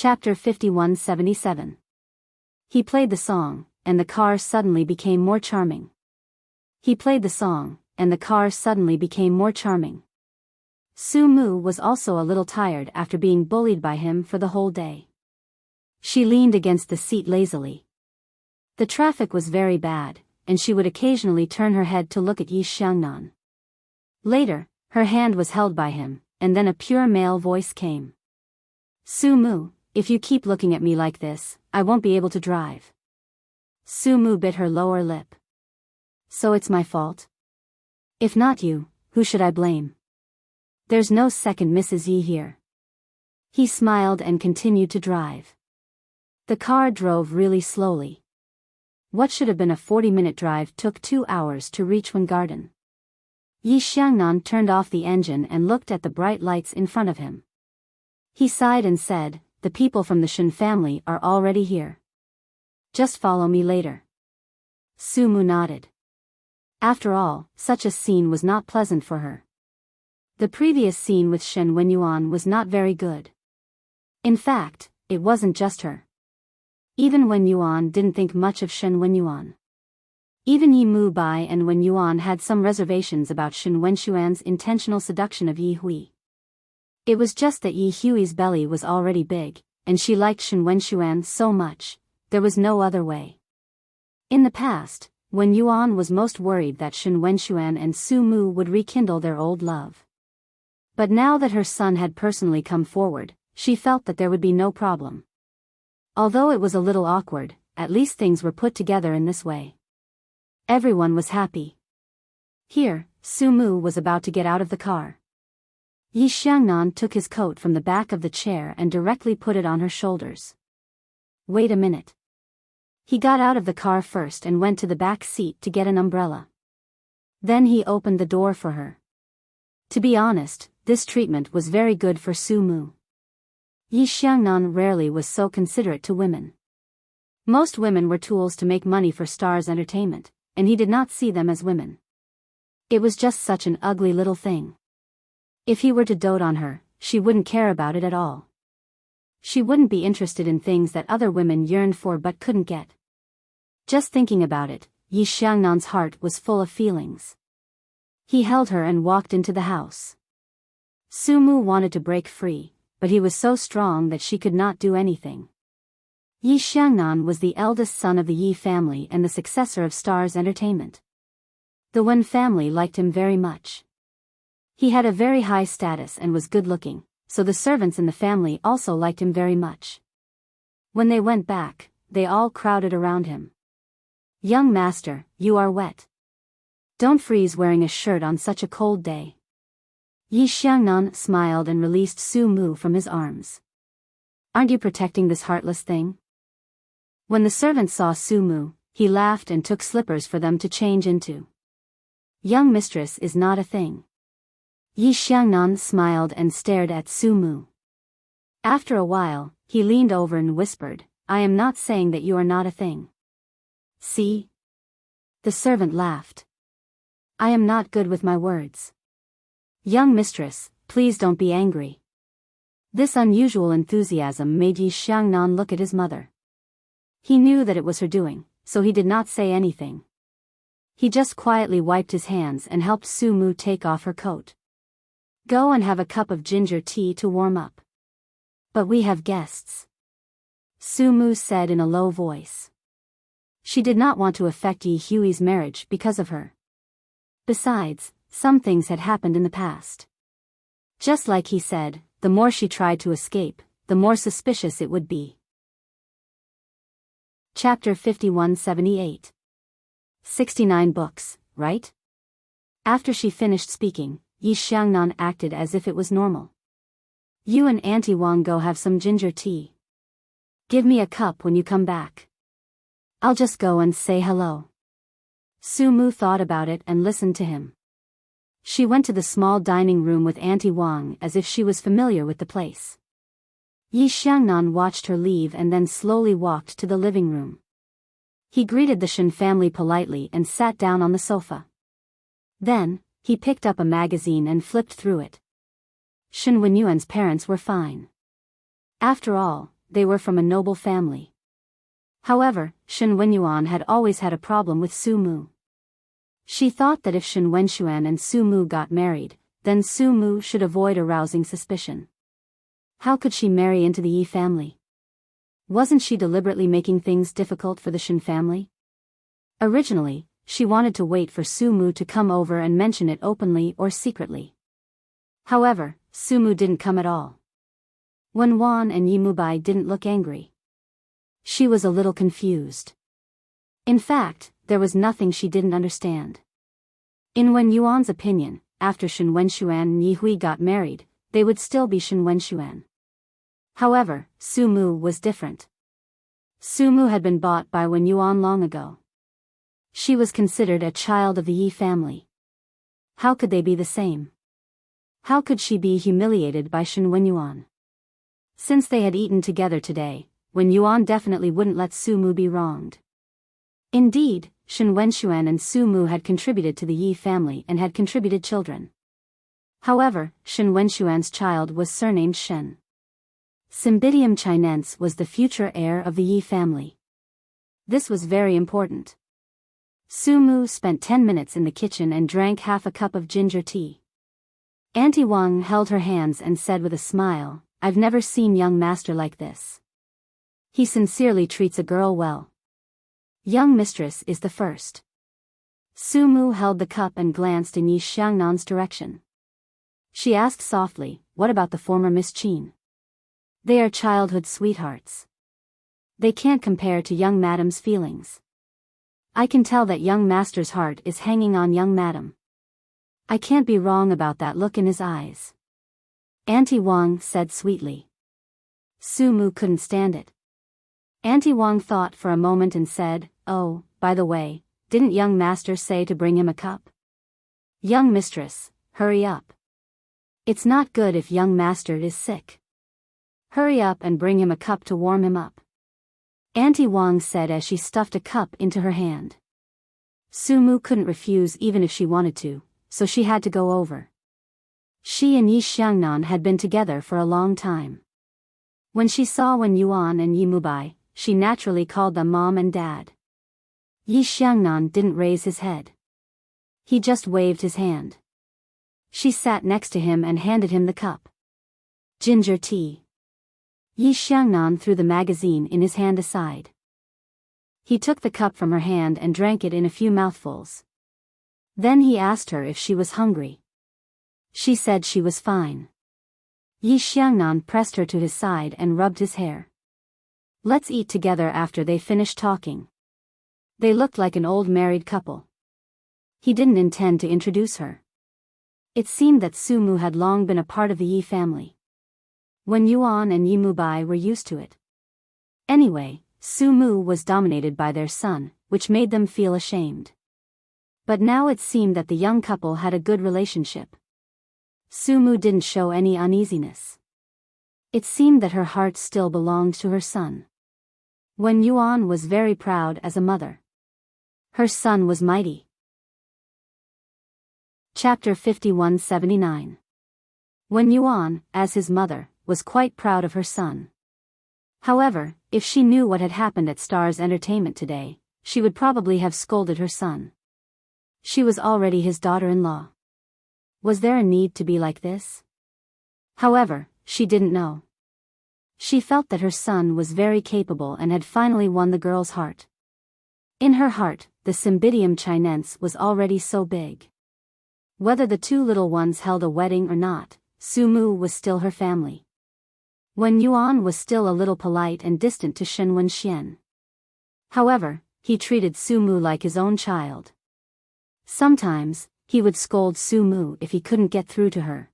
Chapter 5177. He played the song, and the car suddenly became more charming. He played the song, and the car suddenly became more charming. Su-mu was also a little tired after being bullied by him for the whole day. She leaned against the seat lazily. The traffic was very bad, and she would occasionally turn her head to look at Yi Xiangnan. Later, her hand was held by him, and then a pure male voice came. Su-mu, if you keep looking at me like this, I won't be able to drive. Su-mu bit her lower lip. So it's my fault? If not you, who should I blame? There's no second Mrs. Yi here. He smiled and continued to drive. The car drove really slowly. What should have been a 40-minute drive took 2 hours to reach Wen Garden. Yi Xiangnan turned off the engine and looked at the bright lights in front of him. He sighed and said, "The people from the Shen family are already here. Just follow me later." Su-mu nodded. After all, such a scene was not pleasant for her. The previous scene with Shen Wenyuan was not very good. In fact, it wasn't just her. Even Wenyuan didn't think much of Shen Wenyuan. Even Yi Mu-bai and Wenyuan had some reservations about Shen Wenshuan's intentional seduction of Yi Hui. It was just that Yi Hui's belly was already big, and she liked Shen Wenshuan so much, there was no other way. In the past, Wenyuan was most worried that Shen Wenshuan and Su-mu would rekindle their old love. But now that her son had personally come forward, she felt that there would be no problem. Although it was a little awkward, at least things were put together in this way. Everyone was happy. Here, Su-mu was about to get out of the car. Yi Xiangnan took his coat from the back of the chair and directly put it on her shoulders. Wait a minute. He got out of the car first and went to the back seat to get an umbrella. Then he opened the door for her. To be honest, this treatment was very good for Su-mu. Yi Xiangnan rarely was so considerate to women. Most women were tools to make money for Star's entertainment, and he did not see them as women. It was just such an ugly little thing. If he were to dote on her, she wouldn't care about it at all. She wouldn't be interested in things that other women yearned for but couldn't get. Just thinking about it, Yi Xiangnan's heart was full of feelings. He held her and walked into the house. Su-mu wanted to break free, but he was so strong that she could not do anything. Yi Xiangnan was the eldest son of the Yi family and the successor of Star's entertainment. The Wen family liked him very much. He had a very high status and was good-looking, so the servants in the family also liked him very much. When they went back, they all crowded around him. "Young master, you are wet. Don't freeze wearing a shirt on such a cold day." Yi Xiangnan smiled and released Su-mu from his arms. "Aren't you protecting this heartless thing?" When the servant saw Su-mu, he laughed and took slippers for them to change into. "Young mistress is not a thing." Yi Xiangnan smiled and stared at Su-mu. After a while, he leaned over and whispered, "I am not saying that you are not a thing." "See?" The servant laughed. "I am not good with my words." "Young mistress, please don't be angry." This unusual enthusiasm made Yi Xiangnan look at his mother. He knew that it was her doing, so he did not say anything. He just quietly wiped his hands and helped Su-mu take off her coat. "Go and have a cup of ginger tea to warm up." "But we have guests," Su-mu said in a low voice. She did not want to affect Yi Hui's marriage because of her. Besides, some things had happened in the past. Just like he said, the more she tried to escape, the more suspicious it would be. Chapter 5178. 69 books, right? After she finished speaking, Yi Xiangnan acted as if it was normal. "You and Auntie Wang go have some ginger tea. Give me a cup when you come back. I'll just go and say hello." Su-mu thought about it and listened to him. She went to the small dining room with Auntie Wang as if she was familiar with the place. Yi Xiangnan watched her leave and then slowly walked to the living room. He greeted the Shen family politely and sat down on the sofa. Then, he picked up a magazine and flipped through it. Shen Wenyuan's parents were fine. After all, they were from a noble family. However, Shen Wenyuan had always had a problem with Su Mu. She thought that if Shen Wenxuan and Su Mu got married, then Su Mu should avoid arousing suspicion. How could she marry into the Yi family? Wasn't she deliberately making things difficult for the Shen family? Originally, she wanted to wait for Su Mu to come over and mention it openly or secretly. However, Su Mu didn't come at all. Wen Wan and Yi Mubai didn't look angry. She was a little confused. In fact, there was nothing she didn't understand. In Wen Yuan's opinion, after Shen Wenxuan and Yi Hui got married, they would still be Shen Wenxuan. However, Su Mu was different. Su Mu had been bought by Wen Yuan long ago. She was considered a child of the Yi family. How could they be the same? How could she be humiliated by Shen Wenyuan? Since they had eaten together today, Wen Yuan definitely wouldn't let Su Mu be wronged. Indeed, Shen Wenxuan and Su Mu had contributed to the Yi family and had contributed children. However, Shen Wenxuan's child was surnamed Shen. Cymbidium chinense was the future heir of the Yi family. This was very important. Su Mu spent 10 minutes in the kitchen and drank half a cup of ginger tea. Auntie Wang held her hands and said with a smile, "I've never seen young master like this. He sincerely treats a girl well. Young mistress is the first." Su Mu held the cup and glanced in Yi Xiangnan's direction. She asked softly, "What about the former Miss Qin? They are childhood sweethearts. They can't compare to young madam's feelings. I can tell that young master's heart is hanging on young madam. I can't be wrong about that look in his eyes," Auntie Wang said sweetly. Su Mu couldn't stand it. Auntie Wang thought for a moment and said, "Oh, by the way, didn't young master say to bring him a cup? Young mistress, hurry up. It's not good if young master is sick. Hurry up and bring him a cup to warm him up," Auntie Wang said as she stuffed a cup into her hand. Su Mu couldn't refuse even if she wanted to, so she had to go over. She and Yi Xiangnan had been together for a long time. When she saw Wen Yuan and Yi Mubai, she naturally called them mom and dad. Yi Xiangnan didn't raise his head. He just waved his hand. She sat next to him and handed him the cup. Ginger tea. Yi Xiangnan threw the magazine in his hand aside. He took the cup from her hand and drank it in a few mouthfuls. Then he asked her if she was hungry. She said she was fine. Yi Xiangnan pressed her to his side and rubbed his hair. "Let's eat together after they finished talking." They looked like an old married couple. He didn't intend to introduce her. It seemed that Su Mu had long been a part of the Yi family. Wen Yuan and Yi Mubai were used to it. Anyway, Su Mu was dominated by their son, which made them feel ashamed. But now it seemed that the young couple had a good relationship. Su Mu didn't show any uneasiness. It seemed that her heart still belonged to her son. Wen Yuan was very proud as a mother. Her son was mighty. Chapter 5179. Wen Yuan, as his mother, was quite proud of her son. However, if she knew what had happened at Star's entertainment today, she would probably have scolded her son. She was already his daughter-in-law. Was there a need to be like this? However, she didn't know. She felt that her son was very capable and had finally won the girl's heart. In her heart, the Cymbidium chinense was already so big. Whether the two little ones held a wedding or not, Su Mu was still her family. Wen Yuan was still a little polite and distant to Shen Wenxian. However, he treated Su Mu like his own child. Sometimes, he would scold Su Mu if he couldn't get through to her.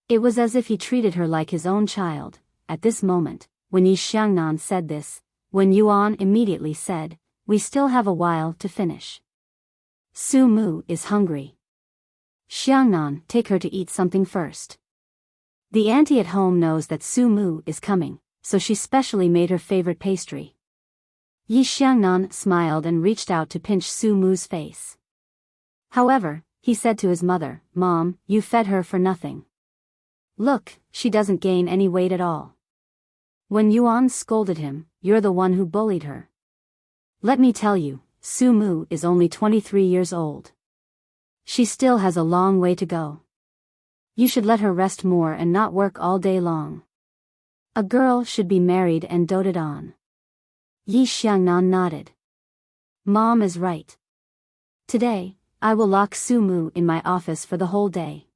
It was as if he treated her like his own child. At this moment, when Yi Xiangnan said this, Wen Yuan immediately said, "We still have a while to finish. Su Mu is hungry. Xiangnan, take her to eat something first." The auntie at home knows that Su Mu is coming, so she specially made her favorite pastry. Yi Xiangnan smiled and reached out to pinch Su Mu's face. However, he said to his mother, "Mom, you fed her for nothing. Look, she doesn't gain any weight at all." When Yuan scolded him, "You're the one who bullied her." "Let me tell you, Su Mu is only 23 years old. She still has a long way to go. You should let her rest more and not work all day long. A girl should be married and doted on." Yi Xiangnan nodded. "Mom is right. Today, I will lock Su Mu in my office for the whole day."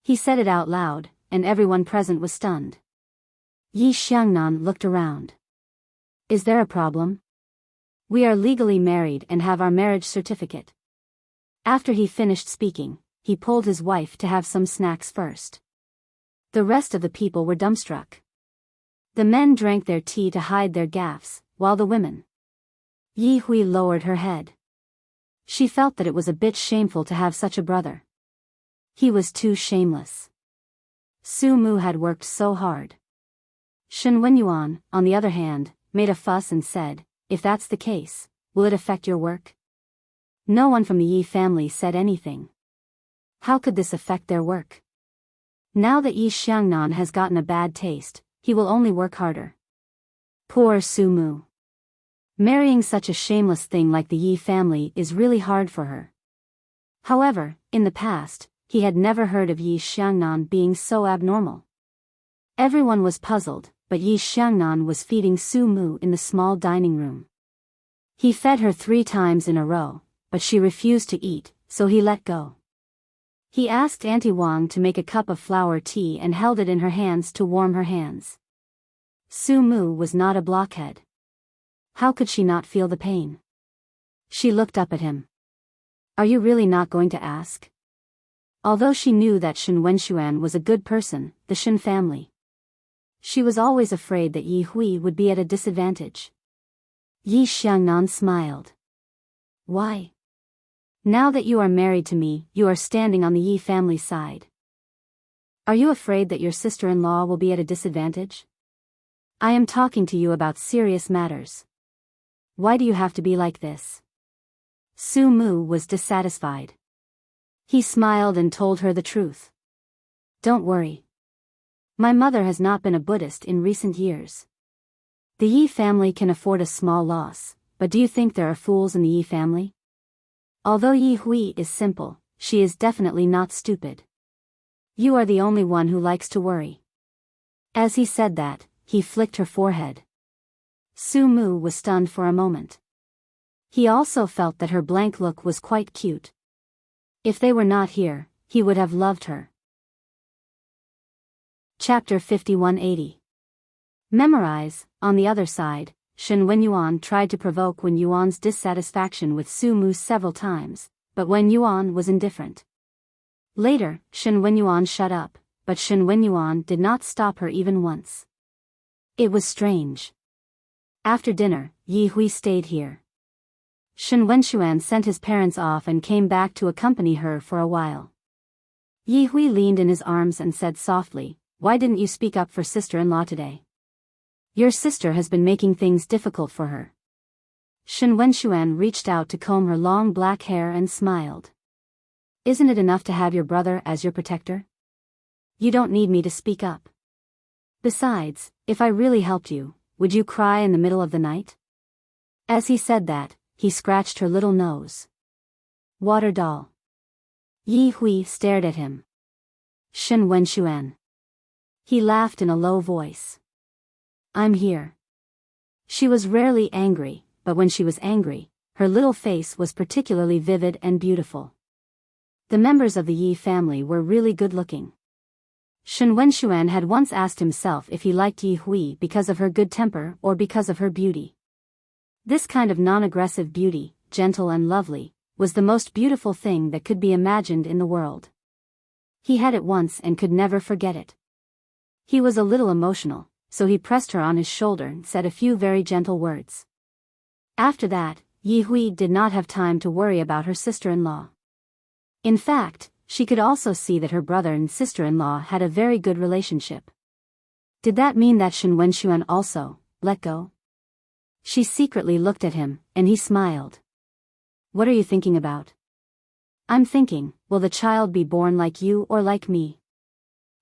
He said it out loud, and everyone present was stunned. Yi Xiangnan looked around. "Is there a problem? We are legally married and have our marriage certificate." After he finished speaking, he pulled his wife to have some snacks first. The rest of the people were dumbstruck. The men drank their tea to hide their gaffes, while the women. Yi Hui lowered her head. She felt that it was a bit shameful to have such a brother. He was too shameless. Su Mu had worked so hard. Shen Wenyuan, on the other hand, made a fuss and said, "If that's the case, will it affect your work?" No one from the Yi family said anything. How could this affect their work? Now that Yi Xiangnan has gotten a bad taste, he will only work harder. Poor Su Mu. Marrying such a shameless thing like the Yi family is really hard for her. However, in the past, he had never heard of Yi Xiangnan being so abnormal. Everyone was puzzled, but Yi Xiangnan was feeding Su Mu in the small dining room. He fed her 3 times in a row, but she refused to eat, so he let go. He asked Auntie Wang to make a cup of flower tea and held it in her hands to warm her hands. Su Mu was not a blockhead. How could she not feel the pain? She looked up at him. "Are you really not going to ask?" Although she knew that Shen Wenshuan was a good person, the Shen family. She was always afraid that Yi Hui would be at a disadvantage. Yi Xiangnan smiled. "Why? Now that you are married to me, you are standing on the Yi family side. Are you afraid that your sister-in-law will be at a disadvantage? I am talking to you about serious matters. Why do you have to be like this?" Su Mu was dissatisfied. He smiled and told her the truth. "Don't worry. My mother has not been a Buddhist in recent years. The Yi family can afford a small loss, but do you think there are fools in the Yi family? Although Yi Hui is simple, she is definitely not stupid. You are the only one who likes to worry." As he said that, he flicked her forehead. Su Mu was stunned for a moment. He also felt that her blank look was quite cute. If they were not here, he would have loved her. Chapter 5180. Memorize. On the other side, Shen Wenyuan tried to provoke Wenyuan's dissatisfaction with Su Mu several times, but Wenyuan was indifferent. Later, Shen Wenyuan shut up, but Shen Wenyuan did not stop her even once. It was strange. After dinner, Yi Hui stayed here. Shen Wenshuan sent his parents off and came back to accompany her for a while. Yi Hui leaned in his arms and said softly, "Why didn't you speak up for sister-in-law today? Your sister has been making things difficult for her." Shen Wenshuan reached out to comb her long black hair and smiled. "Isn't it enough to have your brother as your protector? You don't need me to speak up. Besides, if I really helped you, would you cry in the middle of the night?" As he said that, he scratched her little nose. "Water doll." Yi Hui stared at him. Shen Wenshuan. He laughed in a low voice. "I'm here." She was rarely angry, but when she was angry, her little face was particularly vivid and beautiful. The members of the Yi family were really good-looking. Shen Wenshuan had once asked himself if he liked Yi Hui because of her good temper or because of her beauty. This kind of non-aggressive beauty, gentle and lovely, was the most beautiful thing that could be imagined in the world. He had it once and could never forget it. He was a little emotional, so he pressed her on his shoulder and said a few very gentle words. After that, Yi Hui did not have time to worry about her sister-in-law. In fact, she could also see that her brother and sister-in-law had a very good relationship. Did that mean that Shen Wenshuan also let go? She secretly looked at him, and he smiled. "What are you thinking about?" "I'm thinking, will the child be born like you or like me?"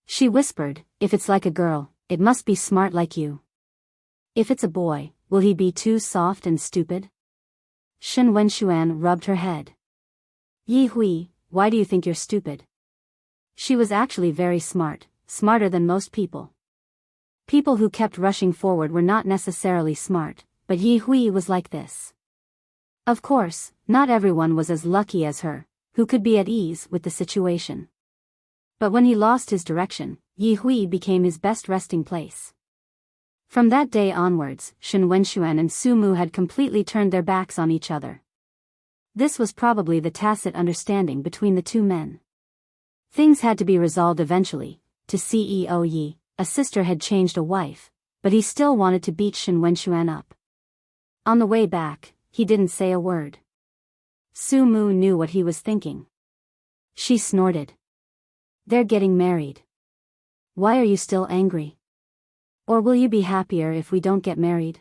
She whispered, "If it's like a girl, it must be smart like you." If it's a boy, will he be too soft and stupid? Shen Wenshuan rubbed her head. Yi Hui, why do you think you're stupid? She was actually very smart, smarter than most people. People who kept rushing forward were not necessarily smart, but Yi Hui was like this. Of course, not everyone was as lucky as her, who could be at ease with the situation. But when he lost his direction, Yi Hui became his best resting place. From that day onwards, Shen Wenshuan and Su Mu had completely turned their backs on each other. This was probably the tacit understanding between the two men. Things had to be resolved eventually. To CEO Yi, a sister had changed a wife, but he still wanted to beat Shen Wenshuan up. On the way back, he didn't say a word. Su Mu knew what he was thinking. She snorted. They're getting married. Why are you still angry? Or will you be happier if we don't get married?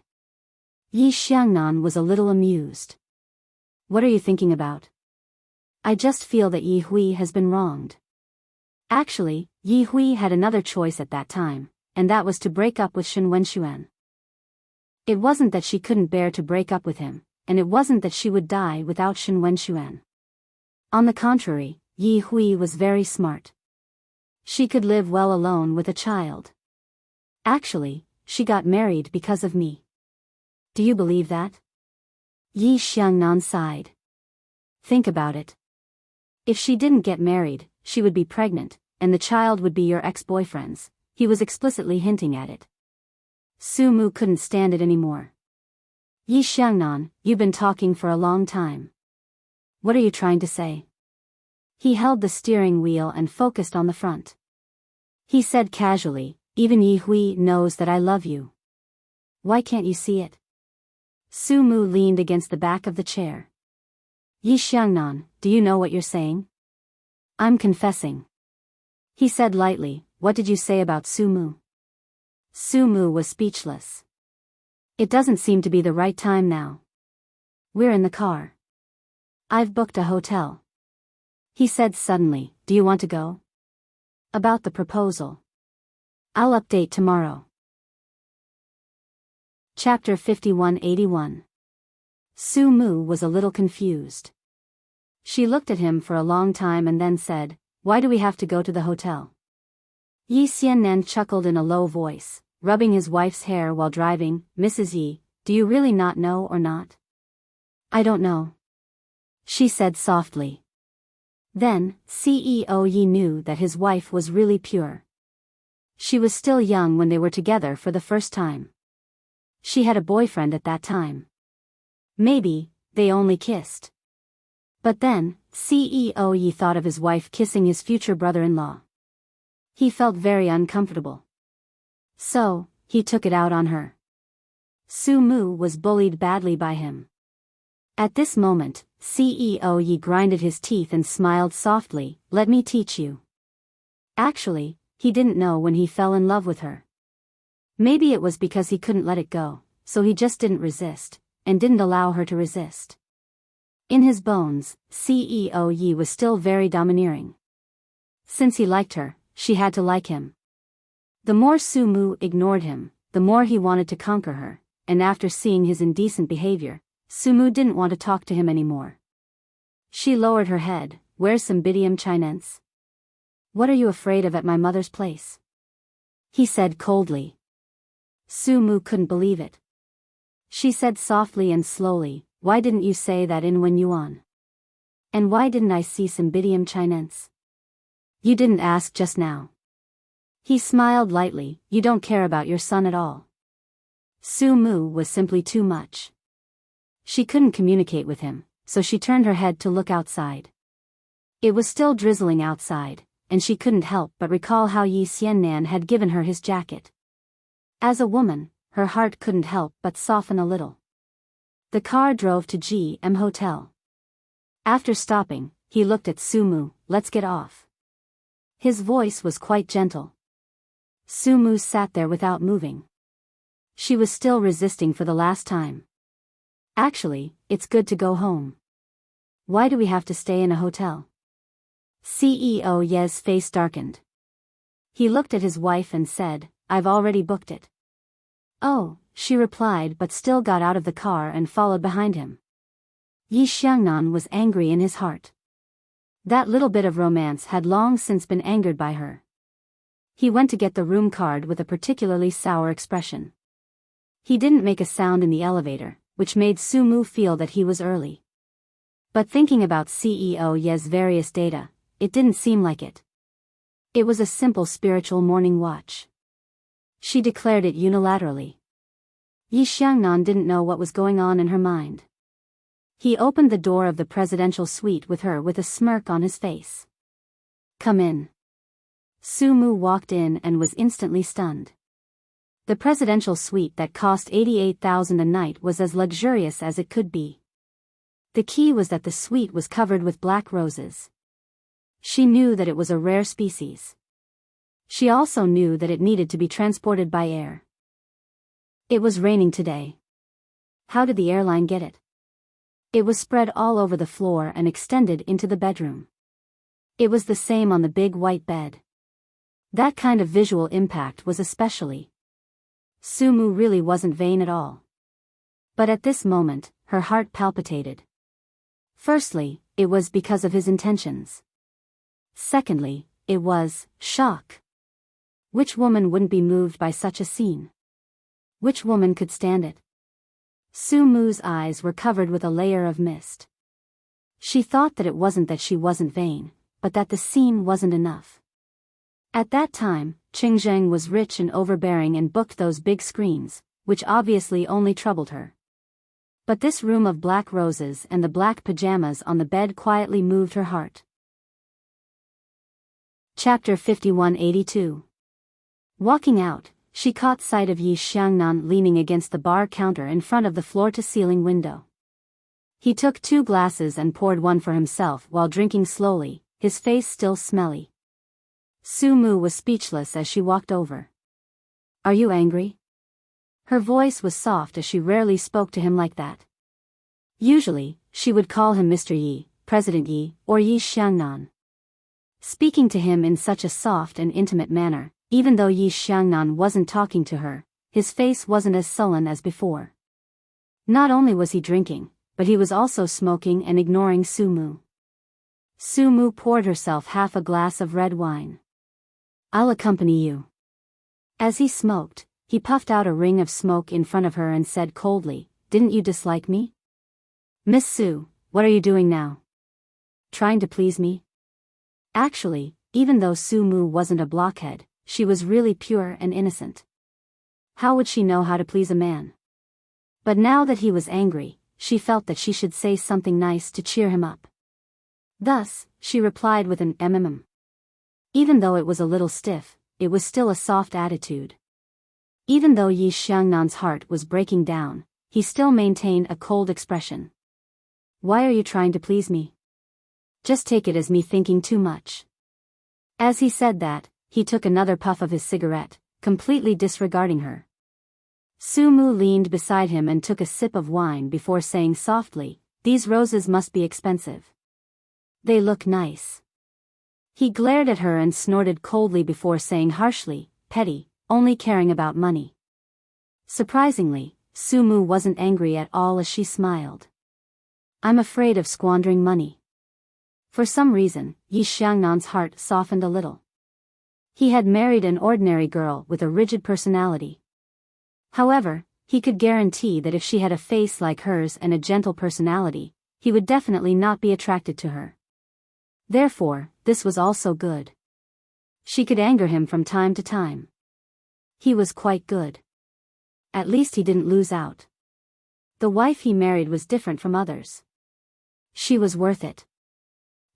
Yi Xiangnan was a little amused. What are you thinking about? I just feel that Yi Hui has been wronged. Actually, Yi Hui had another choice at that time, and that was to break up with Shen Wenshuan. It wasn't that she couldn't bear to break up with him, and it wasn't that she would die without Shen Wenshuan. On the contrary, Yi Hui was very smart. She could live well alone with a child. Actually, she got married because of me. Do you believe that? Yi Xiangnan sighed. Think about it. If she didn't get married, she would be pregnant, and the child would be your ex-boyfriend's. He was explicitly hinting at it. Su Mu couldn't stand it anymore. Yi Xiangnan, you've been talking for a long time. What are you trying to say? He held the steering wheel and focused on the front. He said casually, even Yi Hui knows that I love you. Why can't you see it? Su Mu leaned against the back of the chair. Yi Xiangnan, do you know what you're saying? I'm confessing. He said lightly, what did you say about Su Mu? Su Mu was speechless. It doesn't seem to be the right time now. We're in the car. I've booked a hotel. He said suddenly, do you want to go? About the proposal. I'll update tomorrow. Chapter 5181. Su Mu was a little confused. She looked at him for a long time and then said, why do we have to go to the hotel? Yi Xiannan chuckled in a low voice, rubbing his wife's hair while driving. Mrs. Yi, do you really not know or not? I don't know. She said softly. Then, CEO Yi knew that his wife was really pure. She was still young when they were together for the first time. She had a boyfriend at that time. Maybe, they only kissed. But then, CEO Yi thought of his wife kissing his future brother-in-law. He felt very uncomfortable. So, he took it out on her. Su Mu was bullied badly by him. At this moment, CEO Yi grinded his teeth and smiled softly, let me teach you. Actually, he didn't know when he fell in love with her. Maybe it was because he couldn't let it go, so he just didn't resist, and didn't allow her to resist. In his bones, CEO Yi was still very domineering. Since he liked her, she had to like him. The more Su Mu ignored him, the more he wanted to conquer her, and after seeing his indecent behavior, Su Mu didn't want to talk to him anymore. She lowered her head, where's some bidium chinense? What are you afraid of at my mother's place? He said coldly. Su Mu couldn't believe it. She said softly and slowly, why didn't you say that in Wen Yuan? And why didn't I see some bidium chinense? You didn't ask just now. He smiled lightly, you don't care about your son at all. Su Mu was simply too much. She couldn't communicate with him, so she turned her head to look outside. It was still drizzling outside, and she couldn't help but recall how Yi Xiannan had given her his jacket. As a woman, her heart couldn't help but soften a little. The car drove to GM Hotel. After stopping, he looked at Su Mu, let's get off. His voice was quite gentle. Su Mu sat there without moving. She was still resisting for the last time. Actually, it's good to go home. Why do we have to stay in a hotel? CEO Ye's face darkened. He looked at his wife and said, I've already booked it. Oh, she replied, but still got out of the car and followed behind him. Yi Xiangnan was angry in his heart. That little bit of romance had long since been angered by her. He went to get the room card with a particularly sour expression. He didn't make a sound in the elevator, which made Sumu feel that he was early. But thinking about CEO Ye's various data, it didn't seem like it. It was a simple spiritual morning watch. She declared it unilaterally. Yi Xiangnan didn't know what was going on in her mind. He opened the door of the presidential suite with her with a smirk on his face. Come in. Sumu walked in and was instantly stunned. The presidential suite that cost 88,000 a night was as luxurious as it could be. The key was that the suite was covered with black roses. She knew that it was a rare species. She also knew that it needed to be transported by air. It was raining today. How did the airline get it? It was spread all over the floor and extended into the bedroom. It was the same on the big white bed. That kind of visual impact was especially. Sumu really wasn't vain at all. But at this moment, her heart palpitated. Firstly, it was because of his intentions. Secondly, it was shock. Which woman wouldn't be moved by such a scene? Which woman could stand it? Sumu's eyes were covered with a layer of mist. She thought that it wasn't that she wasn't vain, but that the scene wasn't enough. At that time, Qingzheng was rich and overbearing and booked those big screens, which obviously only troubled her. But this room of black roses and the black pajamas on the bed quietly moved her heart. Chapter 5182. Walking out, she caught sight of Yi Xiangnan leaning against the bar counter in front of the floor-to-ceiling window. He took 2 glasses and poured one for himself while drinking slowly, his face still smelly. Sumu was speechless as she walked over. Are you angry? Her voice was soft as she rarely spoke to him like that. Usually, she would call him Mr. Yi, President Yi, or Yi Xiangnan. Speaking to him in such a soft and intimate manner, even though Yi Xiangnan wasn't talking to her, his face wasn't as sullen as before. Not only was he drinking, but he was also smoking and ignoring Sumu. Sumu poured herself half a glass of red wine. I'll accompany you. As he smoked, he puffed out a ring of smoke in front of her and said coldly, Didn't you dislike me? Miss Su, what are you doing now? Trying to please me? Actually, even though Sumu wasn't a blockhead, she was really pure and innocent. How would she know how to please a man? But now that he was angry, she felt that she should say something nice to cheer him up. Thus, she replied with an mm. Even though it was a little stiff, it was still a soft attitude. Even though Yi Xiangnan's heart was breaking down, he still maintained a cold expression. Why are you trying to please me? Just take it as me thinking too much. As he said that, he took another puff of his cigarette, completely disregarding her. Sumu leaned beside him and took a sip of wine before saying softly, These roses must be expensive. They look nice. He glared at her and snorted coldly before saying harshly, Petty, only caring about money. Surprisingly, Sumu wasn't angry at all as she smiled. I'm afraid of squandering money. For some reason, Yi Xiangnan's heart softened a little. He had married an ordinary girl with a rigid personality. However, he could guarantee that if she had a face like hers and a gentle personality, he would definitely not be attracted to her. Therefore, this was also good. She could anger him from time to time. He was quite good. At least he didn't lose out. The wife he married was different from others. She was worth it.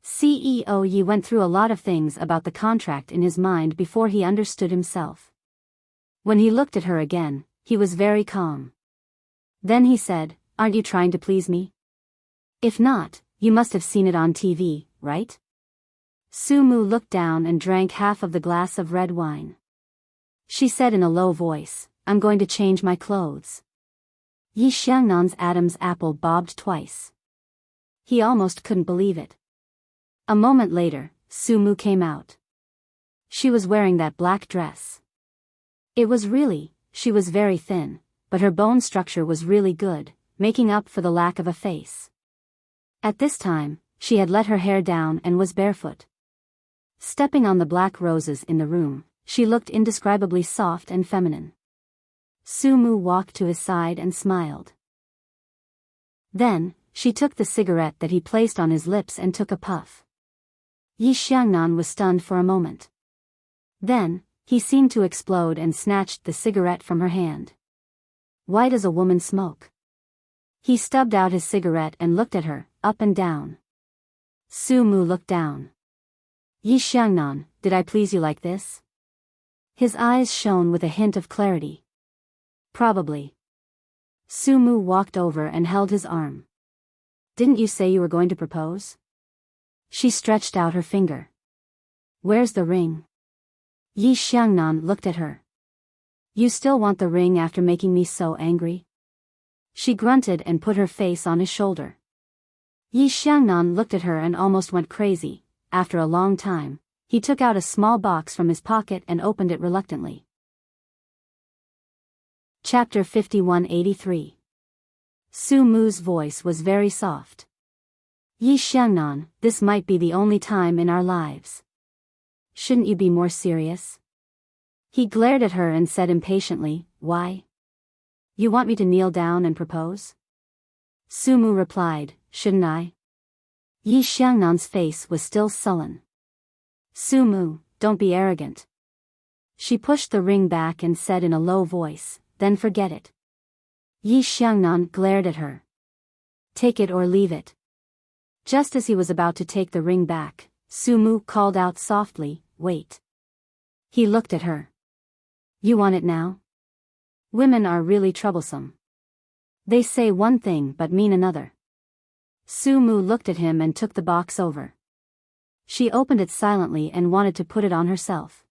CEO Yi went through a lot of things about the contract in his mind before he understood himself. When he looked at her again, he was very calm. Then he said, Aren't you trying to please me? If not, you must have seen it on TV, right? Sumu looked down and drank half of the glass of red wine. She said in a low voice, I'm going to change my clothes. Yi Xiangnan's Adam's apple bobbed twice. He almost couldn't believe it. A moment later, Sumu came out. She was wearing that black dress. It was really, she was very thin, but her bone structure was really good, making up for the lack of a face. At this time, she had let her hair down and was barefoot. Stepping on the black roses in the room, she looked indescribably soft and feminine. Sumu walked to his side and smiled. Then, she took the cigarette that he placed on his lips and took a puff. Yi Xiangnan was stunned for a moment. Then, he seemed to explode and snatched the cigarette from her hand. Why does a woman smoke? He stubbed out his cigarette and looked at her, up and down. Sumu looked down. Yi Xiangnan, did I please you like this? His eyes shone with a hint of clarity. Probably. Sumu walked over and held his arm. Didn't you say you were going to propose? She stretched out her finger. Where's the ring? Yi Xiangnan looked at her. You still want the ring after making me so angry? She grunted and put her face on his shoulder. Yi Xiangnan looked at her and almost went crazy. After a long time, he took out a small box from his pocket and opened it reluctantly. Chapter 5183. Sumu's voice was very soft. Yi Xiangnan, this might be the only time in our lives. Shouldn't you be more serious? He glared at her and said impatiently, Why? You want me to kneel down and propose? Sumu replied, Shouldn't I? Yi Xiangnan's face was still sullen. Sumu, don't be arrogant. She pushed the ring back and said in a low voice, Then forget it. Yi Xiangnan glared at her. Take it or leave it. Just as he was about to take the ring back, Sumu called out softly, Wait. He looked at her. You want it now? Women are really troublesome. They say one thing but mean another. Sumu looked at him and took the box over. She opened it silently and wanted to put it on herself.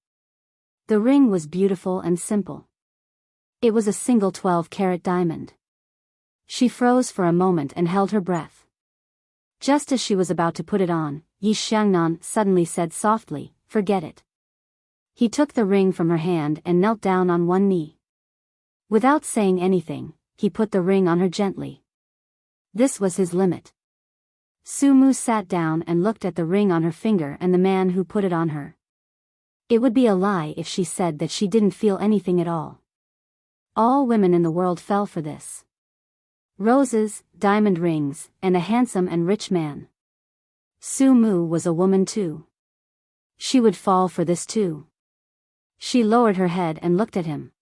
The ring was beautiful and simple. It was a single 12-carat diamond. She froze for a moment and held her breath. Just as she was about to put it on, Yi Xiangnan suddenly said softly, Forget it. He took the ring from her hand and knelt down on one knee. Without saying anything, he put the ring on her gently. This was his limit. Sumu sat down and looked at the ring on her finger and the man who put it on her. It would be a lie if she said that she didn't feel anything at all. All women in the world fell for this. Roses, diamond rings, and a handsome and rich man. Sumu was a woman too. She would fall for this too. She lowered her head and looked at him.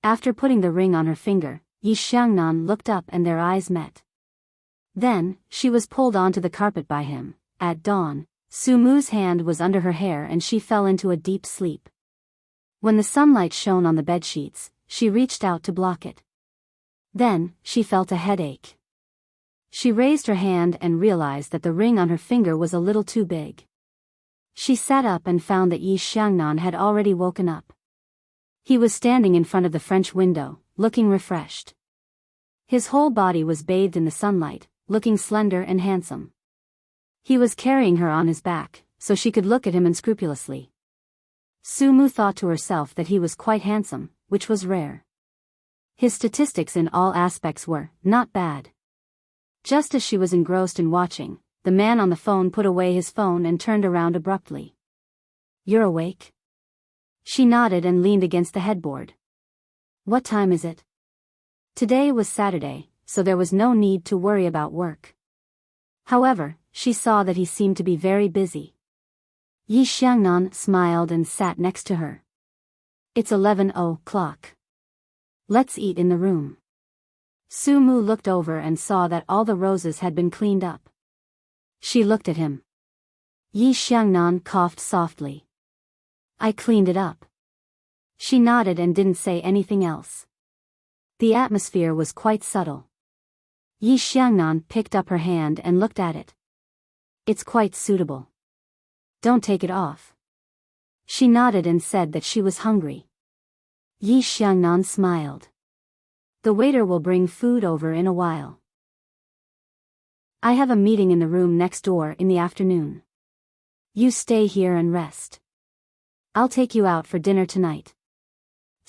After putting the ring on her finger, Yi Xiangnan looked up and their eyes met. Then, she was pulled onto the carpet by him. At dawn, Sumu's hand was under her hair and she fell into a deep sleep. When the sunlight shone on the bedsheets, she reached out to block it. Then, she felt a headache. She raised her hand and realized that the ring on her finger was a little too big. She sat up and found that Yi Xiangnan had already woken up. He was standing in front of the French window, looking refreshed. His whole body was bathed in the sunlight, looking slender and handsome. He was carrying her on his back, so she could look at him unscrupulously. Sumu thought to herself that he was quite handsome, which was rare. His statistics in all aspects were not bad. Just as she was engrossed in watching, the man on the phone put away his phone and turned around abruptly. You're awake? She nodded and leaned against the headboard. What time is it? Today was Saturday, so there was no need to worry about work. However, she saw that he seemed to be very busy. Yi Xiangnan smiled and sat next to her. It's 11:00. Let's eat in the room. Sumu looked over and saw that all the roses had been cleaned up. She looked at him. Yi Xiangnan coughed softly. I cleaned it up. She nodded and didn't say anything else. The atmosphere was quite subtle. Yi Xiangnan picked up her hand and looked at it. It's quite suitable. Don't take it off. She nodded and said that she was hungry. Yi Xiangnan smiled. The waiter will bring food over in a while. I have a meeting in the room next door in the afternoon. You stay here and rest. I'll take you out for dinner tonight.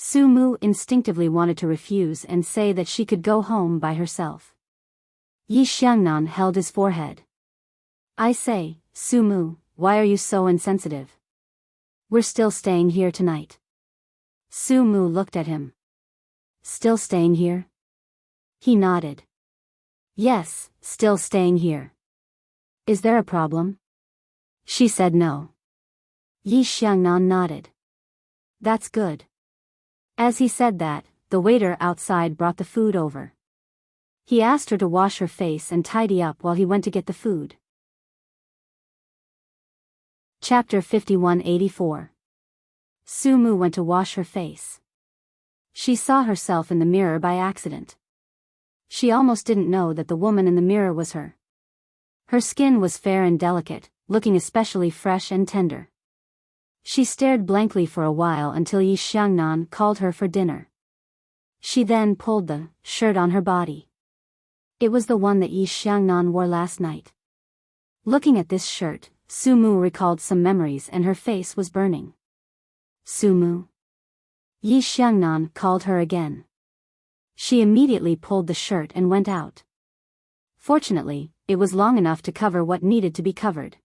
Sumu instinctively wanted to refuse and say that she could go home by herself. Yi Xiangnan held his forehead. I say, Sumu, why are you so insensitive? We're still staying here tonight. Sumu looked at him. Still staying here? He nodded. Yes, still staying here. Is there a problem? She said no. Yi Xiangnan nodded. That's good. As he said that, the waiter outside brought the food over. He asked her to wash her face and tidy up while he went to get the food. Chapter 5184. Sumu went to wash her face. She saw herself in the mirror by accident. She almost didn't know that the woman in the mirror was her. Her skin was fair and delicate, looking especially fresh and tender. She stared blankly for a while until Yi Xiangnan called her for dinner. She then pulled the shirt on her body. It was the one that Yi Xiangnan wore last night. Looking at this shirt, Sumu recalled some memories and her face was burning. Sumu. Yi Xiangnan called her again. She immediately pulled the shirt and went out. Fortunately, it was long enough to cover what needed to be covered.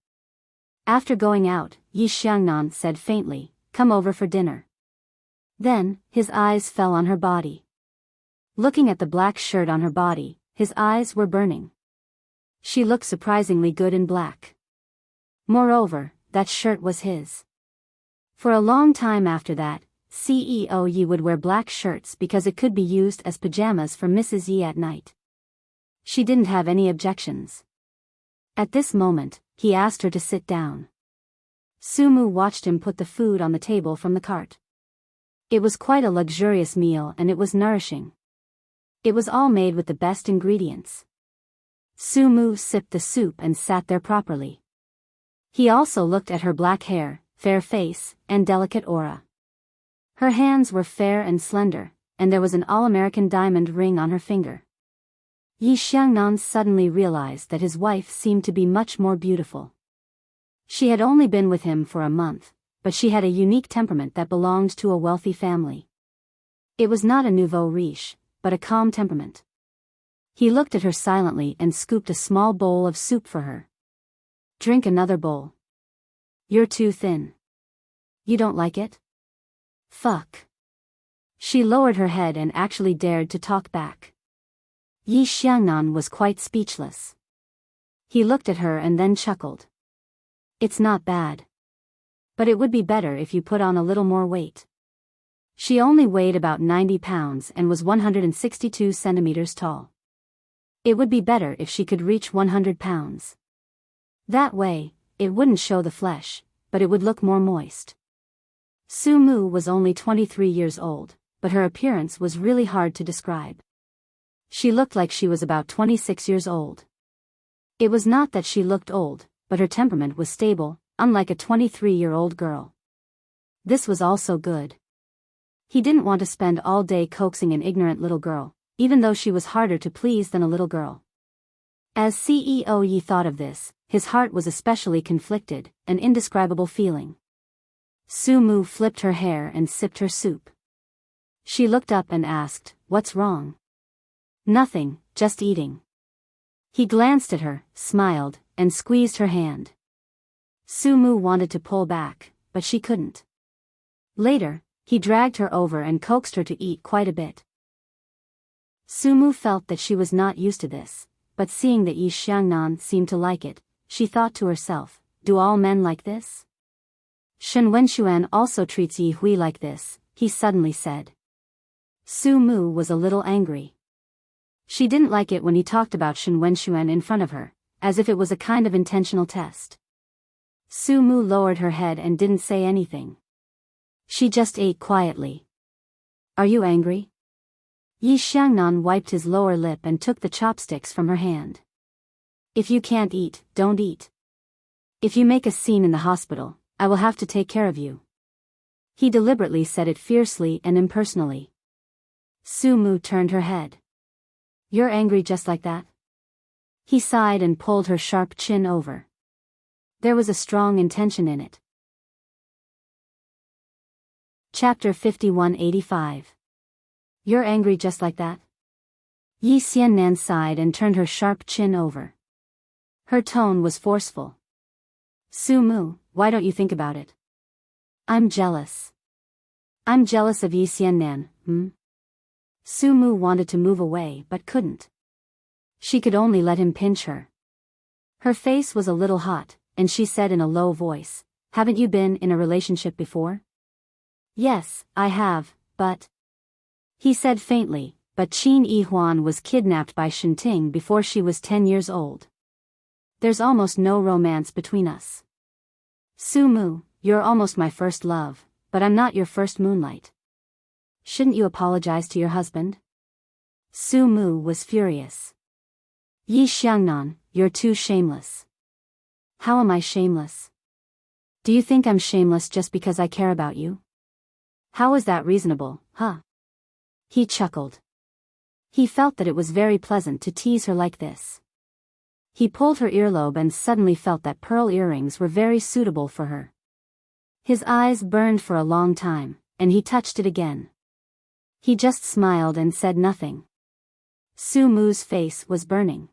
After going out, Yi Xiangnan said faintly, "Come over for dinner." Then, his eyes fell on her body. Looking at the black shirt on her body, his eyes were burning. She looked surprisingly good in black. Moreover, that shirt was his. For a long time after that, CEO Yi would wear black shirts because it could be used as pajamas for Mrs. Yi at night. She didn't have any objections. At this moment, he asked her to sit down. Sumu watched him put the food on the table from the cart. It was quite a luxurious meal and it was nourishing. It was all made with the best ingredients. Sumu sipped the soup and sat there properly. He also looked at her black hair, fair face, and delicate aura. Her hands were fair and slender, and there was an all-American diamond ring on her finger. Yi Xiangnan suddenly realized that his wife seemed to be much more beautiful. She had only been with him for a month, but she had a unique temperament that belonged to a wealthy family. It was not a nouveau riche, but a calm temperament. He looked at her silently and scooped a small bowl of soup for her. Drink another bowl. You're too thin. You don't like it? Fuck. She lowered her head and actually dared to talk back. Yi Xiangnan was quite speechless. He looked at her and then chuckled. It's not bad. But it would be better if you put on a little more weight. She only weighed about 90 pounds and was 162 centimeters tall. It would be better if she could reach 100 pounds. That way, it wouldn't show the flesh, but it would look more moist. Sumu was only 23 years old, but her appearance was really hard to describe. She looked like she was about 26 years old. It was not that she looked old, but her temperament was stable, unlike a 23-year-old girl. This was also good. He didn't want to spend all day coaxing an ignorant little girl, even though she was harder to please than a little girl. As CEO Yi thought of this, his heart was especially conflicted, an indescribable feeling. Sumu flipped her hair and sipped her soup. She looked up and asked, "What's wrong?" "Nothing, just eating." He glanced at her, smiled, and squeezed her hand. Sumu wanted to pull back, but she couldn't. Later, he dragged her over and coaxed her to eat quite a bit. Sumu felt that she was not used to this, but seeing that Yi Xiangnan seemed to like it, she thought to herself, "Do all men like this?" "Shen Wenshuan also treats Yi Hui like this," he suddenly said. Sumu was a little angry. She didn't like it when he talked about Shen Wenshuan in front of her, as if it was a kind of intentional test. Sumu lowered her head and didn't say anything. She just ate quietly. "Are you angry?" Yi Xiangnan wiped his lower lip and took the chopsticks from her hand. "If you can't eat, don't eat. If you make a scene in the hospital, I will have to take care of you." He deliberately said it fiercely and impersonally. Sumu turned her head. "You're angry just like that?" He sighed and pulled her sharp chin over. There was a strong intention in it. Chapter 5185. You're angry just like that? Yi Xiannan sighed and turned her sharp chin over. Her tone was forceful. Su Mu, why don't you think about it? I'm jealous. I'm jealous of Yi Xiannan, Su Mu wanted to move away but couldn't. She could only let him pinch her. Her face was a little hot, and she said in a low voice, haven't you been in a relationship before? Yes, I have, but... He said faintly, but Qin Yi Huan was kidnapped by Shenting before she was 10 years old. There's almost no romance between us. Su Mu, you're almost my first love, but I'm not your first moonlight. Shouldn't you apologize to your husband? Su Mu was furious. Yi Xiangnan, you're too shameless. How am I shameless? Do you think I'm shameless just because I care about you? How is that reasonable, huh? He chuckled. He felt that it was very pleasant to tease her like this. He pulled her earlobe and suddenly felt that pearl earrings were very suitable for her. His eyes burned for a long time, and he touched it again. He just smiled and said nothing. Su Mu's face was burning.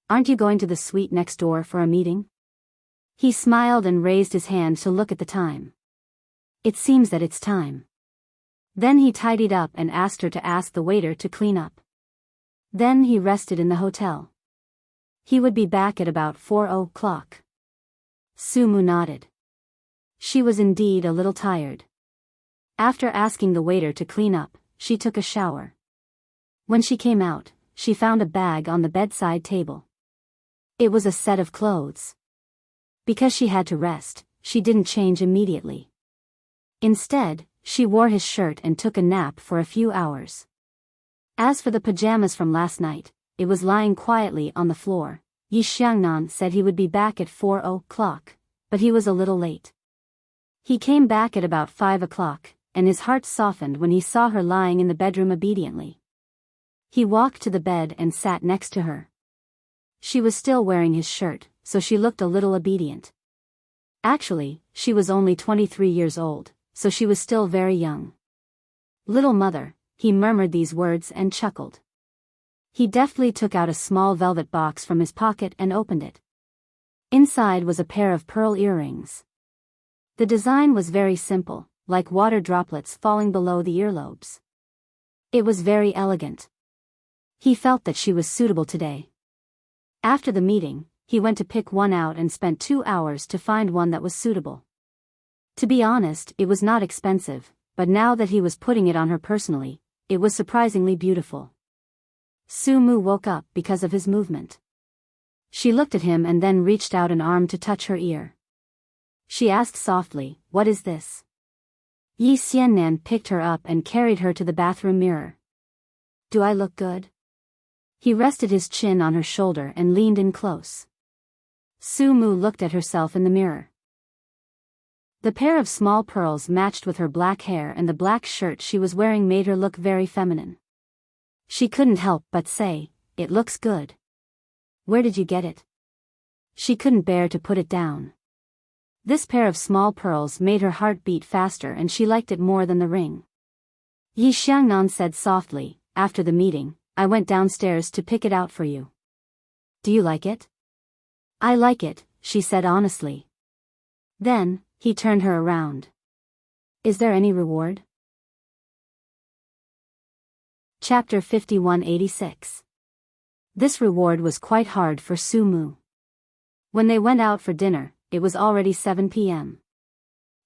Aren't you going to the suite next door for a meeting? He smiled and raised his hand to look at the time. It seems that it's time. Then he tidied up and asked her to ask the waiter to clean up. Then he rested in the hotel. He would be back at about 4 o'clock. Su Mu nodded. She was indeed a little tired. After asking the waiter to clean up, she took a shower. When she came out, she found a bag on the bedside table. It was a set of clothes. Because she had to rest, she didn't change immediately. Instead, she wore his shirt and took a nap for a few hours. As for the pajamas from last night, it was lying quietly on the floor. Yi Xiangnan said he would be back at 4 o'clock, but he was a little late. He came back at about 5 o'clock, and his heart softened when he saw her lying in the bedroom obediently. He walked to the bed and sat next to her. She was still wearing his shirt, so she looked a little obedient. Actually, she was only 23 years old, so she was still very young. Little mother, he murmured these words and chuckled. He deftly took out a small velvet box from his pocket and opened it. Inside was a pair of pearl earrings. The design was very simple, like water droplets falling below the earlobes. It was very elegant. He felt that she was suitable today. After the meeting, he went to pick one out and spent 2 hours to find one that was suitable. To be honest, it was not expensive, but now that he was putting it on her personally, it was surprisingly beautiful. Su Mu woke up because of his movement. She looked at him and then reached out an arm to touch her ear. She asked softly, "What is this?" Yi Xiannan picked her up and carried her to the bathroom mirror. "Do I look good?" He rested his chin on her shoulder and leaned in close. Su Mu looked at herself in the mirror. The pair of small pearls matched with her black hair, and the black shirt she was wearing made her look very feminine. She couldn't help but say, "It looks good. Where did you get it?" She couldn't bear to put it down. This pair of small pearls made her heart beat faster, and she liked it more than the ring. Yi Xiangnan said softly, "After the meeting, I went downstairs to pick it out for you. Do you like it?" "I like it," she said honestly. Then, he turned her around. "Is there any reward?" Chapter 5186. This reward was quite hard for Su Mu. When they went out for dinner, it was already 7 p.m.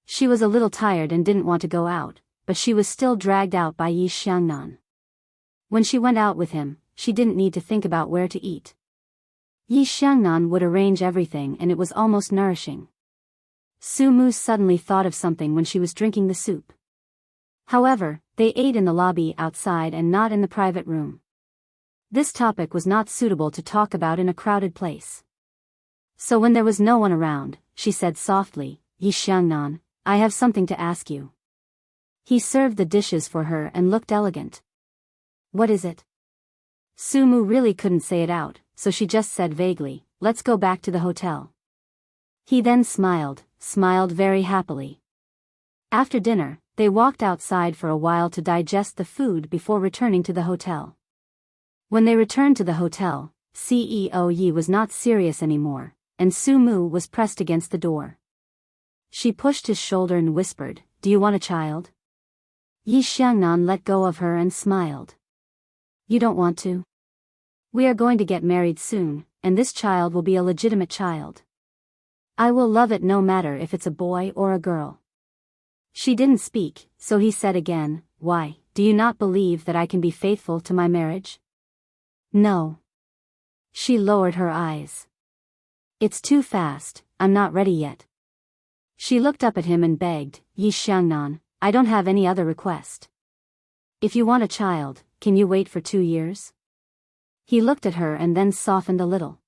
She was a little tired and didn't want to go out, but she was still dragged out by Yi Xiangnan. When she went out with him, she didn't need to think about where to eat. Yi Xiangnan would arrange everything, and it was almost nourishing. Su Mu suddenly thought of something when she was drinking the soup. However, they ate in the lobby outside and not in the private room. This topic was not suitable to talk about in a crowded place. So when there was no one around, she said softly, "Yi Xiangnan, I have something to ask you." He served the dishes for her and looked elegant. "What is it?" Su Mu really couldn't say it out, so she just said vaguely, "Let's go back to the hotel." He then smiled very happily. After dinner, They walked outside for a while to digest the food before returning to the hotel. When they returned to the hotel, CEO Yi was not serious anymore, and Su Mu was pressed against the door. She pushed his shoulder and whispered, "Do you want a child?" Yi Xiangnan let go of her and smiled. "You don't want to? We are going to get married soon, and this child will be a legitimate child. I will love it no matter if it's a boy or a girl." She didn't speak, so he said again, "Why, do you not believe that I can be faithful to my marriage?" "No." She lowered her eyes. "It's too fast, I'm not ready yet." She looked up at him and begged, "Yi Xiangnan, I don't have any other request. If you want a child, can you wait for 2 years?" He looked at her and then softened a little.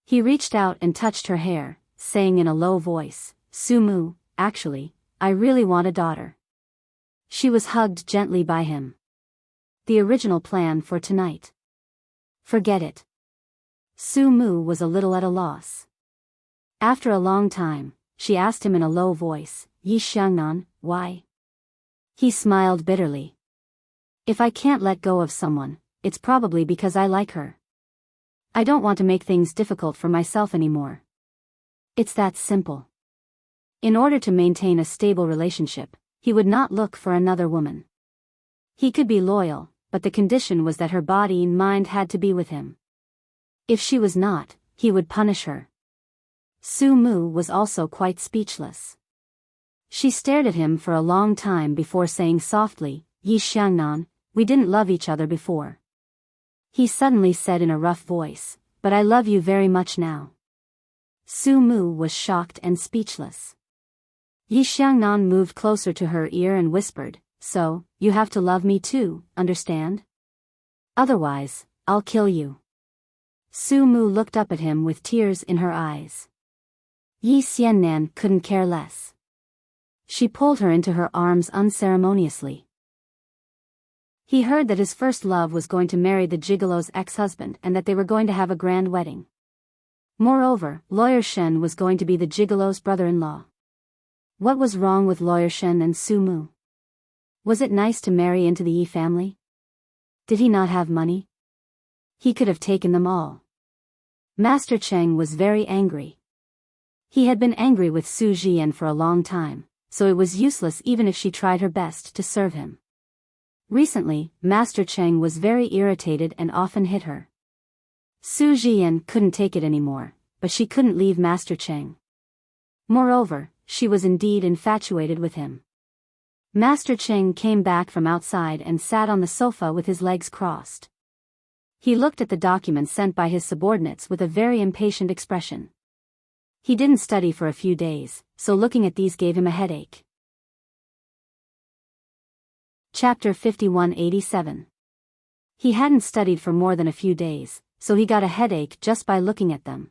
He reached out and touched her hair, saying in a low voice, "Su Mu, actually, I really want a daughter." She was hugged gently by him. "The original plan for tonight. Forget it." Su Mu was a little at a loss. After a long time, she asked him in a low voice, "Yi Xiangnan, why?" He smiled bitterly. "If I can't let go of someone, it's probably because I like her. I don't want to make things difficult for myself anymore. It's that simple." In order to maintain a stable relationship, he would not look for another woman. He could be loyal, but the condition was that her body and mind had to be with him. If she was not, he would punish her. Su Mu was also quite speechless. She stared at him for a long time before saying softly, "Yi Xiangnan, we didn't love each other before." He suddenly said in a rough voice, "But I love you very much now." Su Mu was shocked and speechless. Yi Xiangnan moved closer to her ear and whispered, "So, you have to love me too, understand? Otherwise, I'll kill you." Su Mu looked up at him with tears in her eyes. Yi Xiangnan couldn't care less. She pulled her into her arms unceremoniously. He heard that his first love was going to marry the gigolo's ex-husband and that they were going to have a grand wedding. Moreover, Lawyer Shen was going to be the gigolo's brother-in-law. What was wrong with Lawyer Shen and Su Mu? Was it nice to marry into the Yi family? Did he not have money? He could have taken them all. Master Cheng was very angry. He had been angry with Su Jian for a long time, so it was useless even if she tried her best to serve him. Recently, Master Cheng was very irritated and often hit her. Su Jian couldn't take it anymore, but she couldn't leave Master Cheng. Moreover, she was indeed infatuated with him. Master Cheng came back from outside and sat on the sofa with his legs crossed. He looked at the documents sent by his subordinates with a very impatient expression. He didn't study for a few days, so looking at these gave him a headache. Chapter 5187. He hadn't studied for more than a few days, so he got a headache just by looking at them.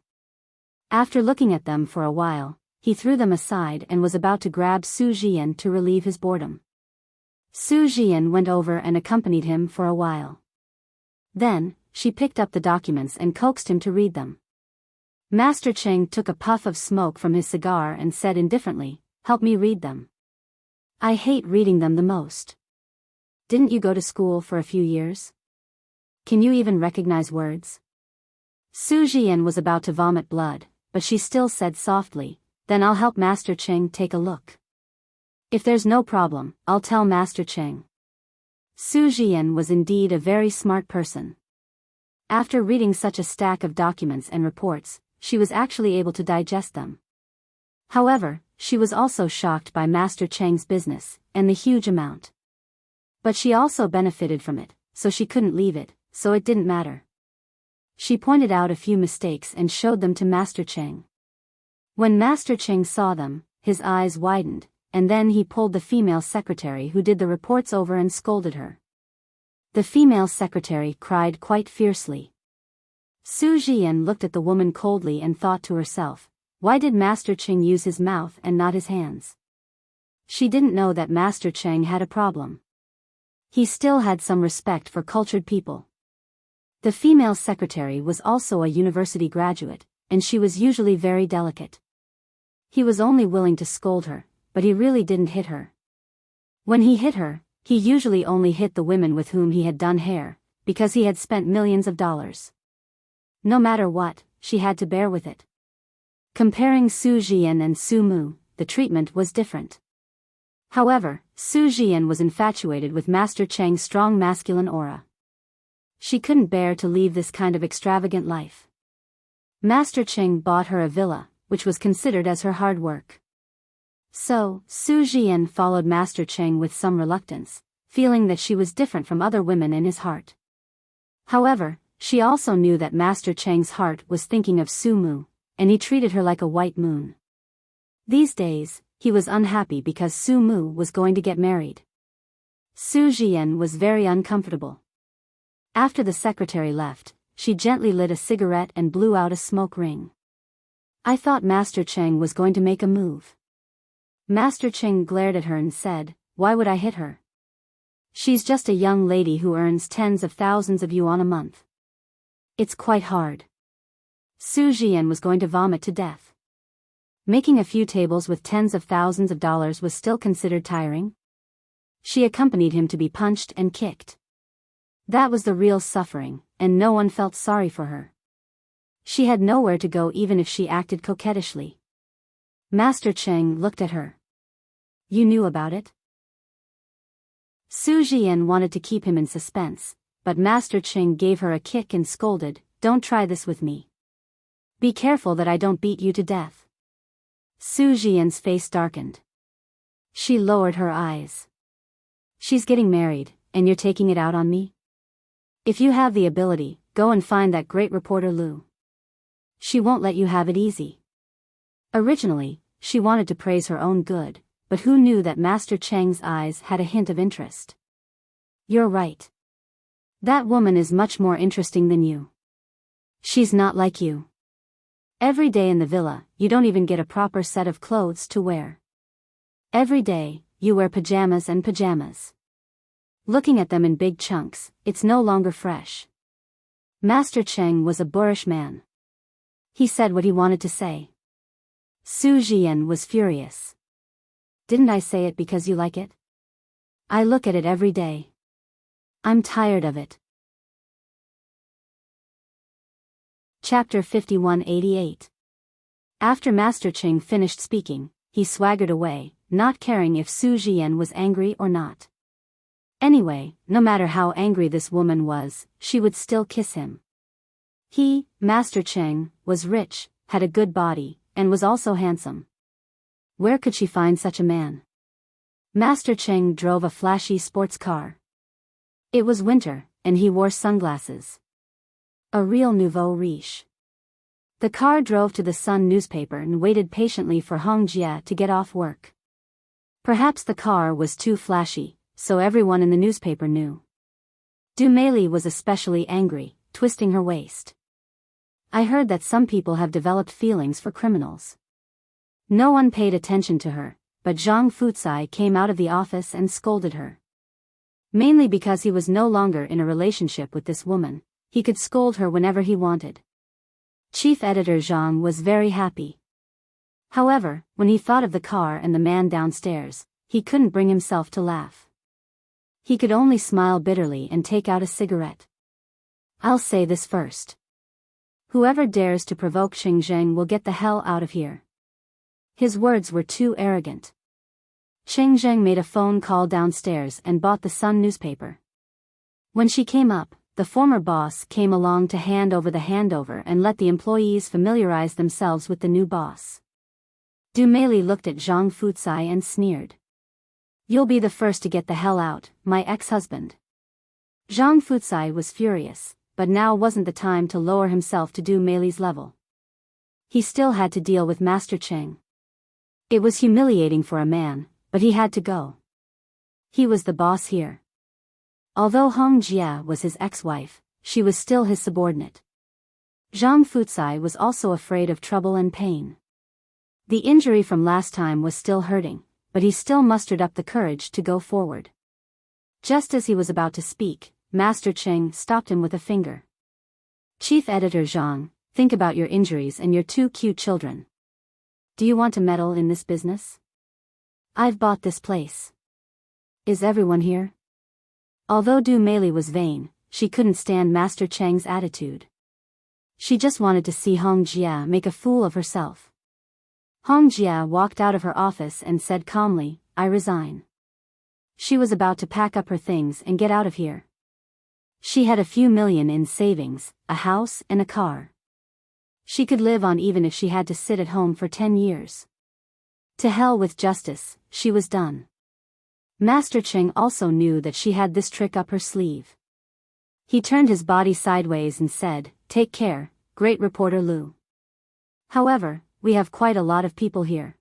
After looking at them for a while, he threw them aside and was about to grab Su Jian to relieve his boredom. Su Jian went over and accompanied him for a while. Then, she picked up the documents and coaxed him to read them. Master Cheng took a puff of smoke from his cigar and said indifferently, "Help me read them. I hate reading them the most. Didn't you go to school for a few years? Can you even recognize words?" Su Jian was about to vomit blood, but she still said softly, "Then I'll help Master Cheng take a look. If there's no problem, I'll tell Master Cheng." Su Jian was indeed a very smart person. After reading such a stack of documents and reports, she was actually able to digest them. However, she was also shocked by Master Cheng's business, and the huge amount. But she also benefited from it, so she couldn't leave it, so it didn't matter. She pointed out a few mistakes and showed them to Master Cheng. When Master Cheng saw them, his eyes widened, and then he pulled the female secretary who did the reports over and scolded her. The female secretary cried quite fiercely. Su Jian looked at the woman coldly and thought to herself, why did Master Cheng use his mouth and not his hands? She didn't know that Master Cheng had a problem. He still had some respect for cultured people. The female secretary was also a university graduate, and she was usually very delicate. He was only willing to scold her, but he really didn't hit her. When he hit her, he usually only hit the women with whom he had done hair, because he had spent millions of dollars. No matter what, she had to bear with it. Comparing Su Jian and Su Mu, the treatment was different. However, Su Jian was infatuated with Master Cheng's strong masculine aura. She couldn't bear to leave this kind of extravagant life. Master Cheng bought her a villa, which was considered as her hard work. So, Su Jian followed Master Cheng with some reluctance, feeling that she was different from other women in his heart. However, she also knew that Master Cheng's heart was thinking of Su Mu, and he treated her like a white moon. These days, he was unhappy because Su Mu was going to get married. Su Jian was very uncomfortable. After the secretary left, she gently lit a cigarette and blew out a smoke ring. I thought Master Cheng was going to make a move. Master Cheng glared at her and said, "Why would I hit her? She's just a young lady who earns tens of thousands of yuan a month. It's quite hard." Su Jian was going to vomit to death. Making a few tables with tens of thousands of dollars was still considered tiring. She accompanied him to be punched and kicked. That was the real suffering, and no one felt sorry for her. She had nowhere to go even if she acted coquettishly. Master Cheng looked at her. "You knew about it?" Su Jian wanted to keep him in suspense, but Master Cheng gave her a kick and scolded, "Don't try this with me. Be careful that I don't beat you to death." Su Jian's face darkened. She lowered her eyes. "She's getting married, and you're taking it out on me? If you have the ability, go and find that great reporter Lu. She won't let you have it easy." Originally, she wanted to praise her own good, but who knew that Master Cheng's eyes had a hint of interest. "You're right. That woman is much more interesting than you. She's not like you. Every day in the villa, you don't even get a proper set of clothes to wear. Every day, you wear pajamas and pajamas. Looking at them in big chunks, it's no longer fresh." Master Cheng was a boorish man. He said what he wanted to say. Su Jian was furious. "Didn't I say it because you like it? I look at it every day. I'm tired of it." Chapter 5188. After Master Cheng finished speaking, he swaggered away, not caring if Su Jian was angry or not. Anyway, no matter how angry this woman was, she would still kiss him. He, Master Cheng, was rich, had a good body, and was also handsome. Where could she find such a man? Master Cheng drove a flashy sports car. It was winter, and he wore sunglasses. A real nouveau riche. The car drove to the Sun newspaper and waited patiently for Hong Jia to get off work. Perhaps the car was too flashy, so everyone in the newspaper knew. Du Meili was especially angry, twisting her waist. "I heard that some people have developed feelings for criminals." No one paid attention to her, but Zhang Fucai came out of the office and scolded her. Mainly because he was no longer in a relationship with this woman, he could scold her whenever he wanted. Chief Editor Zhang was very happy. However, when he thought of the car and the man downstairs, he couldn't bring himself to laugh. He could only smile bitterly and take out a cigarette. "I'll say this first. Whoever dares to provoke Xingzheng will get the hell out of here." His words were too arrogant. Xingzheng made a phone call downstairs and bought the Sun newspaper. When she came up, the former boss came along to hand over the handover and let the employees familiarize themselves with the new boss. Du Meili looked at Zhang Fucai and sneered. "You'll be the first to get the hell out, my ex-husband." Zhang Fucai was furious, but now wasn't the time to lower himself to Du Meili's level. He still had to deal with Master Cheng. It was humiliating for a man, but he had to go. He was the boss here. Although Hong Jia was his ex-wife, she was still his subordinate. Zhang Fucai was also afraid of trouble and pain. The injury from last time was still hurting, but he still mustered up the courage to go forward. Just as he was about to speak, Master Cheng stopped him with a finger. "Chief Editor Zhang, think about your injuries and your two cute children. Do you want to meddle in this business? I've bought this place. Is everyone here? Although Du Meili was vain, she couldn't stand Master Cheng's attitude. She just wanted to see Hong Jia make a fool of herself. Hong Jia walked out of her office and said calmly, "I resign." She was about to pack up her things and get out of here. She had a few million in savings, a house and a car. She could live on even if she had to sit at home for 10 years. To hell with justice, she was done. Master Cheng also knew that she had this trick up her sleeve. He turned his body sideways and said, "Take care, great reporter Lu. However, we have quite a lot of people here.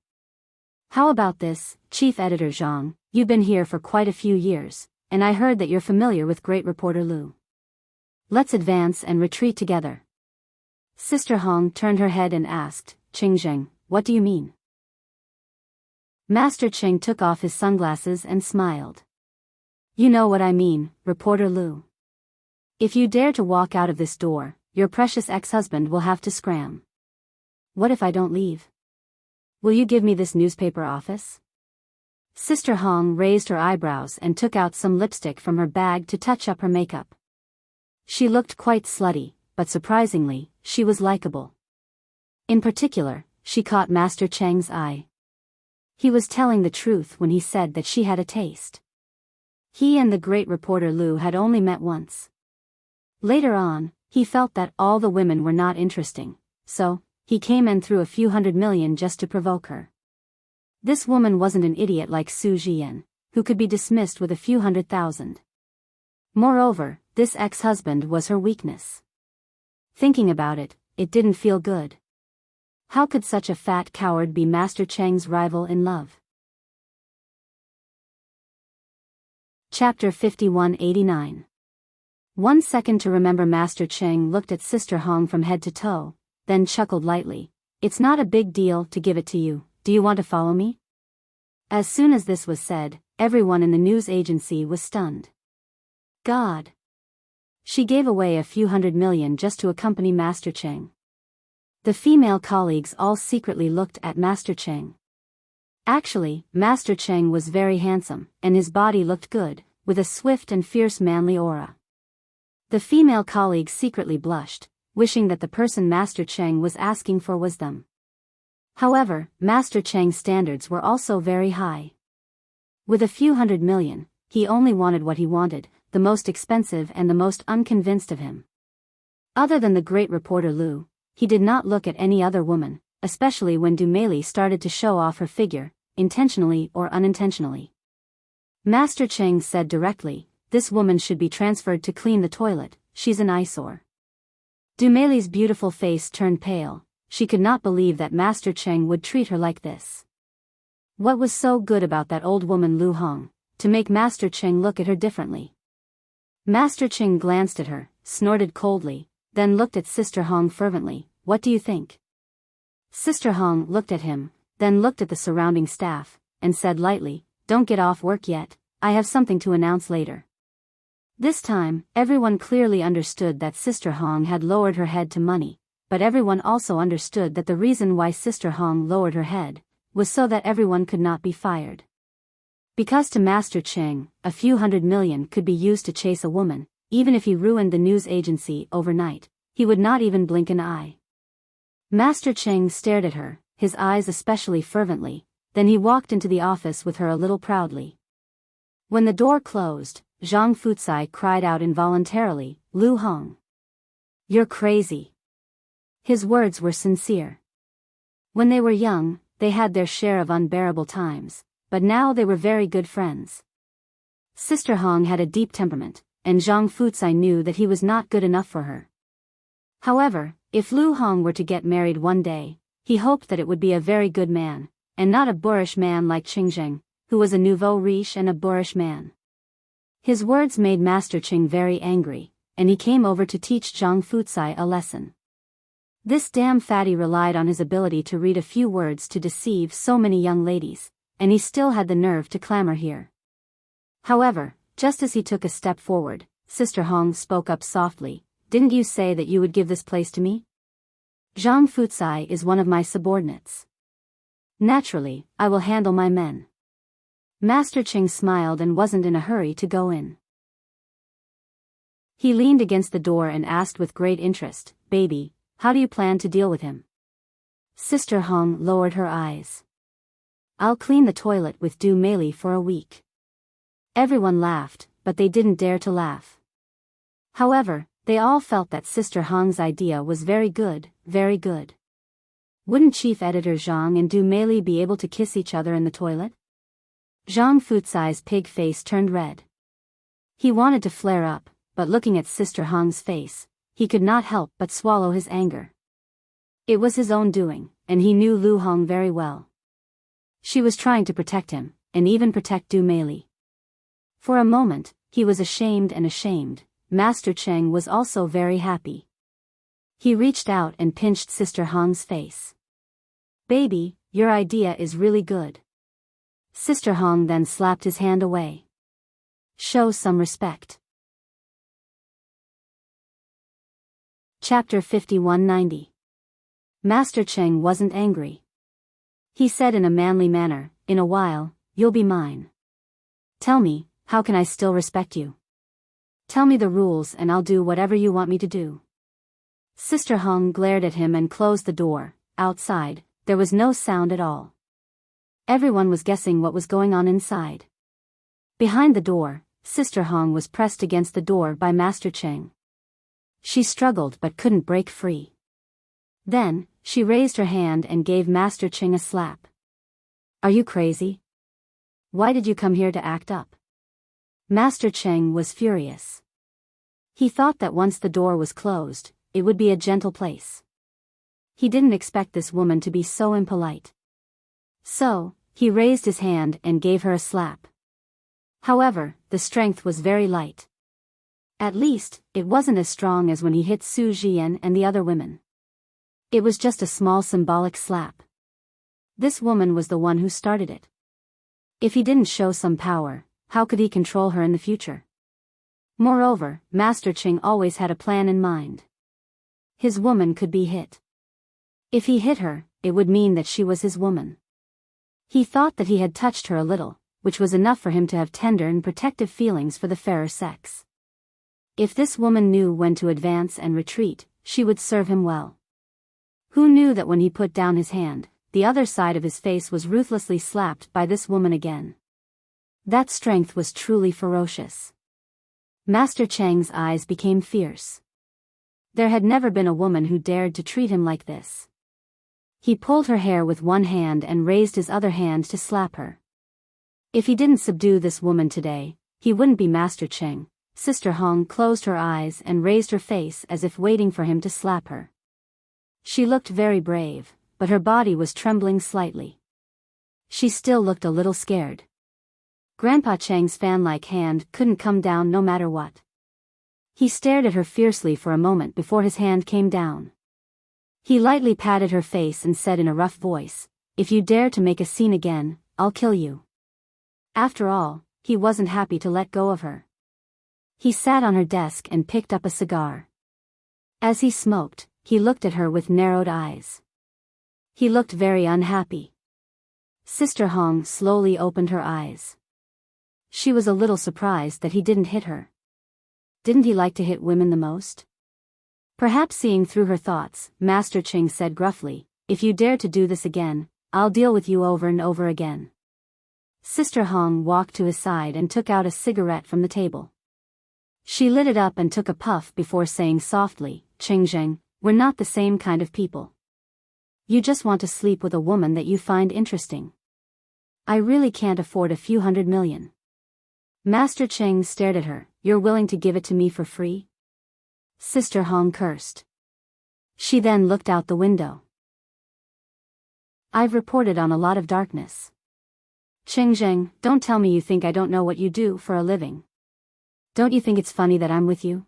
How about this, Chief Editor Zhang? You've been here for quite a few years, and I heard that you're familiar with great reporter Lu. Let's advance and retreat together." Sister Hong turned her head and asked, "Qingzheng, what do you mean?" Master Cheng took off his sunglasses and smiled. "You know what I mean, Reporter Lu. If you dare to walk out of this door, your precious ex-husband will have to scram. What if I don't leave? Will you give me this newspaper office?" Sister Hong raised her eyebrows and took out some lipstick from her bag to touch up her makeup. She looked quite slutty, but surprisingly, she was likable. In particular, she caught Master Cheng's eye. He was telling the truth when he said that she had a taste. He and the great reporter Lu had only met once. Later on, he felt that all the women were not interesting, so he came and threw a few $100 million just to provoke her. This woman wasn't an idiot like Su Jian, who could be dismissed with a few $100,000. Moreover, this ex-husband was her weakness. Thinking about it, it didn't feel good. How could such a fat coward be Master Cheng's rival in love? Chapter 5189. 1 second to remember. Master Cheng looked at Sister Hong from head to toe, then chuckled lightly. "It's not a big deal to give it to you, do you want to follow me?" As soon as this was said, everyone in the news agency was stunned. God! She gave away a few $100 million just to accompany Master Cheng. The female colleagues all secretly looked at Master Cheng. Actually, Master Cheng was very handsome, and his body looked good, with a swift and fierce manly aura. The female colleagues secretly blushed, wishing that the person Master Cheng was asking for was them. However, Master Cheng's standards were also very high. With a few $100 million, he only wanted what he wanted, the most expensive and the most unconvinced of him. Other than the great reporter Lu, he did not look at any other woman, especially when Du Meili started to show off her figure, intentionally or unintentionally. Master Cheng said directly, "This woman should be transferred to clean the toilet, she's an eyesore." Du Meili's beautiful face turned pale. She could not believe that Master Cheng would treat her like this. What was so good about that old woman Lu Hong, to make Master Cheng look at her differently? Master Cheng glanced at her, snorted coldly, then looked at Sister Hong fervently. "What do you think?" Sister Hong looked at him, then looked at the surrounding staff, and said lightly, "Don't get off work yet, I have something to announce later." This time, everyone clearly understood that Sister Hong had lowered her head to money, but everyone also understood that the reason why Sister Hong lowered her head was so that everyone could not be fired. Because to Master Cheng, a few $100 million could be used to chase a woman, even if he ruined the news agency overnight, he would not even blink an eye. Master Cheng stared at her, his eyes especially fervently, then he walked into the office with her a little proudly. When the door closed, Zhang Fucai cried out involuntarily, "Lu Hong! You're crazy!" His words were sincere. When they were young, they had their share of unbearable times, but now they were very good friends. Sister Hong had a deep temperament, and Zhang Fucai knew that he was not good enough for her. However, if Lu Hong were to get married one day, he hoped that it would be a very good man, and not a boorish man like Qingzheng, who was a nouveau riche and a boorish man. His words made Master Cheng very angry, and he came over to teach Zhang Fucai a lesson. This damn fatty relied on his ability to read a few words to deceive so many young ladies, and he still had the nerve to clamor here. However, just as he took a step forward, Sister Hong spoke up softly, "Didn't you say that you would give this place to me? Zhang Fucai is one of my subordinates. Naturally, I will handle my men." Master Ching smiled and wasn't in a hurry to go in. He leaned against the door and asked with great interest, "Baby, how do you plan to deal with him?" Sister Hong lowered her eyes. "I'll clean the toilet with Du Mei for a week." Everyone laughed, but they didn't dare to laugh. However, they all felt that Sister Hong's idea was very good, very good. Wouldn't Chief Editor Zhang and Du Mei be able to kiss each other in the toilet? Zhang Fucai's pig face turned red. He wanted to flare up, but looking at Sister Hong's face, he could not help but swallow his anger. It was his own doing, and he knew Lu Hong very well. She was trying to protect him, and even protect Du Mei. For a moment, he was ashamed and ashamed. Master Cheng was also very happy. He reached out and pinched Sister Hong's face. "Baby, your idea is really good." Sister Hong then slapped his hand away. "Show some respect." Chapter 5190. Master Cheng wasn't angry. He said in a manly manner, "In a while, you'll be mine. Tell me, how can I still respect you? Tell me the rules and I'll do whatever you want me to do." Sister Hong glared at him and closed the door. Outside, there was no sound at all. Everyone was guessing what was going on inside. Behind the door, Sister Hong was pressed against the door by Master Cheng. She struggled but couldn't break free. Then, she raised her hand and gave Master Cheng a slap. "Are you crazy? Why did you come here to act up?" Master Cheng was furious. He thought that once the door was closed, it would be a gentle place. He didn't expect this woman to be so impolite. So, he raised his hand and gave her a slap. However, the strength was very light. At least, it wasn't as strong as when he hit Su Jian and the other women. It was just a small symbolic slap. This woman was the one who started it. If he didn't show some power, how could he control her in the future? Moreover, Master Ching always had a plan in mind. His woman could be hit. If he hit her, it would mean that she was his woman. He thought that he had touched her a little, which was enough for him to have tender and protective feelings for the fairer sex. If this woman knew when to advance and retreat, she would serve him well. Who knew that when he put down his hand, the other side of his face was ruthlessly slapped by this woman again? That strength was truly ferocious. Master Cheng's eyes became fierce. There had never been a woman who dared to treat him like this. He pulled her hair with one hand and raised his other hand to slap her. If he didn't subdue this woman today, he wouldn't be Master Cheng. Sister Hong closed her eyes and raised her face as if waiting for him to slap her. She looked very brave, but her body was trembling slightly. She still looked a little scared. Grandpa Cheng's fan-like hand couldn't come down no matter what. He stared at her fiercely for a moment before his hand came down. He lightly patted her face and said in a rough voice, "If you dare to make a scene again, I'll kill you." After all, he wasn't happy to let go of her. He sat on her desk and picked up a cigar. As he smoked, he looked at her with narrowed eyes. He looked very unhappy. Sister Hong slowly opened her eyes. She was a little surprised that he didn't hit her. Didn't he like to hit women the most? Perhaps seeing through her thoughts, Master Ching said gruffly, "If you dare to do this again, I'll deal with you over and over again." Sister Hong walked to his side and took out a cigarette from the table. She lit it up and took a puff before saying softly, "Ching Zheng, we're not the same kind of people. You just want to sleep with a woman that you find interesting. I really can't afford a few $100 million. Master Cheng stared at her. "You're willing to give it to me for free?" Sister Hong cursed. She then looked out the window. "I've reported on a lot of darkness. Ching Zheng, don't tell me you think I don't know what you do for a living. Don't you think it's funny that I'm with you?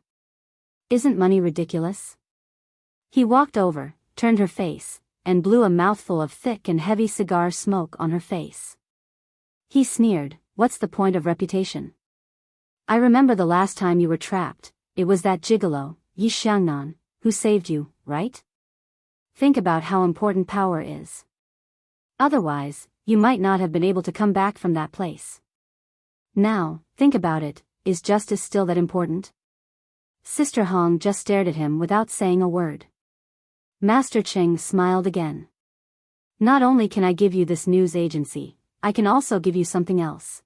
Isn't money ridiculous?" He walked over, turned her face, and blew a mouthful of thick and heavy cigar smoke on her face. He sneered, "What's the point of reputation? I remember the last time you were trapped, it was that gigolo, Yi Xiangnan, who saved you, right? Think about how important power is. Otherwise, you might not have been able to come back from that place." Now, think about it, is justice still that important? Sister Hong just stared at him without saying a word. Master Cheng smiled again. Not only can I give you this news agency, I can also give you something else.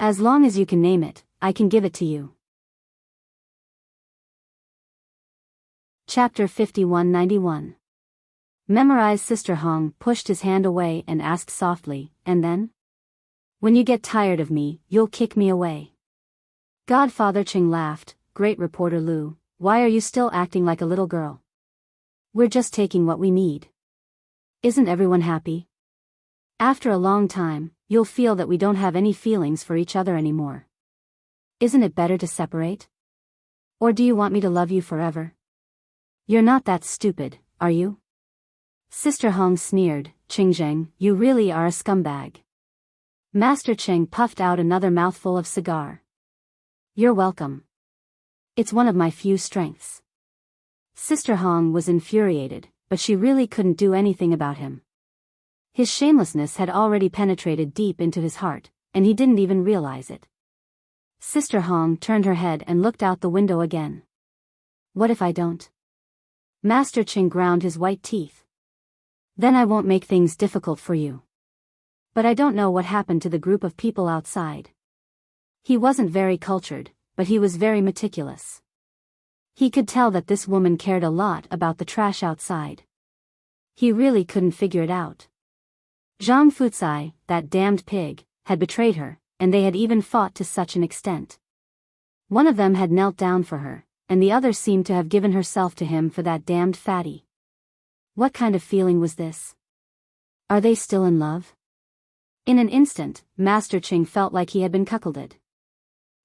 As long as you can name it, I can give it to you. Chapter 5191. Memorized. Sister Hong pushed his hand away and asked softly, and then? When you get tired of me, you'll kick me away. Godfather Cheng laughed. Great reporter Lu, why are you still acting like a little girl? We're just taking what we need. Isn't everyone happy? After a long time, you'll feel that we don't have any feelings for each other anymore. Isn't it better to separate? Or do you want me to love you forever? You're not that stupid, are you? Sister Hong sneered. Qingzheng, you really are a scumbag. Master Cheng puffed out another mouthful of cigar. You're welcome. It's one of my few strengths. Sister Hong was infuriated, but she really couldn't do anything about him. His shamelessness had already penetrated deep into his heart, and he didn't even realize it. Sister Hong turned her head and looked out the window again. What if I don't? Master Cheng ground his white teeth. Then I won't make things difficult for you. But I don't know what happened to the group of people outside. He wasn't very cultured, but he was very meticulous. He could tell that this woman cared a lot about the trash outside. He really couldn't figure it out. Zhang Fucai, that damned pig, had betrayed her, and they had even fought to such an extent. One of them had knelt down for her, and the other seemed to have given herself to him for that damned fatty. What kind of feeling was this? Are they still in love? In an instant, Master Cheng felt like he had been cuckolded.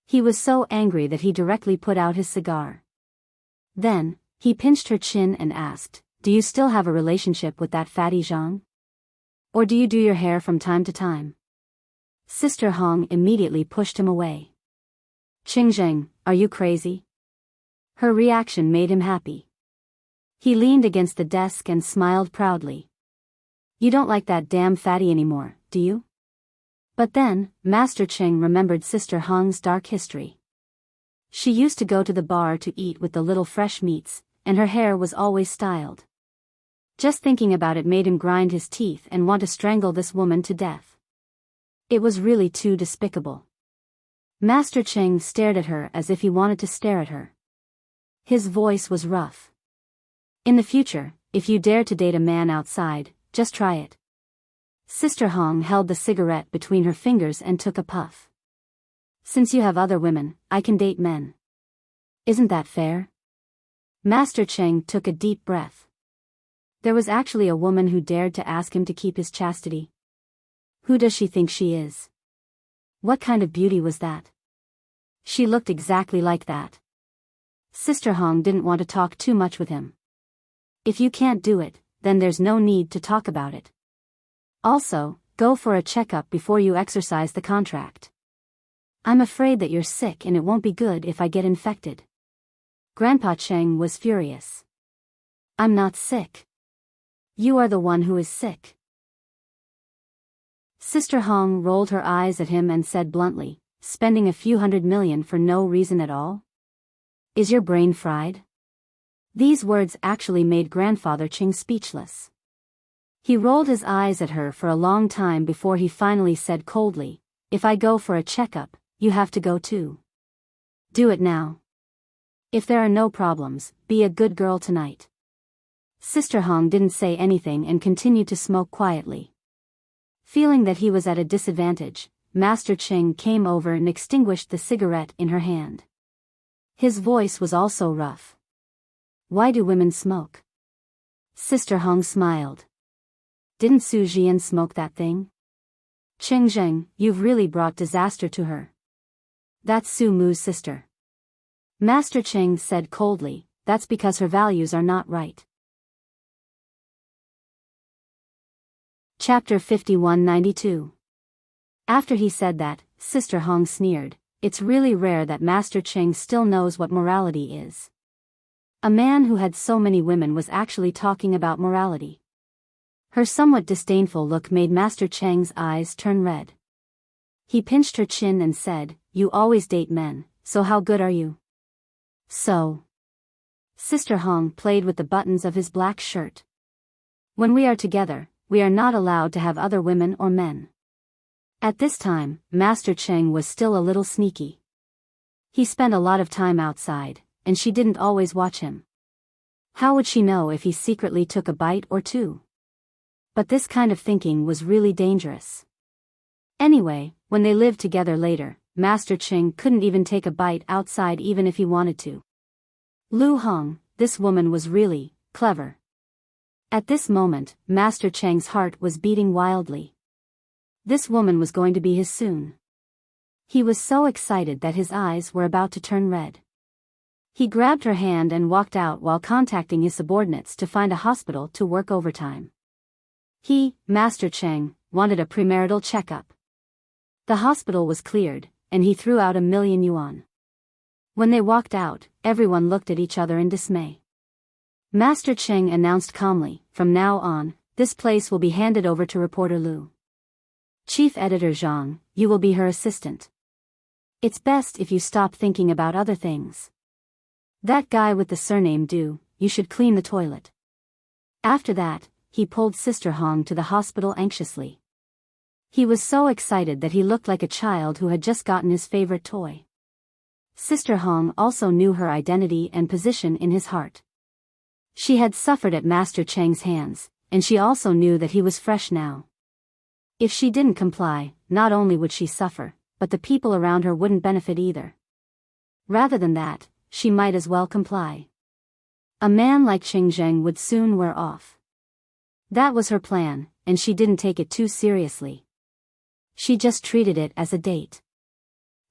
He was so angry that he directly put out his cigar. Then, he pinched her chin and asked, do you still have a relationship with that fatty Zhang? Or do you do your hair from time to time? Sister Hong immediately pushed him away. Qingzheng, are you crazy? Her reaction made him happy. He leaned against the desk and smiled proudly. You don't like that damn fatty anymore, do you? But then, Master Cheng remembered Sister Hong's dark history. She used to go to the bar to eat with the little fresh meats, and her hair was always styled. Just thinking about it made him grind his teeth and want to strangle this woman to death. It was really too despicable. Master Cheng stared at her as if he wanted to stare at her. His voice was rough. In the future, if you dare to date a man outside, just try it. Sister Hong held the cigarette between her fingers and took a puff. Since you have other women, I can date men. Isn't that fair? Master Cheng took a deep breath. There was actually a woman who dared to ask him to keep his chastity. Who does she think she is? What kind of beauty was that? She looked exactly like that. Sister Hong didn't want to talk too much with him. If you can't do it, then there's no need to talk about it. Also, go for a checkup before you exercise the contract. I'm afraid that you're sick and it won't be good if I get infected. Grandpa Cheng was furious. I'm not sick. You are the one who is sick. Sister Hong rolled her eyes at him and said bluntly, spending a few $100 million for no reason at all? Is your brain fried? These words actually made Grandfather Cheng speechless. He rolled his eyes at her for a long time before he finally said coldly, if I go for a checkup, you have to go too. Do it now. If there are no problems, be a good girl tonight. Sister Hong didn't say anything and continued to smoke quietly. Feeling that he was at a disadvantage, Master Cheng came over and extinguished the cigarette in her hand. His voice was also rough. Why do women smoke? Sister Hong smiled. Didn't Su Jian smoke that thing? Qingzheng, you've really brought disaster to her. That's Su Mu's sister. Master Cheng said coldly, that's because her values are not right. Chapter 5192. After he said that, Sister Hong sneered, it's really rare that Master Cheng still knows what morality is. A man who had so many women was actually talking about morality. Her somewhat disdainful look made Master Cheng's eyes turn red. He pinched her chin and said, "You always date men, so how good are you?" "So." Sister Hong played with the buttons of his black shirt. "When we are together, we are not allowed to have other women or men." At this time, Master Cheng was still a little sneaky. He spent a lot of time outside, and she didn't always watch him. How would she know if he secretly took a bite or two? But this kind of thinking was really dangerous. Anyway, when they lived together later, Master Cheng couldn't even take a bite outside even if he wanted to. Lu Hong, this woman was really clever. At this moment, Master Cheng's heart was beating wildly. This woman was going to be his soon. He was so excited that his eyes were about to turn red. He grabbed her hand and walked out while contacting his subordinates to find a hospital to work overtime. He, Master Cheng, wanted a premarital checkup. The hospital was cleared, and he threw out 1,000,000 yuan. When they walked out, everyone looked at each other in dismay. Master Cheng announced calmly, "From now on, this place will be handed over to reporter Lu. Chief Editor Zhang, you will be her assistant. It's best if you stop thinking about other things. That guy with the surname Du, you should clean the toilet." After that, he pulled Sister Hong to the hospital anxiously. He was so excited that he looked like a child who had just gotten his favorite toy. Sister Hong also knew her identity and position in his heart. She had suffered at Master Cheng's hands, and she also knew that he was fresh now. If she didn't comply, not only would she suffer, but the people around her wouldn't benefit either. Rather than that, she might as well comply. A man like Qing Zheng would soon wear off. That was her plan, and she didn't take it too seriously. She just treated it as a date.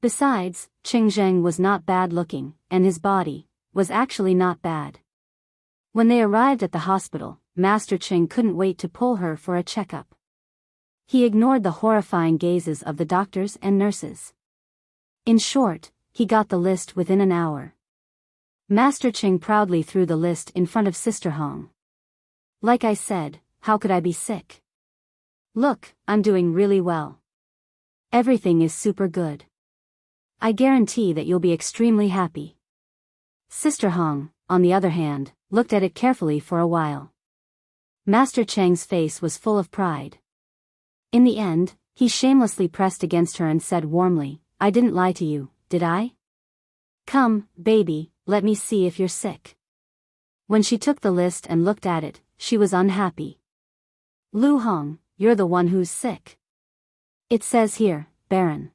Besides, Qing Zheng was not bad looking, and his body was actually not bad. When they arrived at the hospital, Master Cheng couldn't wait to pull her for a checkup. He ignored the horrifying gazes of the doctors and nurses. In short, he got the list within an hour. Master Cheng proudly threw the list in front of Sister Hong. "Like I said, how could I be sick? Look, I'm doing really well. Everything is super good. I guarantee that you'll be extremely happy." Sister Hong, on the other hand, looked at it carefully for a while. Master Cheng's face was full of pride. In the end, he shamelessly pressed against her and said warmly, "I didn't lie to you, did I? Come, baby, let me see if you're sick." When she took the list and looked at it, she was unhappy. "Lu Hong, you're the one who's sick. It says here, Baron."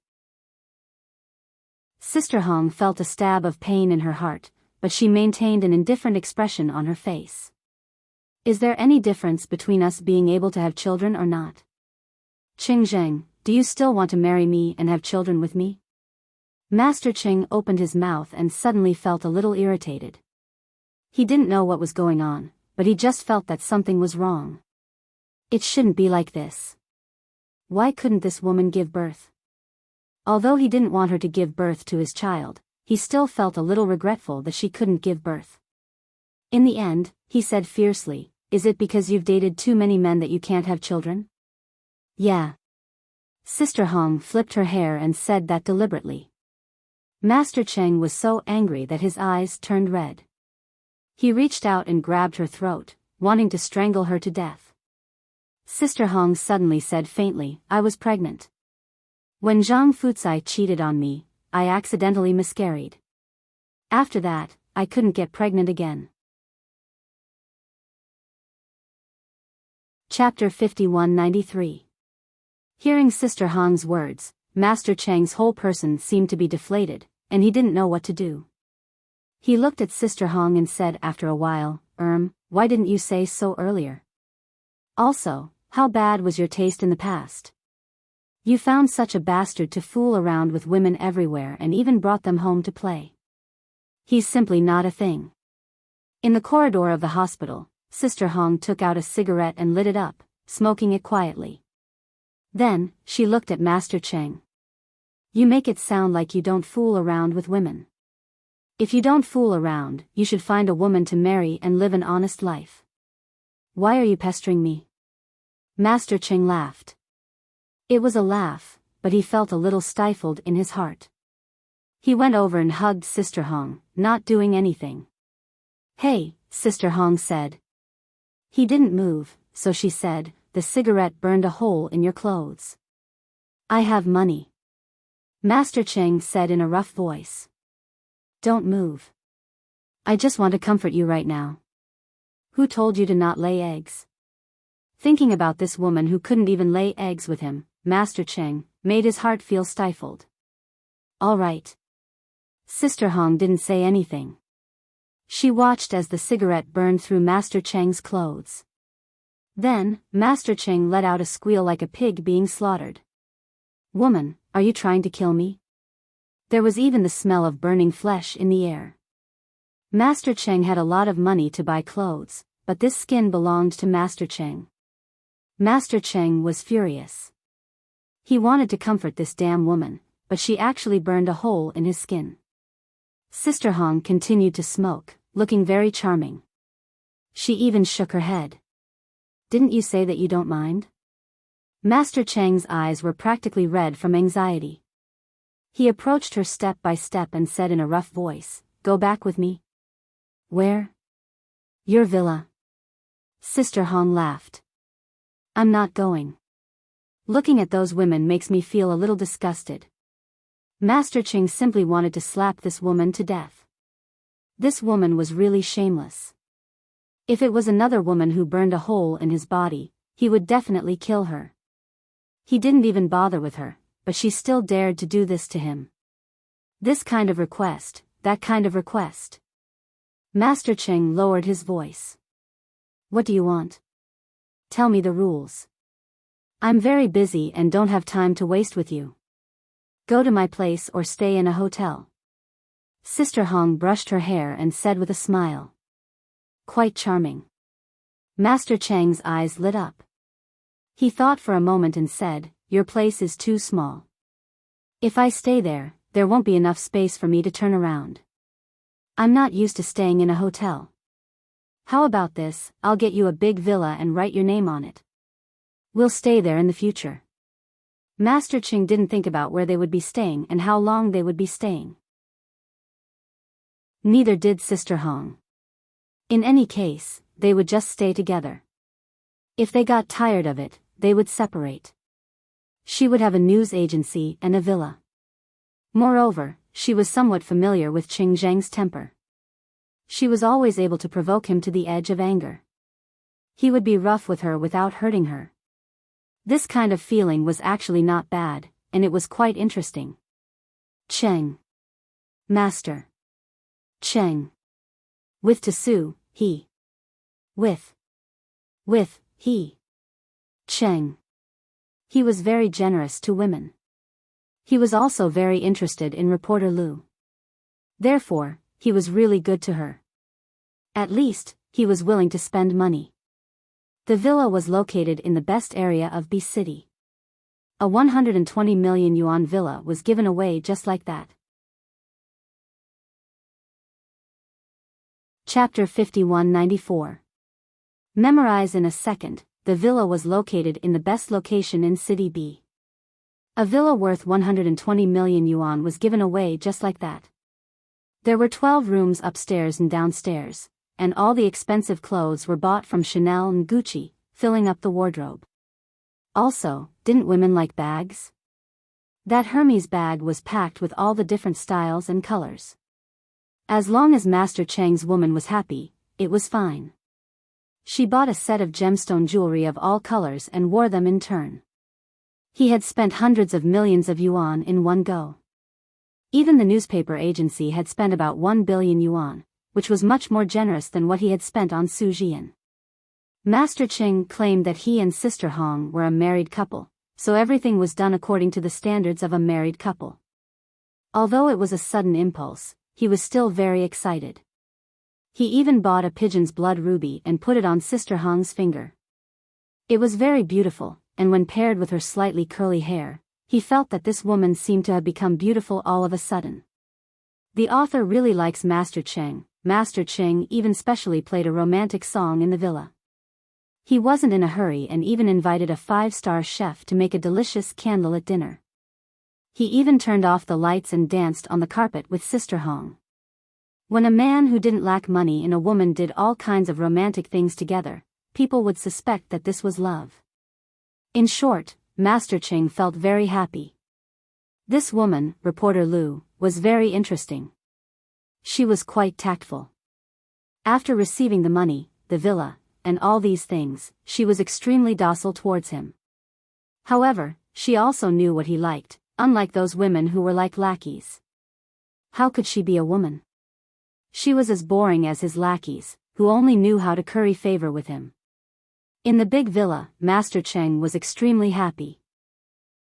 Sister Hong felt a stab of pain in her heart, but she maintained an indifferent expression on her face. "Is there any difference between us being able to have children or not? Qing Zheng, do you still want to marry me and have children with me?" Master Cheng opened his mouth and suddenly felt a little irritated. He didn't know what was going on, but he just felt that something was wrong. It shouldn't be like this. Why couldn't this woman give birth? Although he didn't want her to give birth to his child, he still felt a little regretful that she couldn't give birth. In the end, he said fiercely, "Is it because you've dated too many men that you can't have children?" "Yeah." Sister Hong flipped her hair and said that deliberately. Master Cheng was so angry that his eyes turned red. He reached out and grabbed her throat, wanting to strangle her to death. Sister Hong suddenly said faintly, "I was pregnant. When Zhang Fuzai cheated on me, I accidentally miscarried. After that, I couldn't get pregnant again." Chapter 5193. Hearing Sister Hong's words, Master Cheng's whole person seemed to be deflated, and he didn't know what to do. He looked at Sister Hong and said after a while, Why didn't you say so earlier? Also, how bad was your taste in the past? You found such a bastard to fool around with women everywhere and even brought them home to play. He's simply not a thing." In the corridor of the hospital, Sister Hong took out a cigarette and lit it up, smoking it quietly. Then, she looked at Master Cheng. "You make it sound like you don't fool around with women. If you don't fool around, you should find a woman to marry and live an honest life. Why are you pestering me?" Master Cheng laughed. It was a laugh, but he felt a little stifled in his heart. He went over and hugged Sister Hong, not doing anything. "Hey," Sister Hong said. He didn't move, so she said, "The cigarette burned a hole in your clothes." "I have money," Master Cheng said in a rough voice. "Don't move. I just want to comfort you right now." "Who told you to not lay eggs?" Thinking about this woman who couldn't even lay eggs with him, Master Cheng made his heart feel stifled. "All right." Sister Hong didn't say anything. She watched as the cigarette burned through Master Cheng's clothes. Then, Master Cheng let out a squeal like a pig being slaughtered. "Woman, are you trying to kill me?" There was even the smell of burning flesh in the air. Master Cheng had a lot of money to buy clothes, but this skin belonged to Master Cheng. Master Cheng was furious. He wanted to comfort this damn woman, but she actually burned a hole in his skin. Sister Hong continued to smoke, looking very charming. She even shook her head. "Didn't you say that you don't mind?" Master Cheng's eyes were practically red from anxiety. He approached her step by step and said in a rough voice, "Go back with me." "Where?" "Your villa." Sister Hong laughed. "I'm not going. Looking at those women makes me feel a little disgusted." Master Cheng simply wanted to slap this woman to death. This woman was really shameless. If it was another woman who burned a hole in his body, he would definitely kill her. He didn't even bother with her, but she still dared to do this to him. This kind of request, that kind of request. Master Cheng lowered his voice. "What do you want? Tell me the rules. I'm very busy and don't have time to waste with you. Go to my place or stay in a hotel." Sister Hong brushed her hair and said with a smile. "Quite charming." Master Cheng's eyes lit up. He thought for a moment and said, "Your place is too small. If I stay there, there won't be enough space for me to turn around. I'm not used to staying in a hotel. How about this, I'll get you a big villa and write your name on it. We'll stay there in the future." Master Cheng didn't think about where they would be staying and how long they would be staying. Neither did Sister Hong. In any case, they would just stay together. If they got tired of it, they would separate. She would have a news agency and a villa. Moreover, she was somewhat familiar with Qing Zheng's temper. She was always able to provoke him to the edge of anger. He would be rough with her without hurting her. This kind of feeling was actually not bad, and it was quite interesting. Cheng. Master. Cheng. With to sue, he. With, he. Cheng. He was very generous to women. He was also very interested in reporter Lu. Therefore, he was really good to her. At least, he was willing to spend money. The villa was located in the best area of B City. A 120 million yuan villa was given away just like that. Chapter 5194. Memorize in a second. The villa was located in the best location in City B. A villa worth 120 million yuan was given away just like that. There were 12 rooms upstairs and downstairs, and all the expensive clothes were bought from Chanel and Gucci, filling up the wardrobe. Also, didn't women like bags? That Hermes bag was packed with all the different styles and colors. As long as Master Cheng's woman was happy, it was fine. She bought a set of gemstone jewelry of all colors and wore them in turn. He had spent hundreds of millions of yuan in one go. Even the newspaper agency had spent about 1 billion yuan, which was much more generous than what he had spent on Su Jian. Master Cheng claimed that he and Sister Hong were a married couple, so everything was done according to the standards of a married couple. Although it was a sudden impulse, he was still very excited. He even bought a pigeon's blood ruby and put it on Sister Hong's finger. It was very beautiful, and when paired with her slightly curly hair, he felt that this woman seemed to have become beautiful all of a sudden. The author really likes Master Cheng. Master Cheng even specially played a romantic song in the villa. He wasn't in a hurry and even invited a 5-star chef to make a delicious candlelit dinner. He even turned off the lights and danced on the carpet with Sister Hong. When a man who didn't lack money and a woman did all kinds of romantic things together, people would suspect that this was love. In short, Master Ching felt very happy. This woman, Reporter Lu, was very interesting. She was quite tactful. After receiving the money, the villa, and all these things, she was extremely docile towards him. However, she also knew what he liked, unlike those women who were like lackeys. How could she be a woman? She was as boring as his lackeys, who only knew how to curry favor with him. In the big villa, Master Cheng was extremely happy.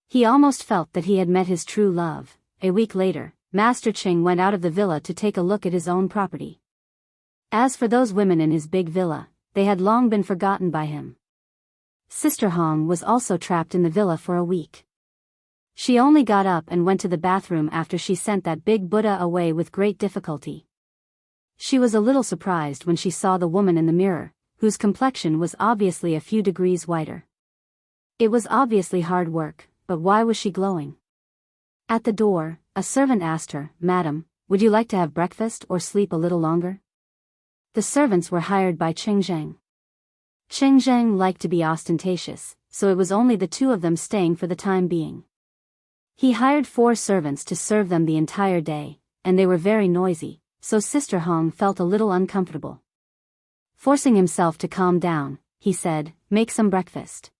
He almost felt that he had met his true love. A week later, Master Cheng went out of the villa to take a look at his own property. As for those women in his big villa, they had long been forgotten by him. Sister Hong was also trapped in the villa for a week. She only got up and went to the bathroom after she sent that big Buddha away with great difficulty. She was a little surprised when she saw the woman in the mirror, whose complexion was obviously a few degrees whiter. It was obviously hard work, but why was she glowing? At the door, a servant asked her, "Madam, would you like to have breakfast or sleep a little longer?" The servants were hired by Cheng Zheng. Cheng Zheng liked to be ostentatious, so it was only the two of them staying for the time being. He hired 4 servants to serve them the entire day, and they were very noisy, so Sister Hong felt a little uncomfortable. Forcing himself to calm down, he said, "Make some breakfast.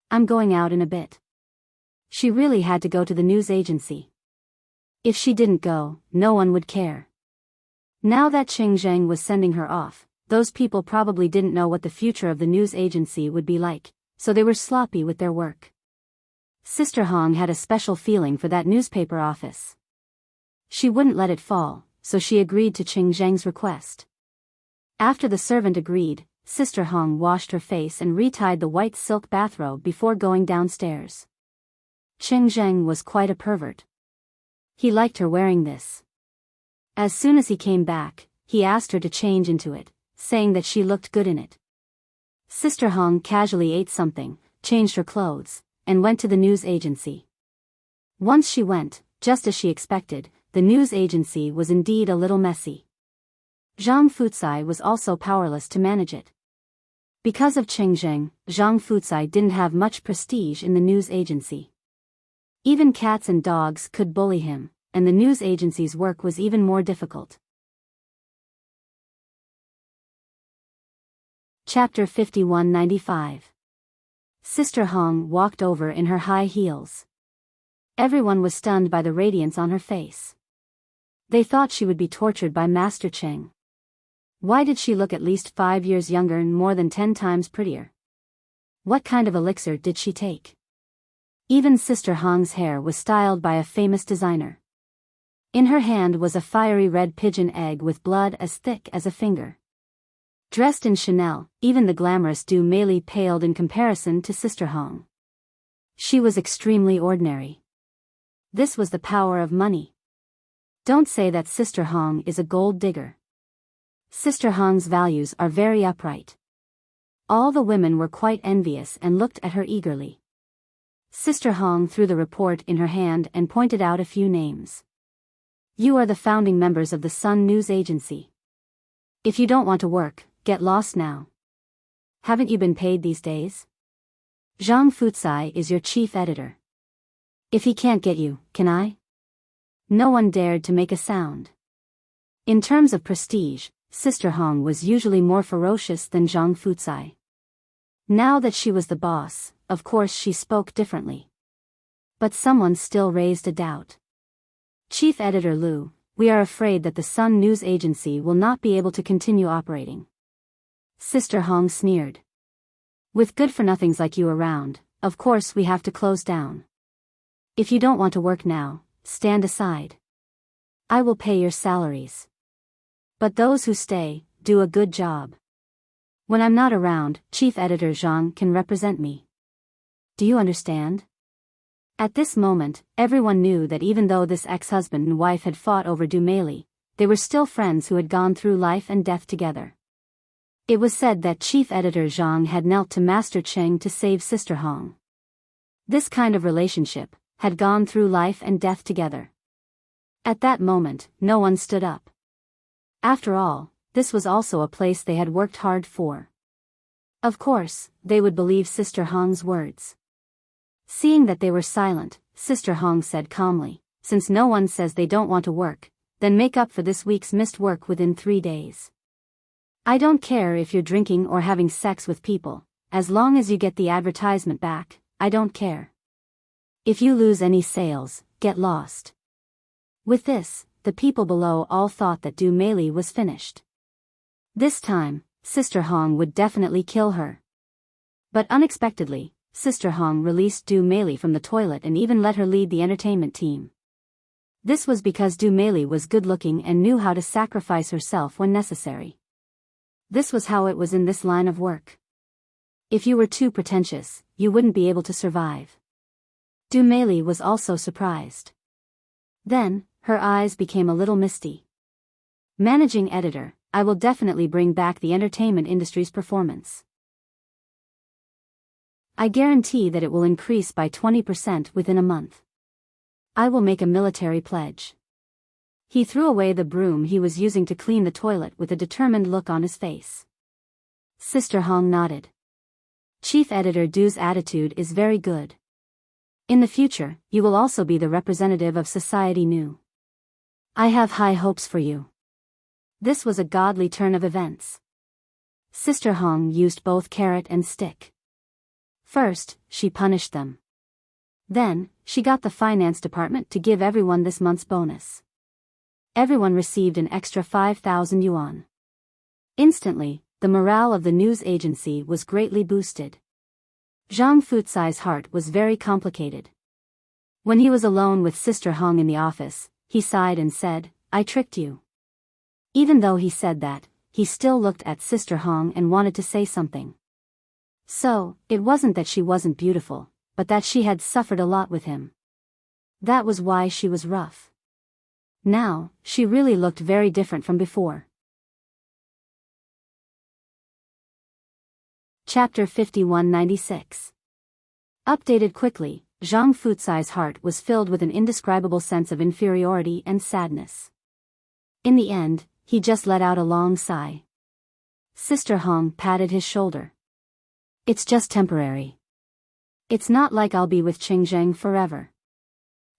I'm going out in a bit." She really had to go to the news agency. If she didn't go, no one would care. Now that Cheng Zheng was sending her off, those people probably didn't know what the future of the news agency would be like, so they were sloppy with their work. Sister Hong had a special feeling for that newspaper office. She wouldn't let it fall, so she agreed to Cheng Zheng's request. After the servant agreed, Sister Hong washed her face and retied the white silk bathrobe before going downstairs. Cheng Zheng was quite a pervert. He liked her wearing this. As soon as he came back, he asked her to change into it, saying that she looked good in it. Sister Hong casually ate something, changed her clothes, and went to the news agency. Once she went, just as she expected, the news agency was indeed a little messy. Zhang Fucai was also powerless to manage it. Because of Cheng Zheng, Zhang Fucai didn't have much prestige in the news agency. Even cats and dogs could bully him, and the news agency's work was even more difficult. Chapter 5195. Sister Hong walked over in her high heels. Everyone was stunned by the radiance on her face. They thought she would be tortured by Master Cheng. Why did she look at least 5 years younger and more than 10 times prettier? What kind of elixir did she take? Even Sister Hong's hair was styled by a famous designer. In her hand was a fiery red pigeon egg with blood as thick as a finger. Dressed in Chanel, even the glamorous Du Mei paled in comparison to Sister Hong. She was extremely ordinary. This was the power of money. Don't say that Sister Hong is a gold digger. Sister Hong's values are very upright. All the women were quite envious and looked at her eagerly. Sister Hong threw the report in her hand and pointed out a few names. "You are the founding members of the Sun News Agency. If you don't want to work, get lost now. Haven't you been paid these days? Zhang Fucai is your chief editor. If he can't get you, can I?" No one dared to make a sound. In terms of prestige, Sister Hong was usually more ferocious than Zhang Fucai. Now that she was the boss, of course she spoke differently. But someone still raised a doubt. "Chief Editor Lu, we are afraid that the Sun News Agency will not be able to continue operating." Sister Hong sneered. "With good-for-nothings like you around, of course we have to close down. If you don't want to work now, stand aside. I will pay your salaries. But those who stay, do a good job. When I'm not around, Chief Editor Zhang can represent me. Do you understand?" At this moment, everyone knew that even though this ex-husband and wife had fought over Du Mei, they were still friends who had gone through life and death together. It was said that Chief Editor Zhang had knelt to Master Cheng to save Sister Hong. This kind of relationship, had gone through life and death together. At that moment, no one stood up. After all, this was also a place they had worked hard for. Of course, they would believe Sister Hong's words. Seeing that they were silent, Sister Hong said calmly, "Since no one says they don't want to work, then make up for this week's missed work within 3 days. I don't care if you're drinking or having sex with people, as long as you get the advertisement back, I don't care. If you lose any sales, get lost." With this, the people below all thought that Du Meili was finished. This time, Sister Hong would definitely kill her. But unexpectedly, Sister Hong released Du Meili from the toilet and even let her lead the entertainment team. This was because Du Meili was good-looking and knew how to sacrifice herself when necessary. This was how it was in this line of work. If you were too pretentious, you wouldn't be able to survive. Du Meili was also surprised. Then, her eyes became a little misty. "Managing editor, I will definitely bring back the entertainment industry's performance. I guarantee that it will increase by 20% within a month. I will make a military pledge." He threw away the broom he was using to clean the toilet with a determined look on his face. Sister Hong nodded. "Chief Editor Du's attitude is very good. In the future, you will also be the representative of Society Nu. I have high hopes for you." This was a godly turn of events. Sister Hong used both carrot and stick. First, she punished them. Then, she got the finance department to give everyone this month's bonus. Everyone received an extra 5,000 yuan. Instantly, the morale of the news agency was greatly boosted. Zhang Fucai's heart was very complicated. When he was alone with Sister Hong in the office, he sighed and said, "I tricked you." Even though he said that, he still looked at Sister Hong and wanted to say something. So, it wasn't that she wasn't beautiful, but that she had suffered a lot with him. That was why she was rough. Now, she really looked very different from before. Chapter 5196. Updated quickly, Zhang Fucai's heart was filled with an indescribable sense of inferiority and sadness. In the end, he just let out a long sigh. Sister Hong patted his shoulder. "It's just temporary. It's not like I'll be with Qingzheng forever."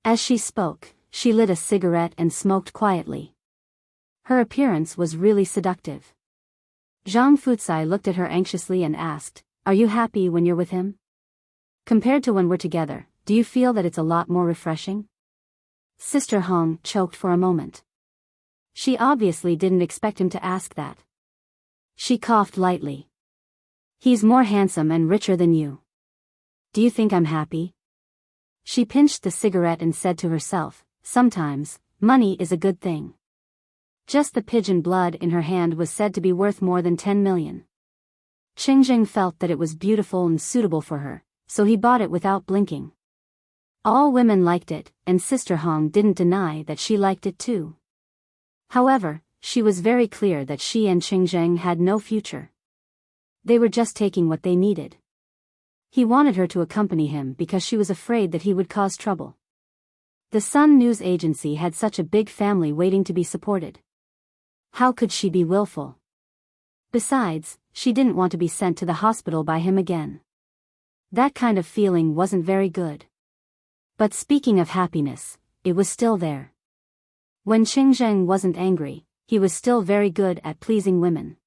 As she spoke, she lit a cigarette and smoked quietly. Her appearance was really seductive. Zhang Fucai looked at her anxiously and asked, "Are you happy when you're with him? Compared to when we're together, do you feel that it's a lot more refreshing?" Sister Hong choked for a moment. She obviously didn't expect him to ask that. She coughed lightly. "He's more handsome and richer than you. Do you think I'm happy?" She pinched the cigarette and said to herself, "Sometimes, money is a good thing." Just the pigeon blood in her hand was said to be worth more than 10 million. Qingzheng felt that it was beautiful and suitable for her, so he bought it without blinking. All women liked it, and Sister Hong didn't deny that she liked it too. However, she was very clear that she and Qingzheng had no future. They were just taking what they needed. He wanted her to accompany him because she was afraid that he would cause trouble. The Sun News Agency had such a big family waiting to be supported. How could she be willful? Besides, she didn't want to be sent to the hospital by him again. That kind of feeling wasn't very good. But speaking of happiness, it was still there. When Qingzheng wasn't angry, he was still very good at pleasing women.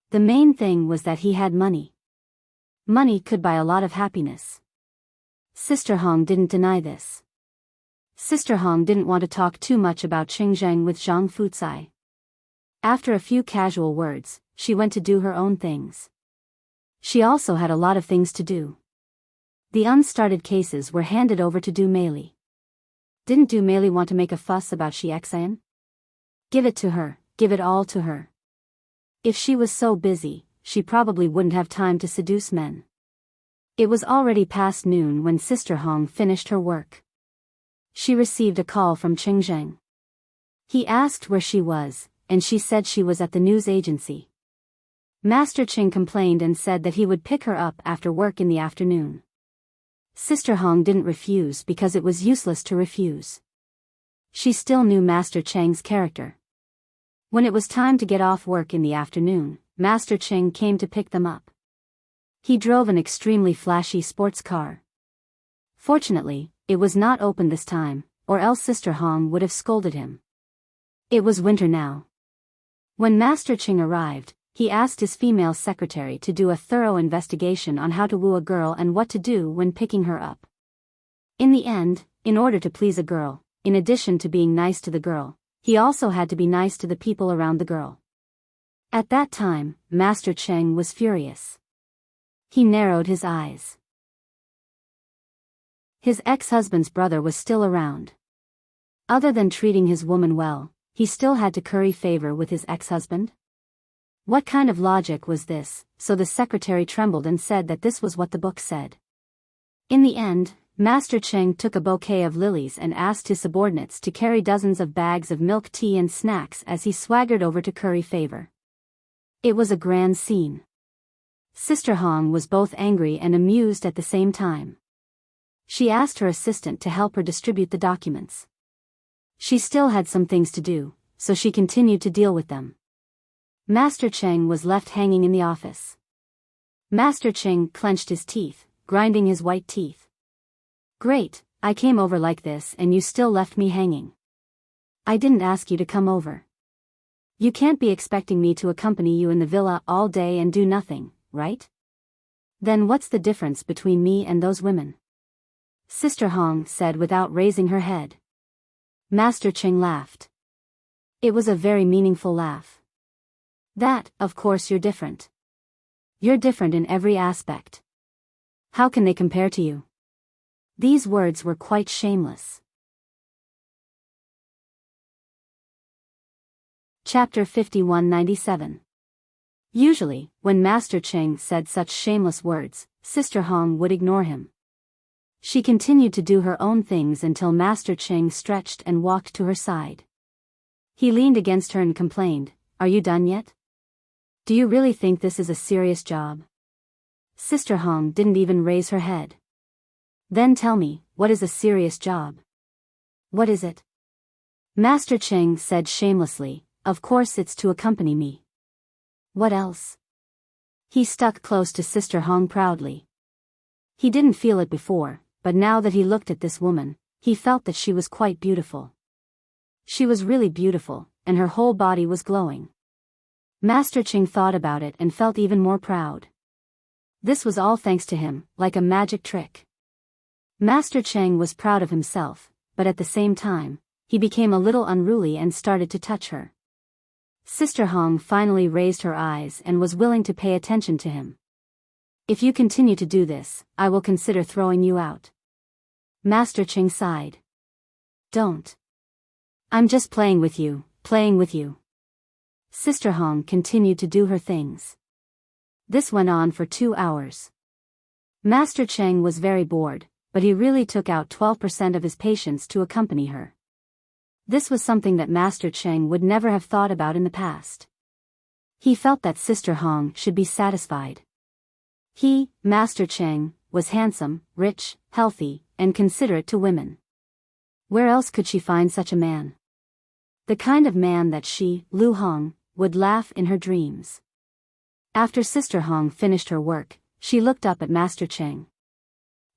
The main thing was that he had money. Money could buy a lot of happiness. Sister Hong didn't deny this. Sister Hong didn't want to talk too much about Qingzheng with Zhang Fucai. After a few casual words, she went to do her own things. She also had a lot of things to do. The unstarted cases were handed over to Du Meili. Didn't Du Meili want to make a fuss about Xiexan? Give it to her, give it all to her. If she was so busy, she probably wouldn't have time to seduce men. It was already past noon when Sister Hong finished her work. She received a call from Qingzheng. He asked where she was, and she said she was at the news agency. Master Qing complained and said that he would pick her up after work in the afternoon. Sister Hong didn't refuse because it was useless to refuse. She still knew Master Cheng's character. When it was time to get off work in the afternoon, Master Cheng came to pick them up. He drove an extremely flashy sports car. Fortunately, it was not open this time, or else Sister Hong would have scolded him. It was winter now. When Master Cheng arrived, he asked his female secretary to do a thorough investigation on how to woo a girl and what to do when picking her up. In the end, in order to please a girl, in addition to being nice to the girl, he also had to be nice to the people around the girl. At that time, Master Cheng was furious. He narrowed his eyes. His ex-husband's brother was still around. Other than treating his woman well, he still had to curry favor with his ex-husband? What kind of logic was this? So the secretary trembled and said that this was what the book said. In the end, Master Cheng took a bouquet of lilies and asked his subordinates to carry dozens of bags of milk tea and snacks as he swaggered over to curry favor. It was a grand scene. Sister Hong was both angry and amused at the same time. She asked her assistant to help her distribute the documents. She still had some things to do, so she continued to deal with them. Master Cheng was left hanging in the office. Master Cheng clenched his teeth, grinding his white teeth. Great, I came over like this and you still left me hanging. I didn't ask you to come over. You can't be expecting me to accompany you in the villa all day and do nothing, right? Then what's the difference between me and those women? Sister Hong said without raising her head. Master Cheng laughed. It was a very meaningful laugh. That, of course you're different. You're different in every aspect. How can they compare to you? These words were quite shameless. Chapter 5197. Usually, when Master Cheng said such shameless words, Sister Hong would ignore him. She continued to do her own things until Master Cheng stretched and walked to her side. He leaned against her and complained, "Are you done yet? Do you really think this is a serious job?" Sister Hong didn't even raise her head. Then tell me, what is a serious job? What is it? Master Cheng said shamelessly, "Of course it's to accompany me. What else?" He stuck close to Sister Hong proudly. He didn't feel it before, but now that he looked at this woman, he felt that she was quite beautiful. She was really beautiful, and her whole body was glowing. Master Cheng thought about it and felt even more proud. This was all thanks to him, like a magic trick. Master Cheng was proud of himself, but at the same time, he became a little unruly and started to touch her. Sister Hong finally raised her eyes and was willing to pay attention to him. "If you continue to do this, I will consider throwing you out." Master Cheng sighed. "Don't. I'm just playing with you, playing with you." Sister Hong continued to do her things. This went on for 2 hours. Master Cheng was very bored, but he really took out 12% of his patience to accompany her. This was something that Master Cheng would never have thought about in the past. He felt that Sister Hong should be satisfied. He, Master Cheng, was handsome, rich, healthy, and considerate to women. Where else could she find such a man? The kind of man that she, Lu Hong, would laugh in her dreams. After Sister Hong finished her work, she looked up at Master Cheng.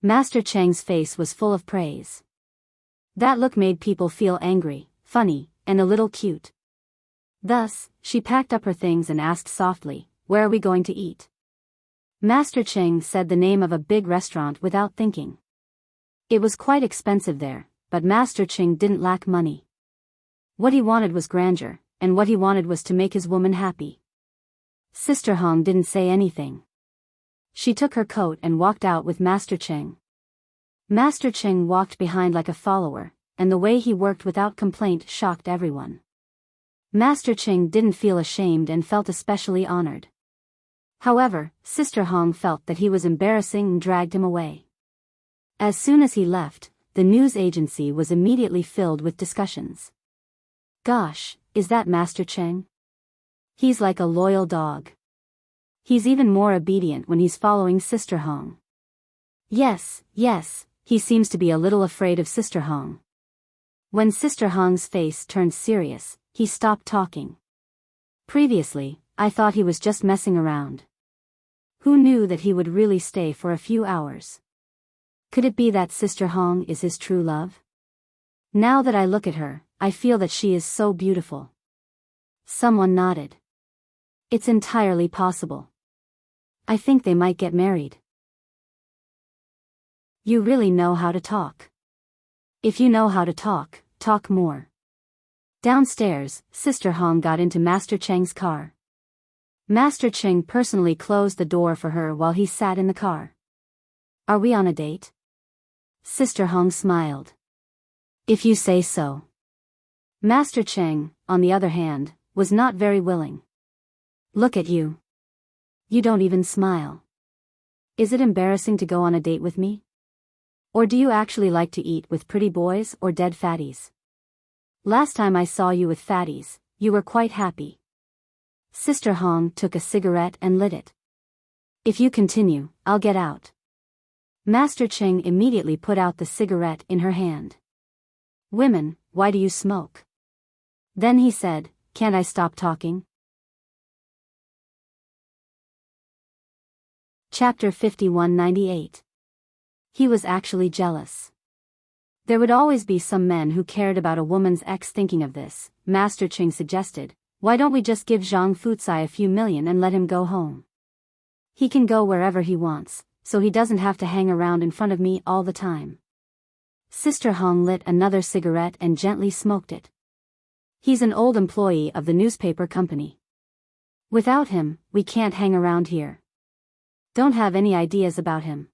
Master Cheng's face was full of praise. That look made people feel angry, funny, and a little cute. Thus, she packed up her things and asked softly, "Where are we going to eat?" Master Cheng said the name of a big restaurant without thinking. It was quite expensive there, but Master Cheng didn't lack money. What he wanted was grandeur, and what he wanted was to make his woman happy. Sister Hong didn't say anything. She took her coat and walked out with Master Cheng. Master Cheng walked behind like a follower, and the way he worked without complaint shocked everyone. Master Cheng didn't feel ashamed and felt especially honored. However, Sister Hong felt that he was embarrassing and dragged him away. As soon as he left, the news agency was immediately filled with discussions. "Gosh, is that Master Cheng? He's like a loyal dog. He's even more obedient when he's following Sister Hong. Yes, yes, he seems to be a little afraid of Sister Hong. When Sister Hong's face turned serious, he stopped talking. Previously, I thought he was just messing around. Who knew that he would really stay for a few hours? Could it be that Sister Hong is his true love? Now that I look at her, I feel that she is so beautiful. Someone nodded. It's entirely possible. I think they might get married. You really know how to talk. If you know how to talk, talk more. Downstairs, Sister Hong got into Master Cheng's car. Master Cheng personally closed the door for her while he sat in the car. Are we on a date? Sister Hong smiled. If you say so. Master Cheng, on the other hand, was not very willing. Look at you. You don't even smile. Is it embarrassing to go on a date with me? Or do you actually like to eat with pretty boys or dead fatties? Last time I saw you with fatties, you were quite happy. Sister Hong took a cigarette and lit it. If you continue, I'll get out. Master Cheng immediately put out the cigarette in her hand. Women, why do you smoke? Then he said, can't I stop talking? Chapter 5198. He was actually jealous. There would always be some men who cared about a woman's ex. Thinking of this, Master Cheng suggested, why don't we just give Zhang Fucai a few million and let him go home? He can go wherever he wants, so he doesn't have to hang around in front of me all the time. Sister Hong lit another cigarette and gently smoked it. He's an old employee of the newspaper company. Without him, we can't hang around here. Don't have any ideas about him.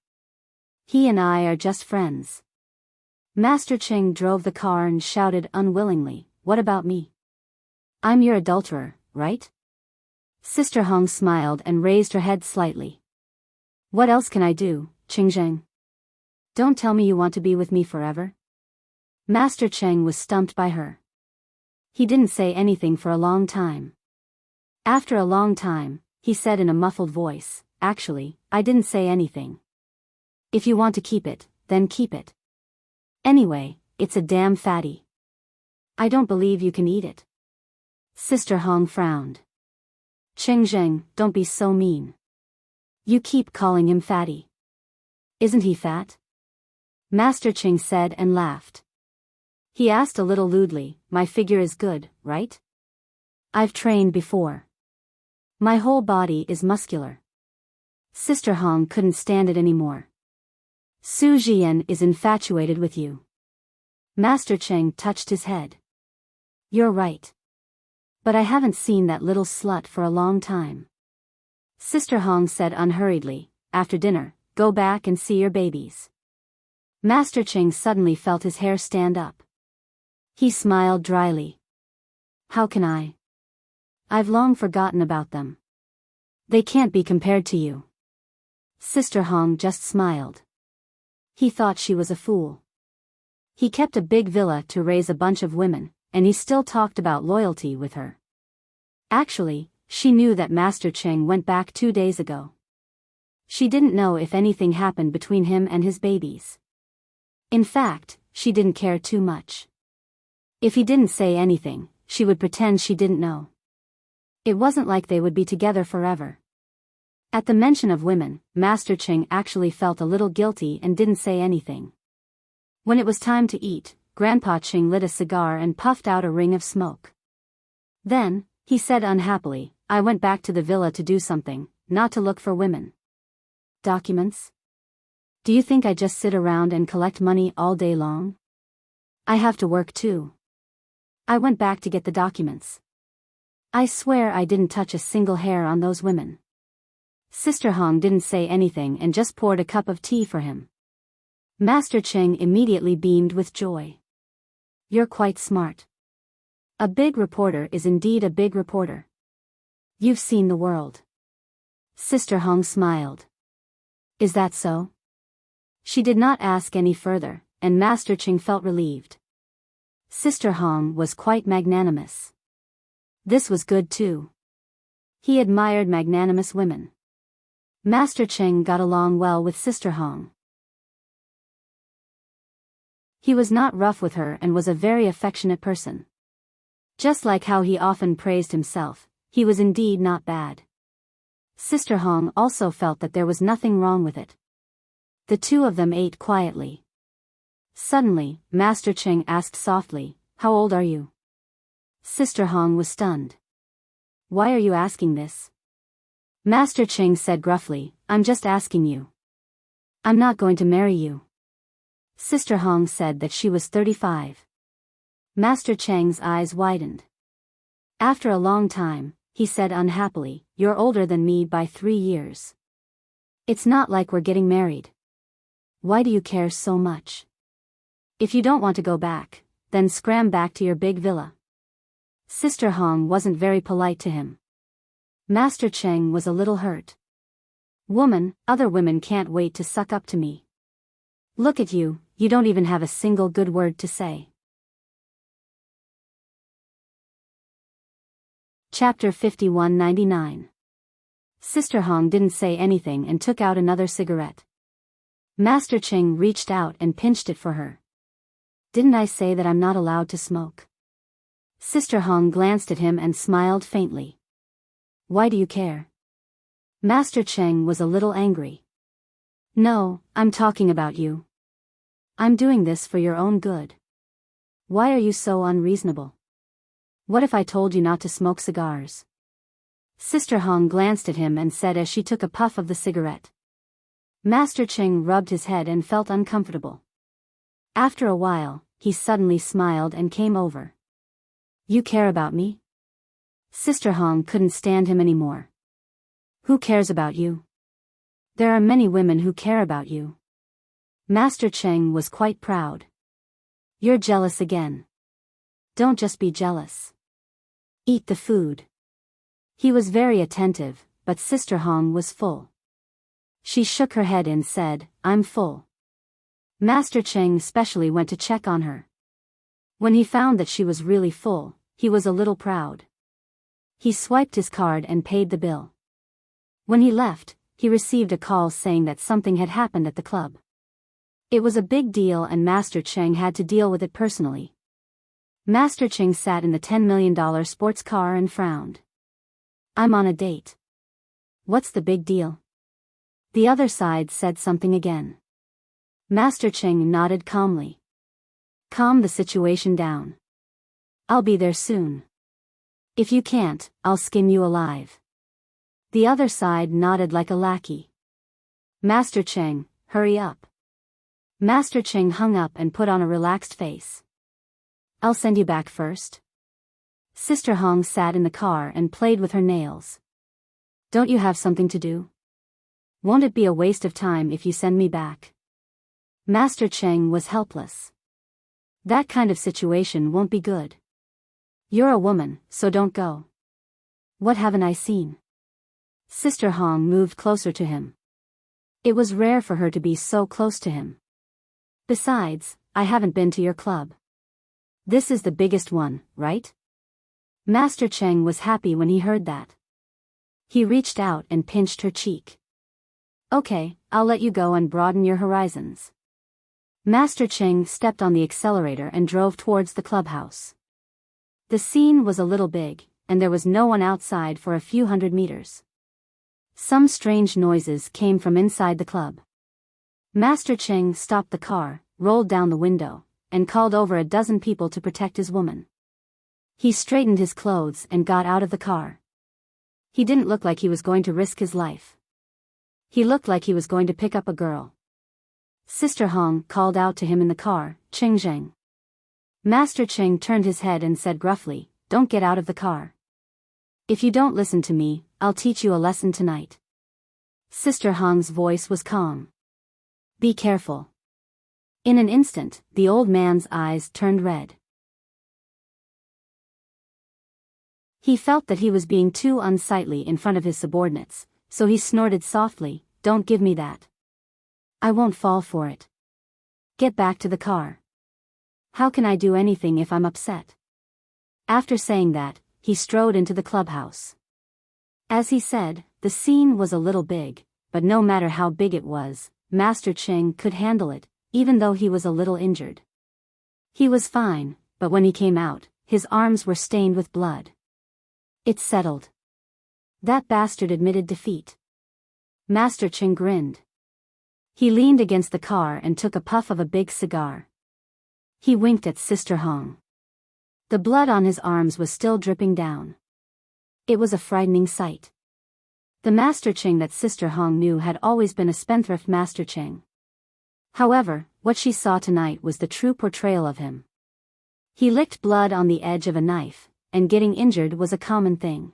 He and I are just friends. Master Cheng drove the car and shouted unwillingly, what about me? I'm your adulterer, right? Sister Hong smiled and raised her head slightly. What else can I do, Qingzheng? Don't tell me you want to be with me forever? Master Cheng was stumped by her. He didn't say anything for a long time. After a long time, he said in a muffled voice, actually, I didn't say anything. If you want to keep it, then keep it. Anyway, it's a damn fatty. I don't believe you can eat it. Sister Hong frowned. Qingzheng, don't be so mean. You keep calling him fatty. Isn't he fat? Master Cheng said and laughed. He asked a little lewdly, my figure is good, right? I've trained before. My whole body is muscular. Sister Hong couldn't stand it anymore. Su Jian is infatuated with you. Master Cheng touched his head. You're right. But I haven't seen that little slut for a long time. Sister Hong said unhurriedly, after dinner, go back and see your babies. Master Cheng suddenly felt his hair stand up. He smiled dryly. How can I? I've long forgotten about them. They can't be compared to you. Sister Hong just smiled. He thought she was a fool. He kept a big villa to raise a bunch of women, and he still talked about loyalty with her. Actually, she knew that Master Cheng went back 2 days ago. She didn't know if anything happened between him and his babies. In fact, she didn't care too much. If he didn't say anything, she would pretend she didn't know. It wasn't like they would be together forever. At the mention of women, Master Cheng actually felt a little guilty and didn't say anything. When it was time to eat, Grandpa Cheng lit a cigar and puffed out a ring of smoke. Then, he said unhappily, I went back to the villa to do something, not to look for women. Documents? Do you think I just sit around and collect money all day long? I have to work too. I went back to get the documents. I swear I didn't touch a single hair on those women. Sister Hong didn't say anything and just poured a cup of tea for him. Master Cheng immediately beamed with joy. You're quite smart. A big reporter is indeed a big reporter. You've seen the world. Sister Hong smiled. Is that so? She did not ask any further, and Master Cheng felt relieved. Sister Hong was quite magnanimous. This was good too. He admired magnanimous women. Master Cheng got along well with Sister Hong. He was not rough with her and was a very affectionate person. Just like how he often praised himself, he was indeed not bad. Sister Hong also felt that there was nothing wrong with it. The two of them ate quietly. Suddenly, Master Cheng asked softly, "How old are you?" Sister Hong was stunned. "Why are you asking this?" Master Cheng said gruffly, "I'm just asking you. I'm not going to marry you." Sister Hong said that she was 35. Master Cheng's eyes widened. After a long time, he said unhappily, "You're older than me by 3 years. It's not like we're getting married. Why do you care so much? If you don't want to go back, then scram back to your big villa." Sister Hong wasn't very polite to him. Master Cheng was a little hurt. "Woman, other women can't wait to suck up to me. Look at you, you don't even have a single good word to say." Chapter 5199. Sister Hong didn't say anything and took out another cigarette. Master Cheng reached out and pinched it for her. "Didn't I say that I'm not allowed to smoke?" Sister Hong glanced at him and smiled faintly. "Why do you care?" Master Cheng was a little angry. "No, I'm talking about you. I'm doing this for your own good. Why are you so unreasonable? What if I told you not to smoke cigars?" Sister Hong glanced at him and said as she took a puff of the cigarette. Master Cheng rubbed his head and felt uncomfortable. After a while, he suddenly smiled and came over. "You care about me?" Sister Hong couldn't stand him anymore. "Who cares about you? There are many women who care about you." Master Cheng was quite proud. "You're jealous again. Don't just be jealous. Eat the food." He was very attentive, but Sister Hong was full. She shook her head and said, "I'm full." Master Cheng especially went to check on her. When he found that she was really full, he was a little proud. He swiped his card and paid the bill. When he left, he received a call saying that something had happened at the club. It was a big deal and Master Cheng had to deal with it personally. Master Cheng sat in the $10 million sports car and frowned. "I'm on a date." "What's the big deal?" The other side said something again. Master Cheng nodded calmly. "Calm the situation down. I'll be there soon. If you can't, I'll skin you alive." The other side nodded like a lackey. "Master Cheng, hurry up." Master Cheng hung up and put on a relaxed face. "I'll send you back first." Sister Hong sat in the car and played with her nails. "Don't you have something to do? Won't it be a waste of time if you send me back?" Master Cheng was helpless. "That kind of situation won't be good. You're a woman, so don't go." "What haven't I seen?" Sister Hong moved closer to him. It was rare for her to be so close to him. "Besides, I haven't been to your club. This is the biggest one, right?" Master Cheng was happy when he heard that. He reached out and pinched her cheek. "Okay, I'll let you go and broaden your horizons." Master Cheng stepped on the accelerator and drove towards the clubhouse. The scene was a little big, and there was no one outside for a few hundred meters. Some strange noises came from inside the club. Master Cheng stopped the car, rolled down the window, and called over a dozen people to protect his woman. He straightened his clothes and got out of the car. He didn't look like he was going to risk his life. He looked like he was going to pick up a girl. Sister Hong called out to him in the car, "Cheng Zheng." Master Cheng turned his head and said gruffly, "Don't get out of the car. If you don't listen to me, I'll teach you a lesson tonight." Sister Hong's voice was calm. "Be careful." In an instant, the old man's eyes turned red. He felt that he was being too unsightly in front of his subordinates, so he snorted softly, "Don't give me that. I won't fall for it. Get back to the car. How can I do anything if I'm upset?" After saying that, he strode into the clubhouse. As he said, the scene was a little big, but no matter how big it was, Master Cheng could handle it, even though he was a little injured. He was fine, but when he came out, his arms were stained with blood. It's settled. That bastard admitted defeat. Master Cheng grinned. He leaned against the car and took a puff of a big cigar. He winked at Sister Hong. The blood on his arms was still dripping down. It was a frightening sight. The Master Cheng that Sister Hong knew had always been a spendthrift Master Cheng. However, what she saw tonight was the true portrayal of him. He licked blood on the edge of a knife, and getting injured was a common thing.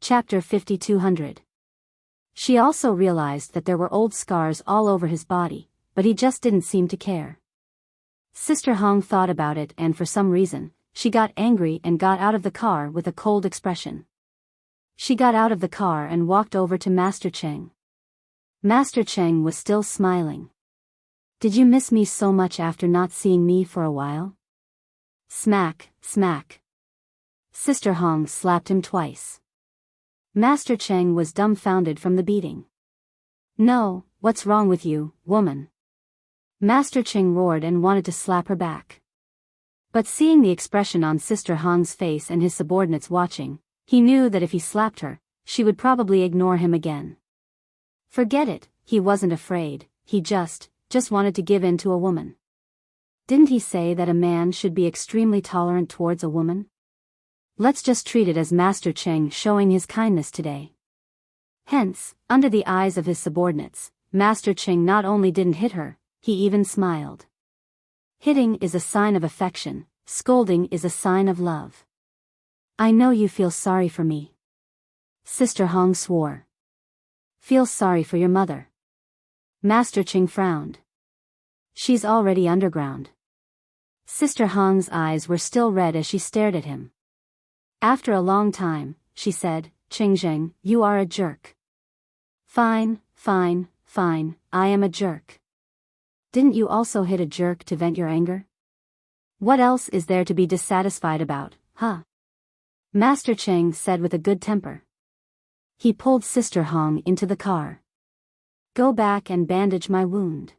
Chapter 5200. She also realized that there were old scars all over his body, but he just didn't seem to care. Sister Hong thought about it and for some reason, she got angry and got out of the car with a cold expression. She got out of the car and walked over to Master Cheng. Master Cheng was still smiling. Did you miss me so much after not seeing me for a while? Smack, smack. Sister Hong slapped him twice. Master Cheng was dumbfounded from the beating. No, what's wrong with you, woman? Master Cheng roared and wanted to slap her back. But seeing the expression on Sister Hong's face and his subordinates watching, he knew that if he slapped her, she would probably ignore him again. Forget it, he wasn't afraid, he just wanted to give in to a woman. Didn't he say that a man should be extremely tolerant towards a woman? Let's just treat it as Master Cheng showing his kindness today. Hence, under the eyes of his subordinates, Master Cheng not only didn't hit her, he even smiled. Hitting is a sign of affection, scolding is a sign of love. I know you feel sorry for me. Sister Hong swore. Feel sorry for your mother. Master Cheng frowned. She's already underground. Sister Hong's eyes were still red as she stared at him. After a long time, she said, Cheng Zheng, you are a jerk. Fine, fine, fine, I am a jerk. Didn't you also hit a jerk to vent your anger? What else is there to be dissatisfied about, huh? Master Cheng said with a good temper. He pulled Sister Hong into the car. Go back and bandage my wound.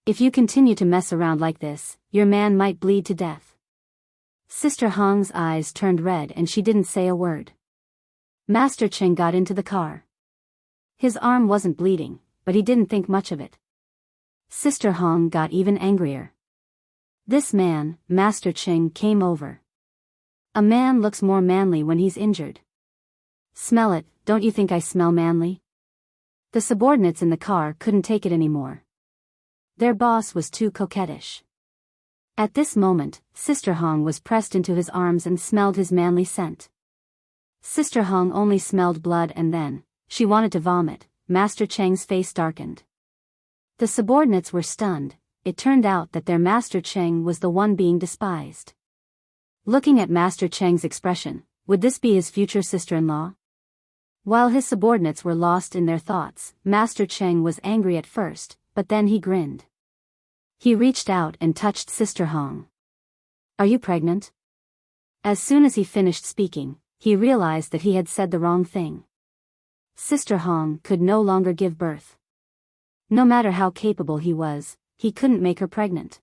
If you continue to mess around like this, your man might bleed to death. Sister Hong's eyes turned red and she didn't say a word. Master Cheng got into the car. His arm wasn't bleeding, but he didn't think much of it. Sister Hong got even angrier. This man, Master Cheng, came over. A man looks more manly when he's injured. Smell it, don't you think I smell manly? The subordinates in the car couldn't take it anymore. Their boss was too coquettish. At this moment, Sister Hong was pressed into his arms and smelled his manly scent. Sister Hong only smelled blood and then, she wanted to vomit. Master Cheng's face darkened. The subordinates were stunned. It turned out that their Master Cheng was the one being despised. Looking at Master Cheng's expression, would this be his future sister-in-law? While his subordinates were lost in their thoughts, Master Cheng was angry at first, but then he grinned. He reached out and touched Sister Hong. Are you pregnant? As soon as he finished speaking, he realized that he had said the wrong thing. Sister Hong could no longer give birth. No matter how capable he was, he couldn't make her pregnant.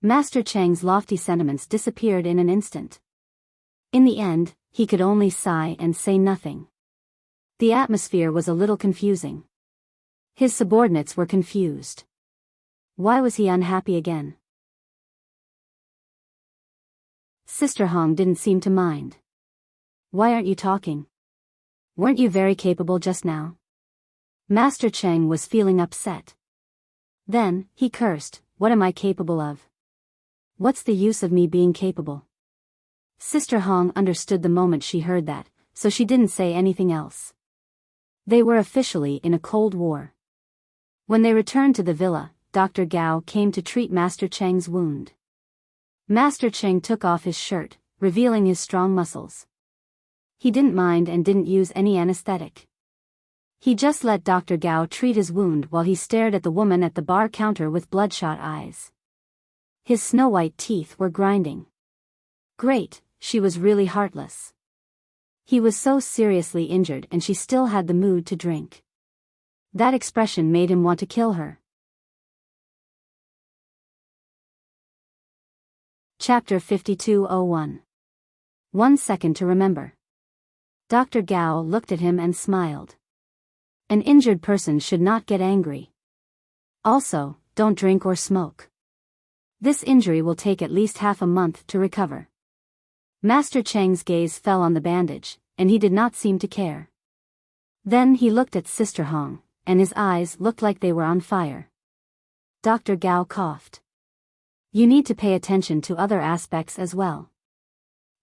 Master Cheng's lofty sentiments disappeared in an instant. In the end, he could only sigh and say nothing. The atmosphere was a little confusing. His subordinates were confused. Why was he unhappy again? Sister Hong didn't seem to mind. Why aren't you talking? Weren't you very capable just now? Master Cheng was feeling upset. Then, he cursed, what am I capable of? What's the use of me being capable? Sister Hong understood the moment she heard that, so she didn't say anything else. They were officially in a cold war. When they returned to the villa, Dr. Gao came to treat Master Cheng's wound. Master Cheng took off his shirt, revealing his strong muscles. He didn't mind and didn't use any anesthetic. He just let Dr. Gao treat his wound while he stared at the woman at the bar counter with bloodshot eyes. His snow-white teeth were grinding. Great, she was really heartless. He was so seriously injured and she still had the mood to drink. That expression made him want to kill her. Chapter 5201. 1 second to remember. Dr. Gao looked at him and smiled. An injured person should not get angry. Also, don't drink or smoke. This injury will take at least half a month to recover. Master Cheng's gaze fell on the bandage, and he did not seem to care. Then he looked at Sister Hong, and his eyes looked like they were on fire. Dr. Gao coughed. You need to pay attention to other aspects as well.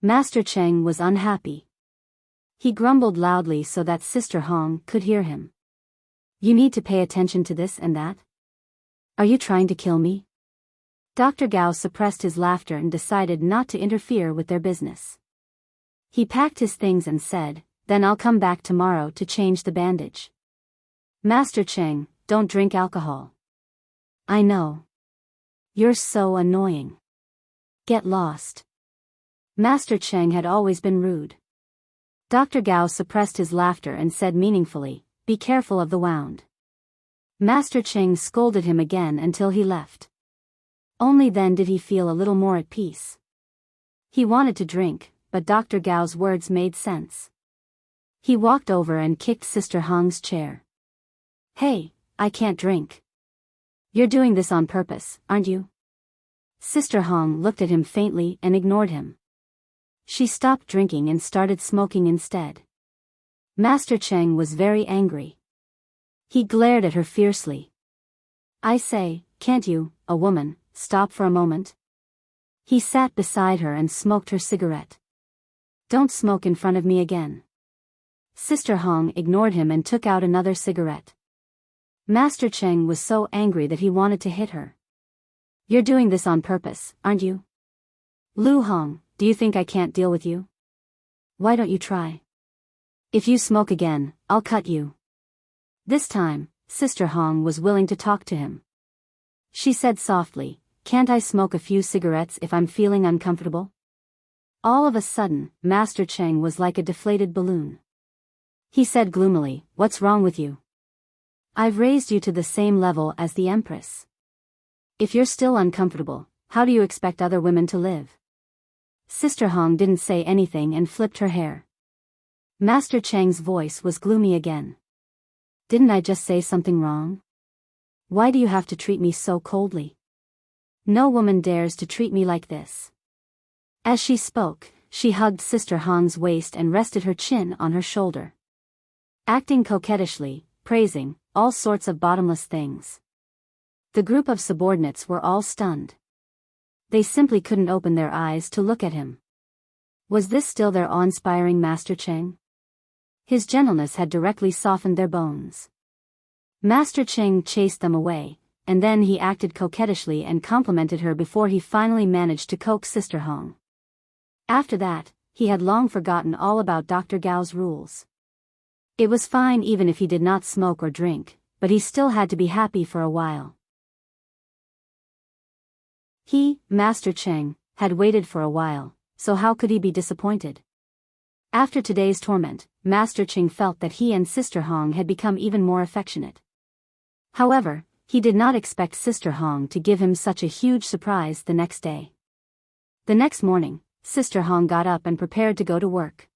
Master Cheng was unhappy. He grumbled loudly so that Sister Hong could hear him. You need to pay attention to this and that? Are you trying to kill me? Dr. Gao suppressed his laughter and decided not to interfere with their business. He packed his things and said, then I'll come back tomorrow to change the bandage. Master Cheng, don't drink alcohol. I know. You're so annoying. Get lost. Master Cheng had always been rude. Dr. Gao suppressed his laughter and said meaningfully, be careful of the wound. Master Cheng scolded him again until he left. Only then did he feel a little more at peace. He wanted to drink, but Dr. Gao's words made sense. He walked over and kicked Sister Hong's chair. Hey, I can't drink. You're doing this on purpose, aren't you? Sister Hong looked at him faintly and ignored him. She stopped drinking and started smoking instead. Master Cheng was very angry. He glared at her fiercely. I say, can't you, a woman, stop for a moment? He sat beside her and smoked her cigarette. Don't smoke in front of me again. Sister Hong ignored him and took out another cigarette. Master Cheng was so angry that he wanted to hit her. You're doing this on purpose, aren't you? Lu Hong, do you think I can't deal with you? Why don't you try? If you smoke again, I'll cut you. This time, Sister Hong was willing to talk to him. She said softly, can't I smoke a few cigarettes if I'm feeling uncomfortable? All of a sudden, Master Cheng was like a deflated balloon. He said gloomily, what's wrong with you? I've raised you to the same level as the Empress. If you're still uncomfortable, how do you expect other women to live? Sister Hong didn't say anything and flipped her hair. Master Cheng's voice was gloomy again. Didn't I just say something wrong? Why do you have to treat me so coldly? No woman dares to treat me like this. As she spoke, she hugged Sister Hong's waist and rested her chin on her shoulder. Acting coquettishly, praising, all sorts of bottomless things. The group of subordinates were all stunned. They simply couldn't open their eyes to look at him. Was this still their awe-inspiring Master Cheng? His gentleness had directly softened their bones. Master Cheng chased them away, and then he acted coquettishly and complimented her before he finally managed to coax Sister Hong. After that, he had long forgotten all about Dr. Gao's rules. It was fine even if he did not smoke or drink, but he still had to be happy for a while. He, Master Cheng, had waited for a while, so how could he be disappointed? After today's torment, Master Cheng felt that he and Sister Hong had become even more affectionate. However, he did not expect Sister Hong to give him such a huge surprise the next day. The next morning, Sister Hong got up and prepared to go to work.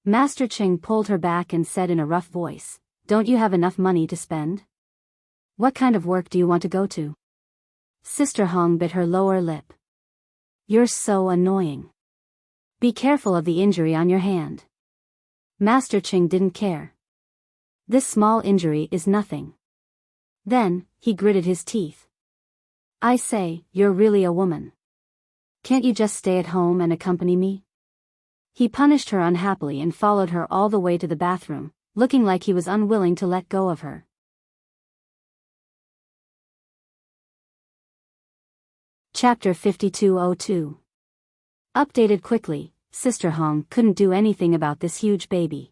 Master Cheng pulled her back and said in a rough voice, don't you have enough money to spend? What kind of work do you want to go to? Sister Hong bit her lower lip. You're so annoying. Be careful of the injury on your hand. Master Cheng didn't care. This small injury is nothing. Then, he gritted his teeth. I say, you're really a woman. Can't you just stay at home and accompany me? He punished her unhappily and followed her all the way to the bathroom, looking like he was unwilling to let go of her. Chapter 5202. Updated quickly, Sister Hong couldn't do anything about this huge baby.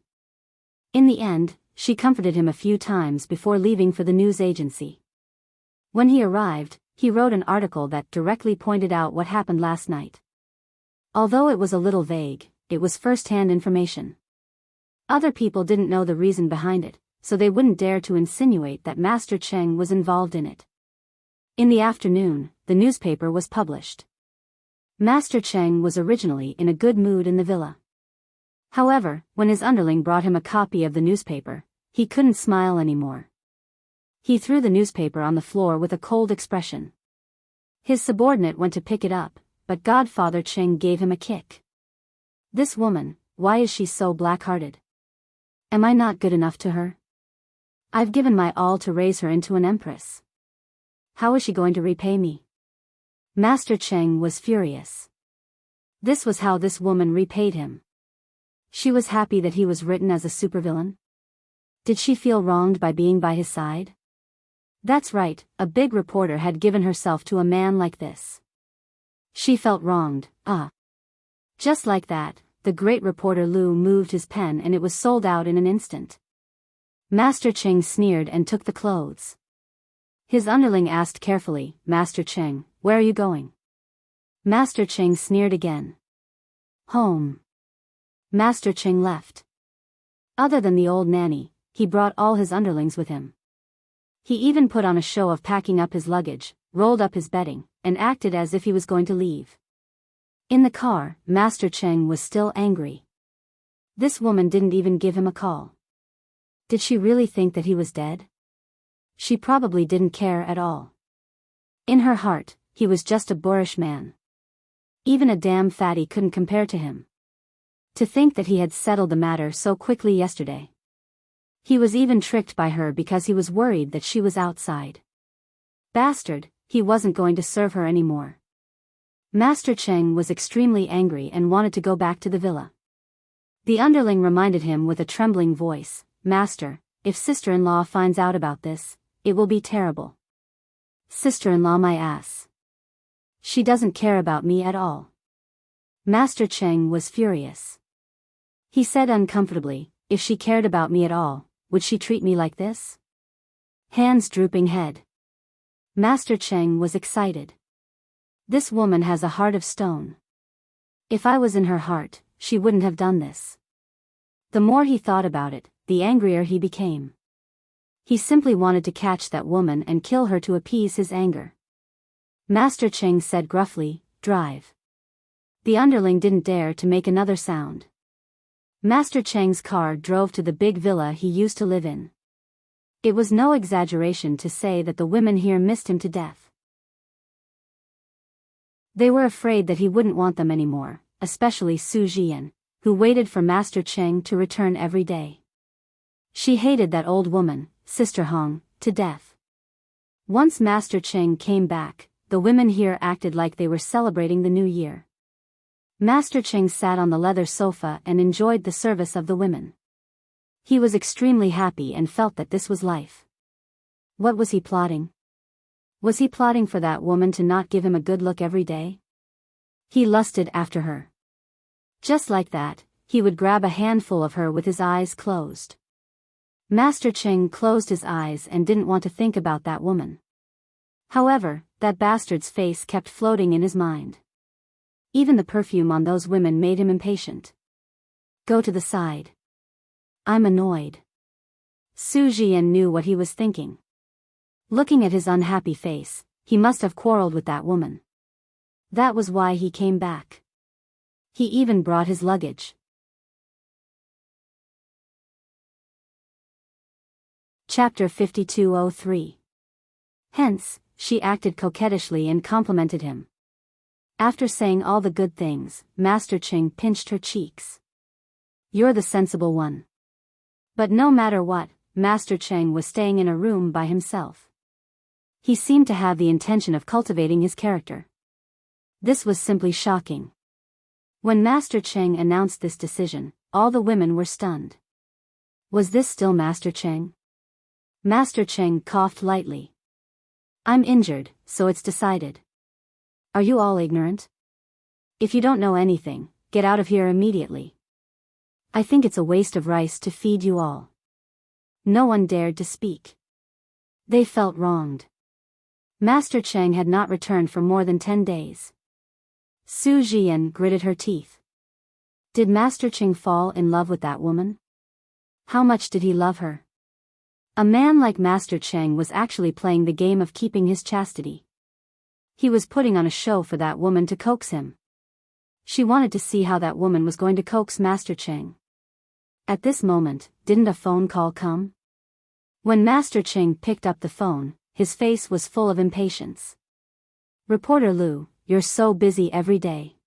In the end, she comforted him a few times before leaving for the news agency. When he arrived, he wrote an article that directly pointed out what happened last night. Although it was a little vague, it was first-hand information. Other people didn't know the reason behind it, so they wouldn't dare to insinuate that Master Cheng was involved in it. In the afternoon, the newspaper was published. Master Cheng was originally in a good mood in the villa. However, when his underling brought him a copy of the newspaper, he couldn't smile anymore. He threw the newspaper on the floor with a cold expression. His subordinate went to pick it up, but Godfather Cheng gave him a kick. This woman, why is she so black-hearted? Am I not good enough to her? I've given my all to raise her into an empress. How is she going to repay me? Master Cheng was furious. This was how this woman repaid him. She was happy that he was written as a supervillain. Did she feel wronged by being by his side? That's right, a big reporter had given herself to a man like this. She felt wronged, Just like that, the great reporter Lu moved his pen and it was sold out in an instant. Master Cheng sneered and took the clothes. His underling asked carefully, Master Cheng, where are you going? Master Cheng sneered again. Home. Master Cheng left. Other than the old nanny, he brought all his underlings with him. He even put on a show of packing up his luggage, rolled up his bedding, and acted as if he was going to leave. In the car, Master Cheng was still angry. This woman didn't even give him a call. Did she really think that he was dead? She probably didn't care at all. In her heart, he was just a boorish man. Even a damn fatty couldn't compare to him. To think that he had settled the matter so quickly yesterday. He was even tricked by her because he was worried that she was outside. Bastard, he wasn't going to serve her anymore. Master Cheng was extremely angry and wanted to go back to the villa. The underling reminded him with a trembling voice, Master, if sister-in-law finds out about this, it will be terrible. Sister-in-law my ass. She doesn't care about me at all. Master Cheng was furious. He said uncomfortably, if she cared about me at all, would she treat me like this? Hands drooping head. Master Cheng was excited. This woman has a heart of stone. If I was in her heart, she wouldn't have done this. The more he thought about it, the angrier he became. He simply wanted to catch that woman and kill her to appease his anger. Master Cheng said gruffly, drive. The underling didn't dare to make another sound. Master Cheng's car drove to the big villa he used to live in. It was no exaggeration to say that the women here missed him to death. They were afraid that he wouldn't want them anymore, especially Su Jian, who waited for Master Cheng to return every day. She hated that old woman, Sister Hong, to death. Once Master Cheng came back, the women here acted like they were celebrating the new year. Master Cheng sat on the leather sofa and enjoyed the service of the women. He was extremely happy and felt that this was life. What was he plotting? Was he plotting for that woman to not give him a good look every day? He lusted after her. Just like that, he would grab a handful of her with his eyes closed. Master Cheng closed his eyes and didn't want to think about that woman. However, that bastard's face kept floating in his mind. Even the perfume on those women made him impatient. Go to the side. I'm annoyed. Su Jian knew what he was thinking. Looking at his unhappy face, he must have quarreled with that woman. That was why he came back. He even brought his luggage. Chapter 5203. Hence, she acted coquettishly and complimented him. After saying all the good things, Master Cheng pinched her cheeks. You're the sensible one. But no matter what, Master Cheng was staying in a room by himself. He seemed to have the intention of cultivating his character. This was simply shocking. When Master Cheng announced this decision, all the women were stunned. Was this still Master Cheng? Master Cheng coughed lightly. I'm injured, so it's decided. Are you all ignorant? If you don't know anything, get out of here immediately. I think it's a waste of rice to feed you all. No one dared to speak. They felt wronged. Master Cheng had not returned for more than 10 days. Su Jian gritted her teeth. Did Master Cheng fall in love with that woman? How much did he love her? A man like Master Cheng was actually playing the game of keeping his chastity. He was putting on a show for that woman to coax him. She wanted to see how that woman was going to coax Master Cheng. At this moment, didn't a phone call come? When Master Cheng picked up the phone, his face was full of impatience. "Reporter Lu, you're so busy every day.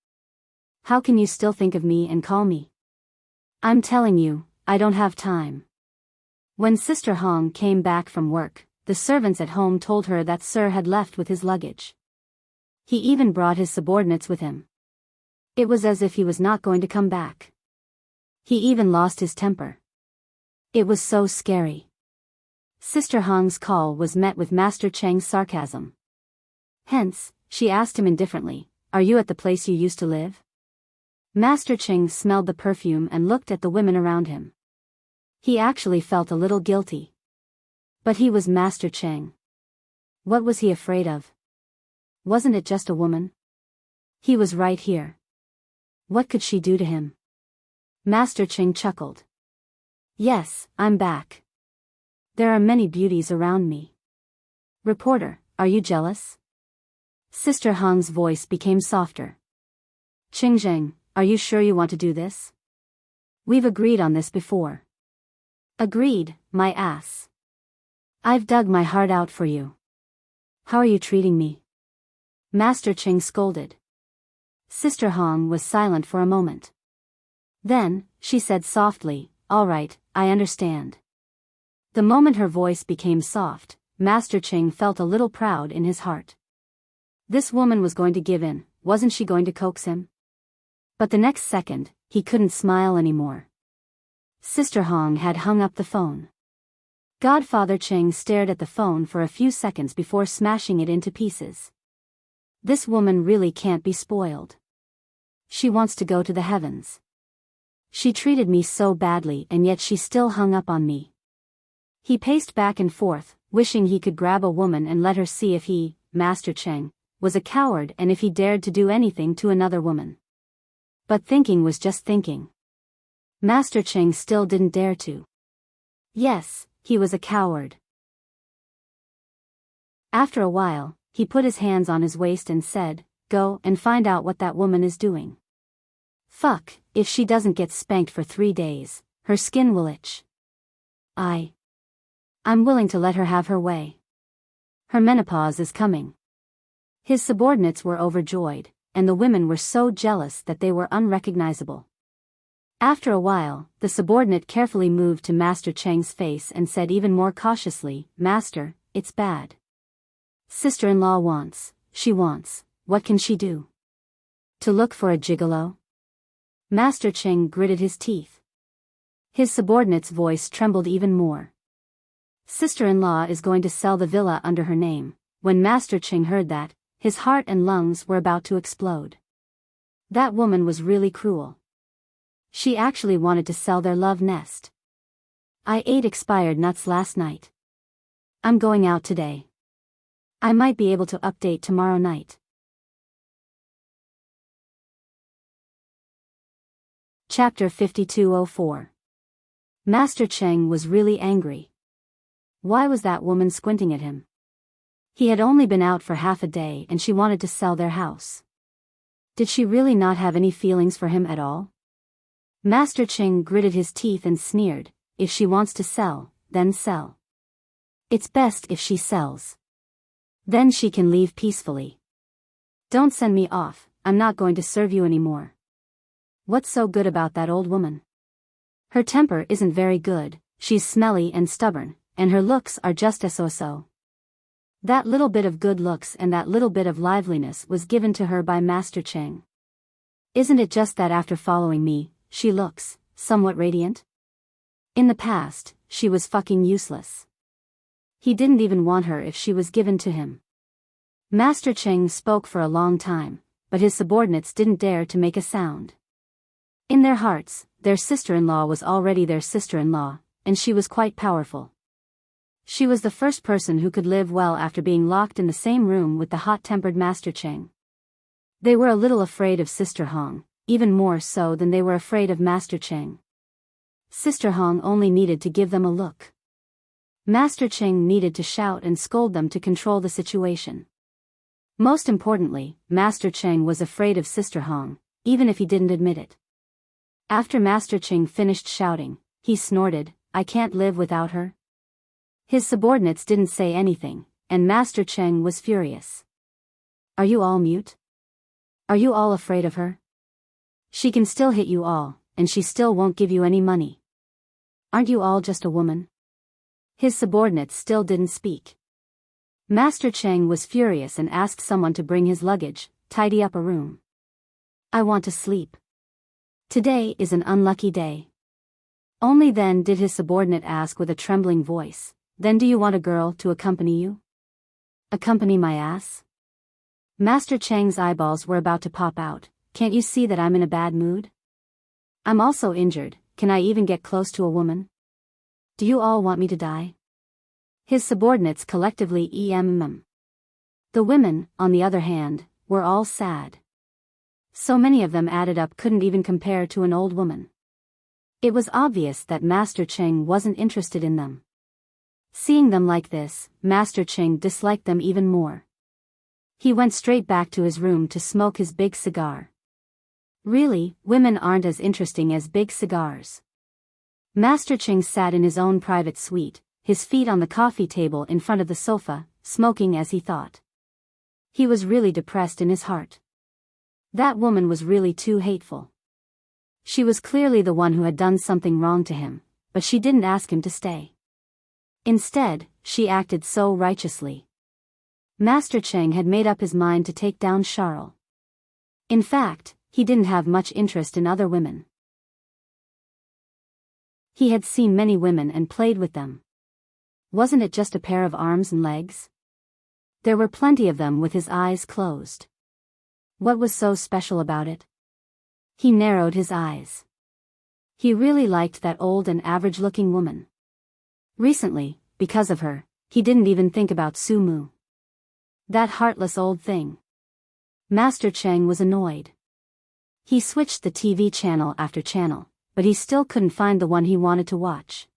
How can you still think of me and call me? I'm telling you, I don't have time." When Sister Hong came back from work, the servants at home told her that Sir had left with his luggage. He even brought his subordinates with him. It was as if he was not going to come back. He even lost his temper. It was so scary. Sister Hong's call was met with Master Cheng's sarcasm. Hence, she asked him indifferently, "Are you at the place you used to live?" Master Cheng smelled the perfume and looked at the women around him. He actually felt a little guilty. But he was Master Cheng. What was he afraid of? Wasn't it just a woman? He was right here. What could she do to him? Master Cheng chuckled. "Yes, I'm back. There are many beauties around me. Reporter, are you jealous?" Sister Hong's voice became softer. "Qingzheng, are you sure you want to do this? We've agreed on this before." "Agreed, my ass. I've dug my heart out for you. How are you treating me?" Master Cheng scolded. Sister Hong was silent for a moment. Then, she said softly, "All right, I understand." The moment her voice became soft, Master Cheng felt a little proud in his heart. This woman was going to give in, wasn't she going to coax him? But the next second, he couldn't smile anymore. Sister Hong had hung up the phone. Godfather Cheng stared at the phone for a few seconds before smashing it into pieces. This woman really can't be spoiled. She wants to go to the heavens. She treated me so badly and yet she still hung up on me. He paced back and forth, wishing he could grab a woman and let her see if he, Master Cheng, was a coward and if he dared to do anything to another woman. But thinking was just thinking. Master Cheng still didn't dare to. Yes, he was a coward. After a while, he put his hands on his waist and said, "Go and find out what that woman is doing. Fuck, if she doesn't get spanked for 3 days, her skin will itch. I'm willing to let her have her way. Her menopause is coming." His subordinates were overjoyed, and the women were so jealous that they were unrecognizable. After a while, the subordinate carefully moved to Master Cheng's face and said even more cautiously, "Master, it's bad. Sister-in-law she wants, what can she do? To look for a gigolo?" Master Cheng gritted his teeth. His subordinate's voice trembled even more. Sister-in-law is going to sell the villa under her name. When Master Cheng heard that, his heart and lungs were about to explode. That woman was really cruel. She actually wanted to sell their love nest. "I ate expired nuts last night. I'm going out today. I might be able to update tomorrow night." Chapter 5204. Master Cheng was really angry. Why was that woman squinting at him? He had only been out for half a day and she wanted to sell their house. Did she really not have any feelings for him at all? Master Cheng gritted his teeth and sneered, "If she wants to sell, then sell. It's best if she sells. Then she can leave peacefully. Don't send me off, I'm not going to serve you anymore. What's so good about that old woman? Her temper isn't very good, she's smelly and stubborn, and her looks are just so-so. That little bit of good looks and that little bit of liveliness was given to her by Master Cheng. Isn't it just that after following me, she looks somewhat radiant? In the past, she was fucking useless. He didn't even want her if she was given to him." Master Cheng spoke for a long time, but his subordinates didn't dare to make a sound. In their hearts, their sister-in-law was already their sister-in-law, and she was quite powerful. She was the first person who could live well after being locked in the same room with the hot-tempered Master Cheng. They were a little afraid of Sister Hong, even more so than they were afraid of Master Cheng. Sister Hong only needed to give them a look. Master Cheng needed to shout and scold them to control the situation. Most importantly, Master Cheng was afraid of Sister Hong, even if he didn't admit it. After Master Ching finished shouting, he snorted, "I can't live without her." His subordinates didn't say anything, and Master Cheng was furious. "Are you all mute? Are you all afraid of her? She can still hit you all, and she still won't give you any money. Aren't you all just a woman?" His subordinates still didn't speak. Master Cheng was furious and asked someone to bring his luggage, tidy up a room. "I want to sleep. Today is an unlucky day." Only then did his subordinate ask with a trembling voice, "Then do you want a girl to accompany you?" "Accompany my ass?" Master Cheng's eyeballs were about to pop out. "Can't you see that I'm in a bad mood? I'm also injured, can I even get close to a woman? Do you all want me to die?" His subordinates collectively em. The women, on the other hand, were all sad. So many of them added up couldn't even compare to an old woman. It was obvious that Master Cheng wasn't interested in them. Seeing them like this, Master Cheng disliked them even more. He went straight back to his room to smoke his big cigar. Really, women aren't as interesting as big cigars. Master Cheng sat in his own private suite, his feet on the coffee table in front of the sofa, smoking as he thought. He was really depressed in his heart. That woman was really too hateful. She was clearly the one who had done something wrong to him, but she didn't ask him to stay. Instead, she acted so righteously. Master Cheng had made up his mind to take down Charles. In fact, he didn't have much interest in other women. He had seen many women and played with them. Wasn't it just a pair of arms and legs? There were plenty of them with his eyes closed. What was so special about it? He narrowed his eyes. He really liked that old and average-looking woman. Recently, because of her, he didn't even think about Su Mu. That heartless old thing. Master Cheng was annoyed. He switched the TV channel after channel, but he still couldn't find the one he wanted to watch.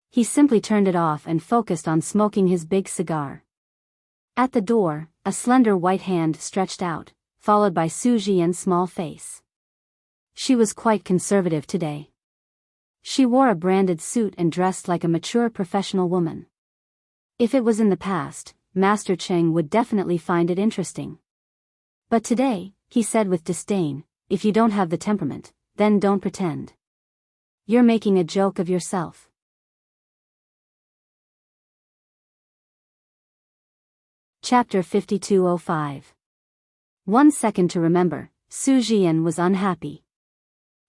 He simply turned it off and focused on smoking his big cigar. At the door, a slender white hand stretched out, followed by Su Jian's small face. She was quite conservative today. She wore a branded suit and dressed like a mature professional woman. If it was in the past, Master Cheng would definitely find it interesting. But today, he said with disdain, "If you don't have the temperament, then don't pretend. You're making a joke of yourself." Chapter 5205. 1 second to remember. Su Jian was unhappy.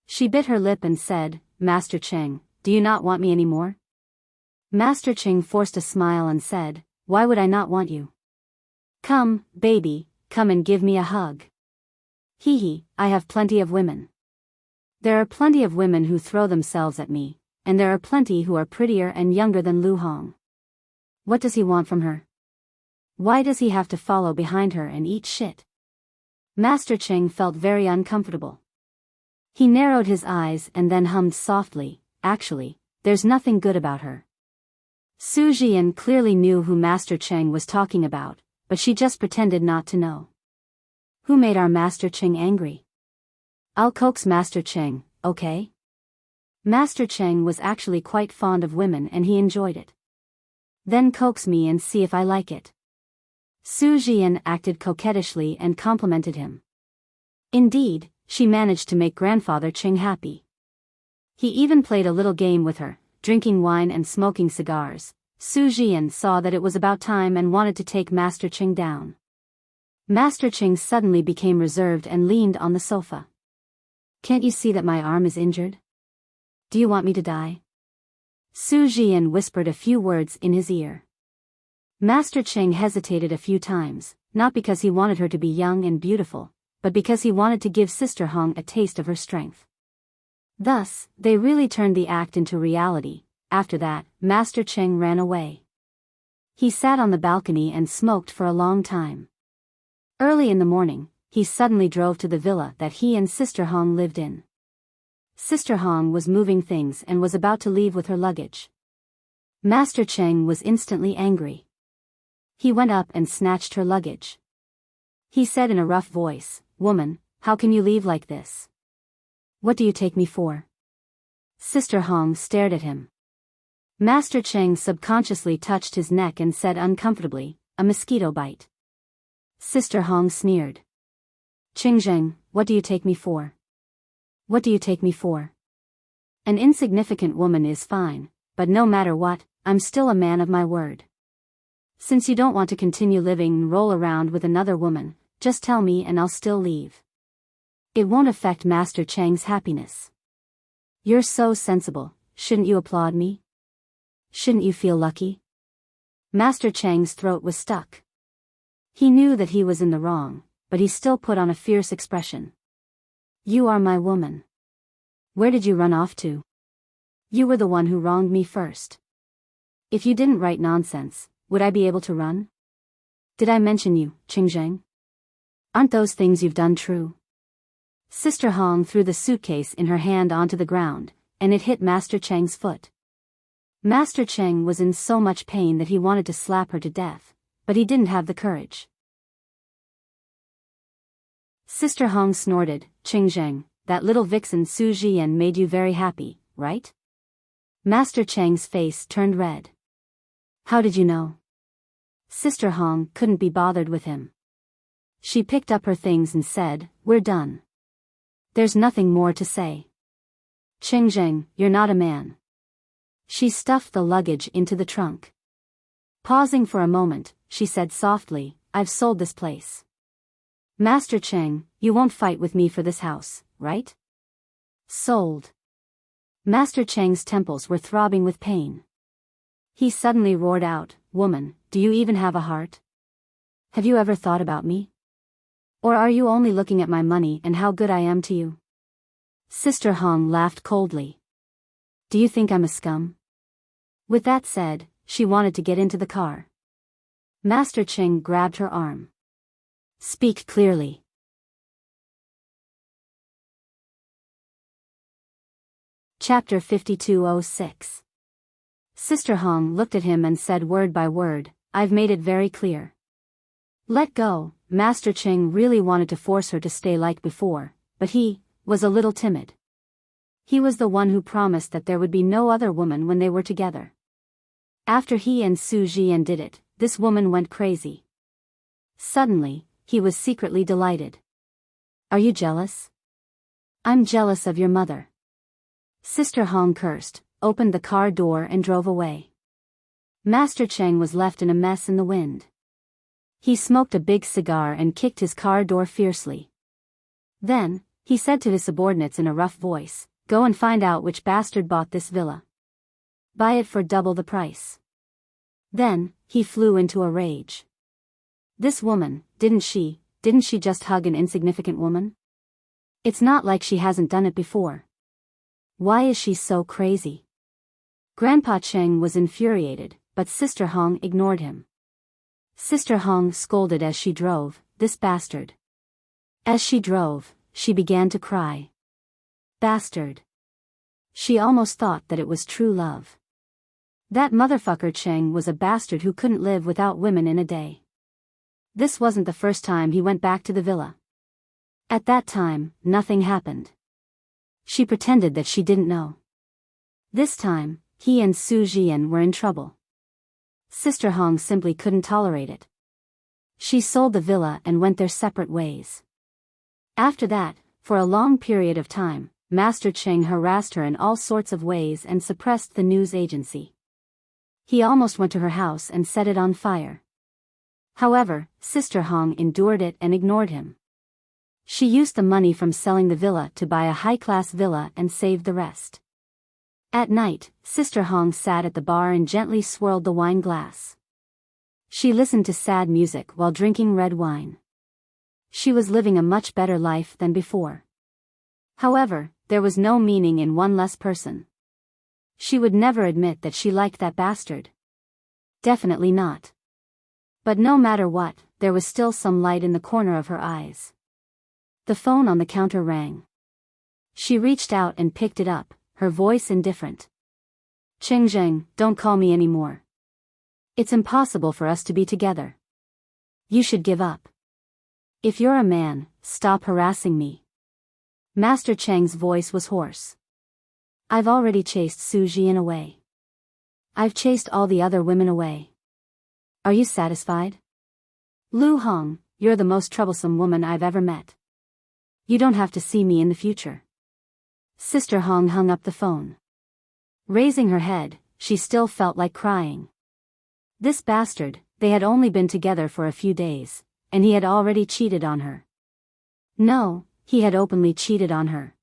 She bit her lip and said, "Master Cheng, do you not want me anymore?" Master Cheng forced a smile and said, "Why would I not want you? Come, baby, come and give me a hug. Hee, I have plenty of women. There are plenty of women who throw themselves at me, and there are plenty who are prettier and younger than Lu Hong. What does he want from her? Why does he have to follow behind her and eat shit?" Master Cheng felt very uncomfortable. He narrowed his eyes and then hummed softly, "Actually, there's nothing good about her." Su Jian clearly knew who Master Cheng was talking about, but she just pretended not to know. "Who made our Master Cheng angry? I'll coax Master Cheng, okay?" Master Cheng was actually quite fond of women and he enjoyed it. "Then coax me and see if I like it." Su Jian acted coquettishly and complimented him. Indeed, she managed to make Grandfather Cheng happy. He even played a little game with her, drinking wine and smoking cigars. Su Jian saw that it was about time and wanted to take Master Cheng down. Master Cheng suddenly became reserved and leaned on the sofa. "Can't you see that my arm is injured? Do you want me to die?" Su Jian whispered a few words in his ear. Master Cheng hesitated a few times, not because he wanted her to be young and beautiful, but because he wanted to give Sister Hong a taste of her strength. Thus, they really turned the act into reality. After that, Master Cheng ran away. He sat on the balcony and smoked for a long time. Early in the morning, he suddenly drove to the villa that he and Sister Hong lived in. Sister Hong was moving things and was about to leave with her luggage. Master Cheng was instantly angry. He went up and snatched her luggage. He said in a rough voice, "Woman, how can you leave like this? What do you take me for? Sister Hong stared at him. Master Cheng subconsciously touched his neck and said uncomfortably, a mosquito bite. Sister Hong sneered. Qingzheng, what do you take me for? What do you take me for? An insignificant woman is fine, but no matter what, I'm still a man of my word. Since you don't want to continue living and roll around with another woman, just tell me and I'll still leave. It won't affect Master Cheng's happiness. You're so sensible, shouldn't you applaud me? Shouldn't you feel lucky? Master Cheng's throat was stuck. He knew that he was in the wrong, but he still put on a fierce expression. You are my woman. Where did you run off to? You were the one who wronged me first. If you didn't write nonsense, would I be able to run? Did I mention you, Qingzheng? Aren't those things you've done true? Sister Hong threw the suitcase in her hand onto the ground, and it hit Master Cheng's foot. Master Cheng was in so much pain that he wanted to slap her to death, but he didn't have the courage. Sister Hong snorted, Qingzheng, that little vixen Su Jian made you very happy, right? Master Cheng's face turned red. How did you know? Sister Hong couldn't be bothered with him. She picked up her things and said, we're done. There's nothing more to say. Qingzheng, you're not a man. She stuffed the luggage into the trunk. Pausing for a moment, she said softly, I've sold this place. Master Cheng, you won't fight with me for this house, right? Sold. Master Cheng's temples were throbbing with pain. He suddenly roared out, woman, do you even have a heart? Have you ever thought about me? Or are you only looking at my money and how good I am to you? Sister Hong laughed coldly. Do you think I'm a scum? With that said, she wanted to get into the car. Master Cheng grabbed her arm. Speak clearly. Chapter 5206. Sister Hong looked at him and said word by word, I've made it very clear. Let go. Master Cheng really wanted to force her to stay like before, but he was a little timid. He was the one who promised that there would be no other woman when they were together. After he and Su Jian did it, this woman went crazy. Suddenly, he was secretly delighted. Are you jealous? I'm jealous of your mother. Sister Hong cursed, opened the car door and drove away. Master Cheng was left in a mess in the wind. He smoked a big cigar and kicked his car door fiercely. Then, he said to his subordinates in a rough voice, go and find out which bastard bought this villa. Buy it for double the price. Then, he flew into a rage. This woman, didn't she just hug an insignificant woman? It's not like she hasn't done it before. Why is she so crazy? Grandpa Cheng was infuriated, but Sister Hong ignored him. Sister Hong scolded as she drove, this bastard. As she drove, she began to cry. Bastard. She almost thought that it was true love. That motherfucker Cheng was a bastard who couldn't live without women in a day. This wasn't the first time he went back to the villa. At that time, nothing happened. She pretended that she didn't know. This time, he and Su Jian were in trouble. Sister Hong simply couldn't tolerate it. She sold the villa and went their separate ways. After that, for a long period of time, Master Cheng harassed her in all sorts of ways and suppressed the news agency. He almost went to her house and set it on fire. However, Sister Hong endured it and ignored him. She used the money from selling the villa to buy a high-class villa and saved the rest. At night, Sister Hong sat at the bar and gently swirled the wine glass. She listened to sad music while drinking red wine. She was living a much better life than before. However, there was no meaning in one less person. She would never admit that she liked that bastard. Definitely not. But no matter what, there was still some light in the corner of her eyes. The phone on the counter rang. She reached out and picked it up, her voice indifferent. Qingzheng, don't call me anymore. It's impossible for us to be together. You should give up. If you're a man, stop harassing me. Master Cheng's voice was hoarse. I've already chased Su Jian away. I've chased all the other women away. Are you satisfied? Lu Hong, you're the most troublesome woman I've ever met. You don't have to see me in the future. Sister Hong hung up the phone. Raising her head, she still felt like crying. This bastard, they had only been together for a few days, and he had already cheated on her. No, he had openly cheated on her.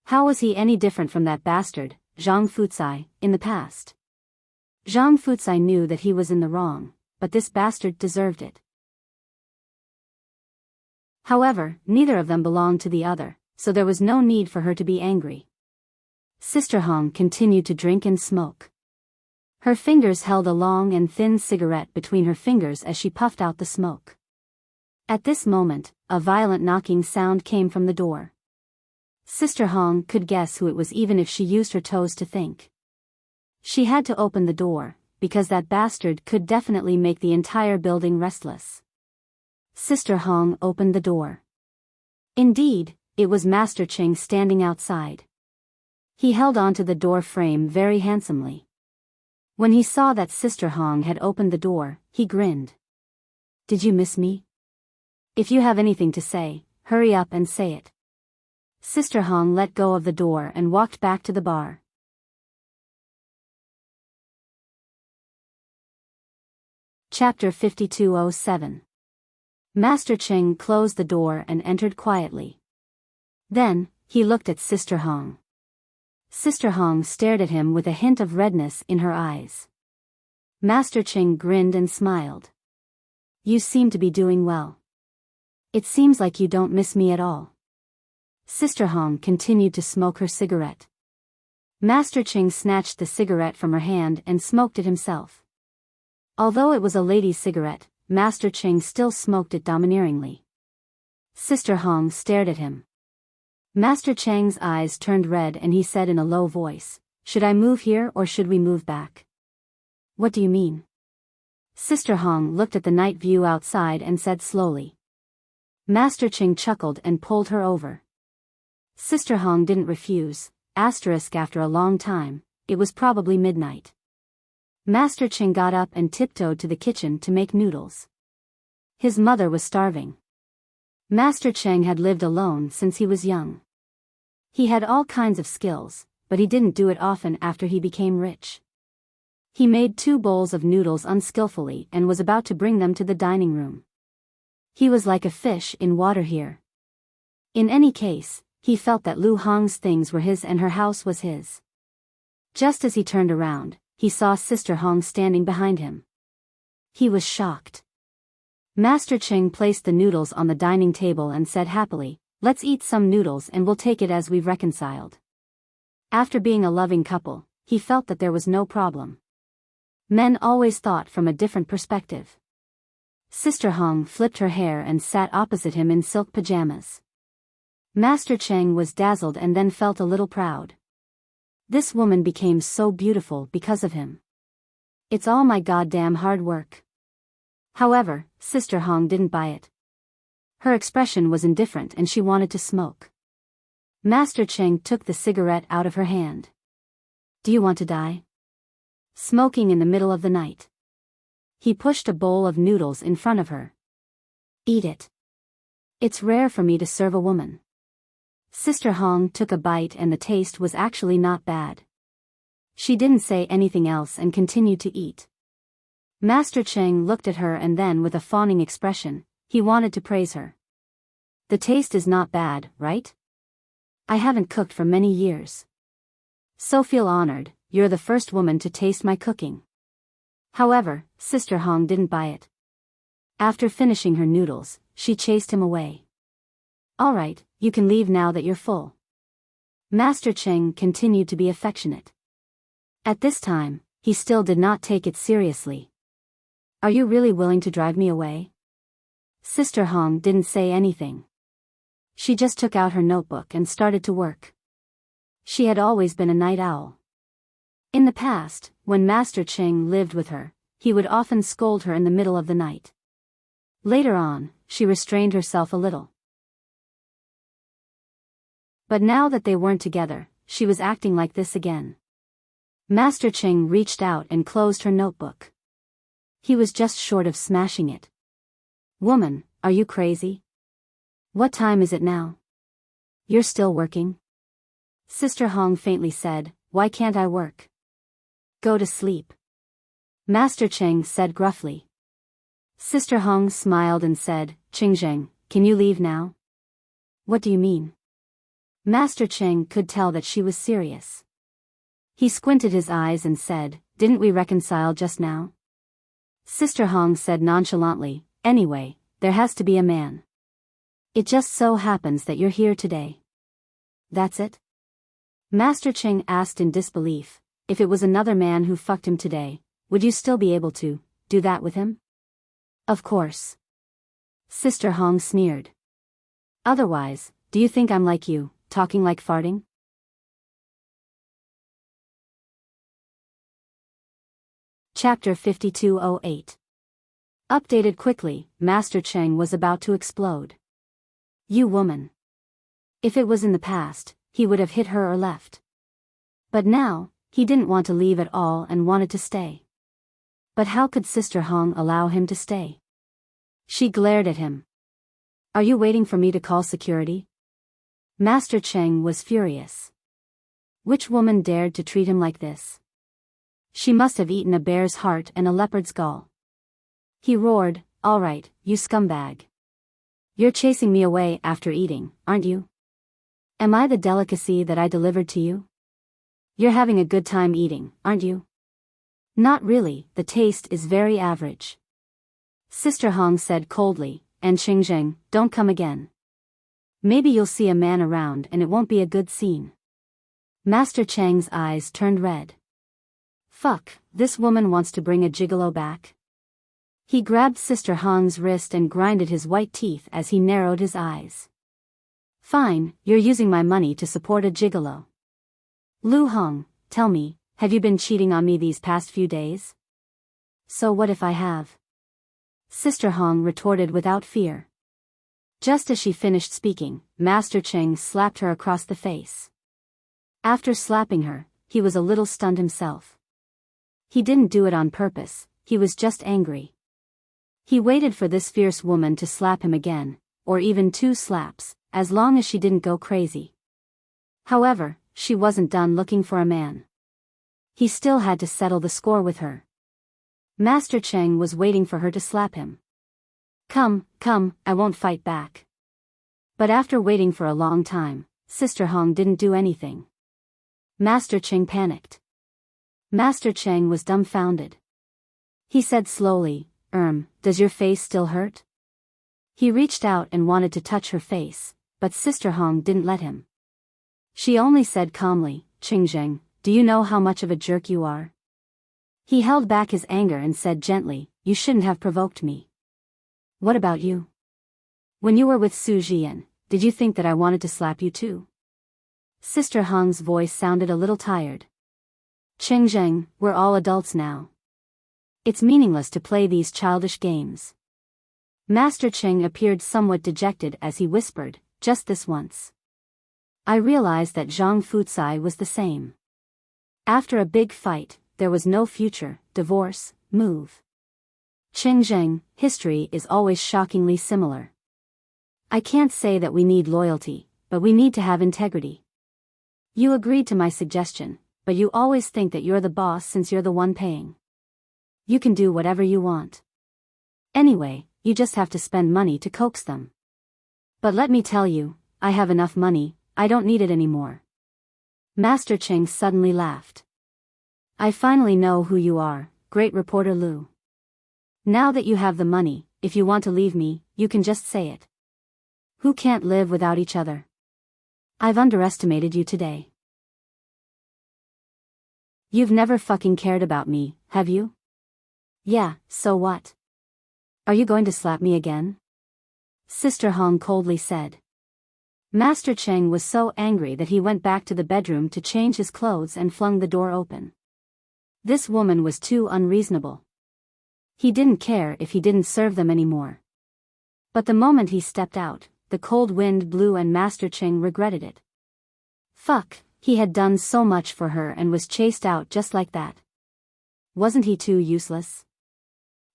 How was he any different from that bastard, Zhang Fucai, in the past? Zhang Fucai knew that he was in the wrong, but this bastard deserved it. However, neither of them belonged to the other, so there was no need for her to be angry. Sister Hong continued to drink and smoke. Her fingers held a long and thin cigarette between her fingers as she puffed out the smoke. At this moment, a violent knocking sound came from the door. Sister Hong could guess who it was even if she used her toes to think. She had to open the door, because that bastard could definitely make the entire building restless. Sister Hong opened the door. Indeed, it was Master Cheng standing outside. He held onto the door frame very handsomely. When he saw that Sister Hong had opened the door, he grinned. Did you miss me? If you have anything to say, hurry up and say it. Sister Hong let go of the door and walked back to the bar. Chapter 5207. Master Cheng closed the door and entered quietly. Then, he looked at Sister Hong. Sister Hong stared at him with a hint of redness in her eyes. Master Cheng grinned and smiled. You seem to be doing well. It seems like you don't miss me at all. Sister Hong continued to smoke her cigarette. Master Cheng snatched the cigarette from her hand and smoked it himself. Although it was a lady's cigarette, Master Cheng still smoked it domineeringly. Sister Hong stared at him. Master Cheng's eyes turned red and he said in a low voice, "Should I move here or should we move back?" "What do you mean?" Sister Hong looked at the night view outside and said slowly. Master Cheng chuckled and pulled her over. Sister Hong didn't refuse, after a long time, it was probably midnight. Master Cheng got up and tiptoed to the kitchen to make noodles. His mother was starving. Master Cheng had lived alone since he was young. He had all kinds of skills, but he didn't do it often after he became rich. He made 2 bowls of noodles unskillfully and was about to bring them to the dining room. He was like a fish in water here. In any case, he felt that Lu Hong's things were his and her house was his. Just as he turned around, he saw Sister Hong standing behind him. He was shocked. Master Cheng placed the noodles on the dining table and said happily, "Let's eat some noodles and we'll take it as we've reconciled." After being a loving couple, he felt that there was no problem. Men always thought from a different perspective. Sister Hong flipped her hair and sat opposite him in silk pajamas. Master Cheng was dazzled and then felt a little proud. This woman became so beautiful because of him. It's all my goddamn hard work. However, Sister Hong didn't buy it. Her expression was indifferent and she wanted to smoke. Master Cheng took the cigarette out of her hand. "Do you want to die?" Smoking in the middle of the night. He pushed a bowl of noodles in front of her. "Eat it. It's rare for me to serve a woman." Sister Hong took a bite and the taste was actually not bad. She didn't say anything else and continued to eat. Master Cheng looked at her and then with a fawning expression, he wanted to praise her. "The taste is not bad, right? I haven't cooked for many years. So feel honored, you're the first woman to taste my cooking." However, Sister Hong didn't buy it. After finishing her noodles, she chased him away. "All right, you can leave now that you're full." Master Cheng continued to be affectionate. At this time, he still did not take it seriously. "Are you really willing to drive me away?" Sister Hong didn't say anything. She just took out her notebook and started to work. She had always been a night owl. In the past, when Master Cheng lived with her, he would often scold her in the middle of the night. Later on, she restrained herself a little. But now that they weren't together, she was acting like this again. Master Cheng reached out and closed her notebook. He was just short of smashing it. Woman, are you crazy? What time is it now? You're still working? Sister Hong faintly said, why can't I work? Go to sleep. Master Cheng said gruffly. Sister Hong smiled and said, Qingzheng, can you leave now? What do you mean? Master Cheng could tell that she was serious. He squinted his eyes and said, didn't we reconcile just now? Sister Hong said nonchalantly, anyway, there has to be a man. It just so happens that you're here today. That's it? Master Cheng asked in disbelief, if it was another man who fucked him today, would you still be able to do that with him? Of course. Sister Hong sneered. Otherwise, do you think I'm like you, talking like farting? Chapter 5208. Updated quickly, Master Cheng was about to explode. You woman. If it was in the past, he would have hit her or left. But now, he didn't want to leave at all and wanted to stay. But how could Sister Hong allow him to stay? She glared at him. Are you waiting for me to call security? Master Cheng was furious. Which woman dared to treat him like this? She must have eaten a bear's heart and a leopard's gall. He roared, all right, you scumbag. You're chasing me away after eating, aren't you? Am I the delicacy that I delivered to you? You're having a good time eating, aren't you? Not really, the taste is very average. Sister Hong said coldly, and Qingzheng, don't come again. Maybe you'll see a man around and it won't be a good scene. Master Cheng's eyes turned red. Fuck, this woman wants to bring a gigolo back? He grabbed Sister Hong's wrist and grinded his white teeth as he narrowed his eyes. Fine, you're using my money to support a gigolo. Lu Hong, tell me, have you been cheating on me these past few days? So what if I have? Sister Hong retorted without fear. Just as she finished speaking, Master Cheng slapped her across the face. After slapping her, he was a little stunned himself. He didn't do it on purpose, he was just angry. He waited for this fierce woman to slap him again, or even 2 slaps, as long as she didn't go crazy. However, she wasn't done looking for a man. He still had to settle the score with her. Master Cheng was waiting for her to slap him. Come, I won't fight back. But after waiting for a long time, Sister Hong didn't do anything. Master Cheng panicked. Master Cheng was dumbfounded. He said slowly, does your face still hurt? He reached out and wanted to touch her face, but Sister Hong didn't let him. She only said calmly, Qingzheng, do you know how much of a jerk you are? He held back his anger and said gently, you shouldn't have provoked me. What about you? When you were with Su Jian, did you think that I wanted to slap you too? Sister Hong's voice sounded a little tired. Qingzheng, we're all adults now. It's meaningless to play these childish games. Master Cheng appeared somewhat dejected as he whispered, just this once. I realized that Zhang Fucai was the same. After a big fight, there was no future, divorce, move. Qingzheng, history is always shockingly similar. I can't say that we need loyalty, but we need to have integrity. You agreed to my suggestion, but you always think that you're the boss since you're the one paying. You can do whatever you want. Anyway, you just have to spend money to coax them. But let me tell you, I have enough money, I don't need it anymore. Master Cheng suddenly laughed. I finally know who you are, great reporter Lu. Now that you have the money, if you want to leave me, you can just say it. Who can't live without each other? I've underestimated you today. You've never fucking cared about me, have you? Yeah, so what? Are you going to slap me again? Sister Hong coldly said. Master Cheng was so angry that he went back to the bedroom to change his clothes and flung the door open. This woman was too unreasonable. He didn't care if he didn't serve them anymore. But the moment he stepped out, the cold wind blew and Master Cheng regretted it. Fuck, he had done so much for her and was chased out just like that. Wasn't he too useless?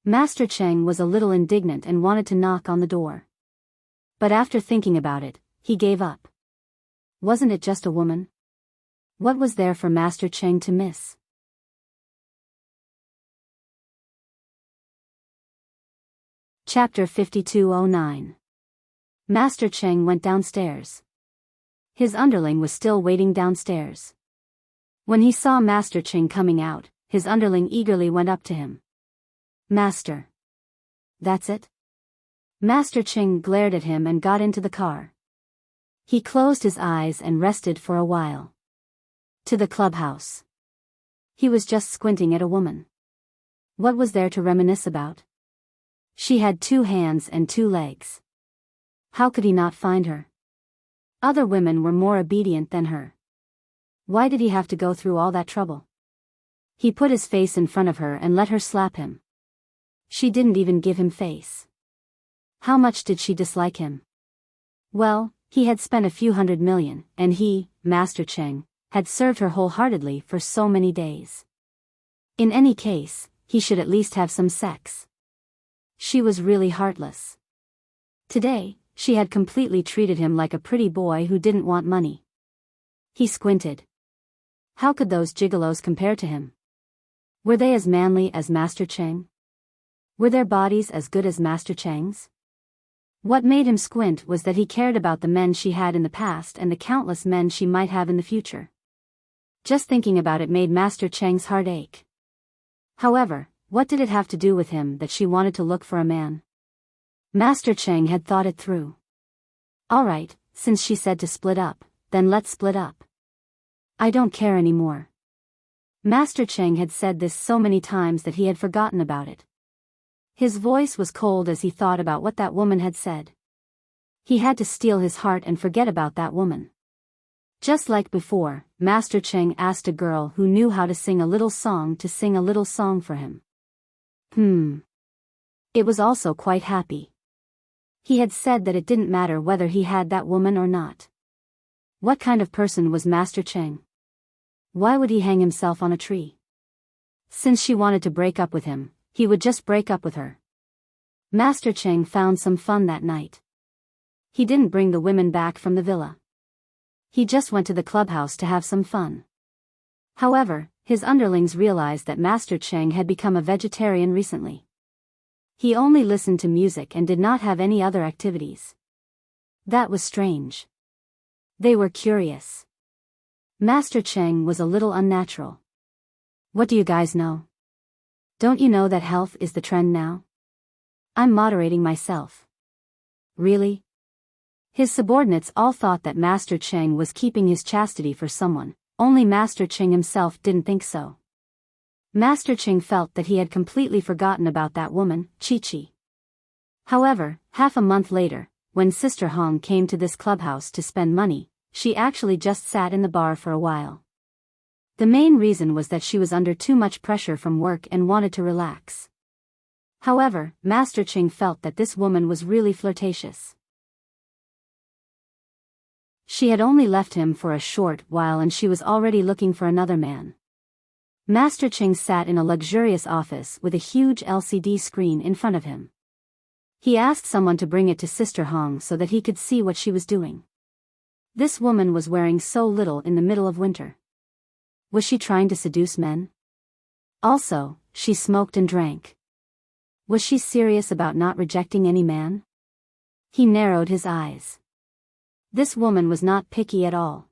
Master Cheng was a little indignant and wanted to knock on the door. But after thinking about it, he gave up. Wasn't it just a woman? What was there for Master Cheng to miss? Chapter 5209. Master Cheng went downstairs. His underling was still waiting downstairs. When he saw Master Cheng coming out, his underling eagerly went up to him. Master. That's it? Master Cheng glared at him and got into the car. He closed his eyes and rested for a while. To the clubhouse. He was just squinting at a woman. What was there to reminisce about? She had 2 hands and 2 legs. How could he not find her? Other women were more obedient than her. Why did he have to go through all that trouble? He put his face in front of her and let her slap him. She didn't even give him face. How much did she dislike him? Well, he had spent a few $100 million, and he, Master Cheng, had served her wholeheartedly for so many days. In any case, he should at least have some sex. She was really heartless. Today, she had completely treated him like a pretty boy who didn't want money. He squinted. How could those gigolos compare to him? Were they as manly as Master Cheng? Were their bodies as good as Master Cheng's? What made him squint was that he cared about the men she had in the past and the countless men she might have in the future. Just thinking about it made Master Cheng's heart ache. However, what did it have to do with him that she wanted to look for a man? Master Cheng had thought it through. All right, since she said to split up, then let's split up. I don't care anymore. Master Cheng had said this so many times that he had forgotten about it. His voice was cold as he thought about what that woman had said. He had to steel his heart and forget about that woman. Just like before, Master Cheng asked a girl who knew how to sing a little song to sing a little song for him. It was also quite happy. He had said that it didn't matter whether he had that woman or not. What kind of person was Master Cheng? Why would he hang himself on a tree? Since she wanted to break up with him, he would just break up with her. Master Cheng found some fun that night. He didn't bring the women back from the villa. He just went to the clubhouse to have some fun. However, his underlings realized that Master Cheng had become a vegetarian recently. He only listened to music and did not have any other activities. That was strange. They were curious. Master Cheng was a little unnatural. What do you guys know? Don't you know that health is the trend now? I'm moderating myself. Really? His subordinates all thought that Master Cheng was keeping his chastity for someone, only Master Cheng himself didn't think so. Master Cheng felt that he had completely forgotten about that woman, Chi-Chi. However, half a month later, when Sister Hong came to this clubhouse to spend money, she actually just sat in the bar for a while. The main reason was that she was under too much pressure from work and wanted to relax. However, Master Cheng felt that this woman was really flirtatious. She had only left him for a short while and she was already looking for another man. Master Cheng sat in a luxurious office with a huge LCD screen in front of him. He asked someone to bring it to Sister Hong so that he could see what she was doing. This woman was wearing so little in the middle of winter. Was she trying to seduce men? Also, she smoked and drank. Was she serious about not rejecting any man? He narrowed his eyes. This woman was not picky at all.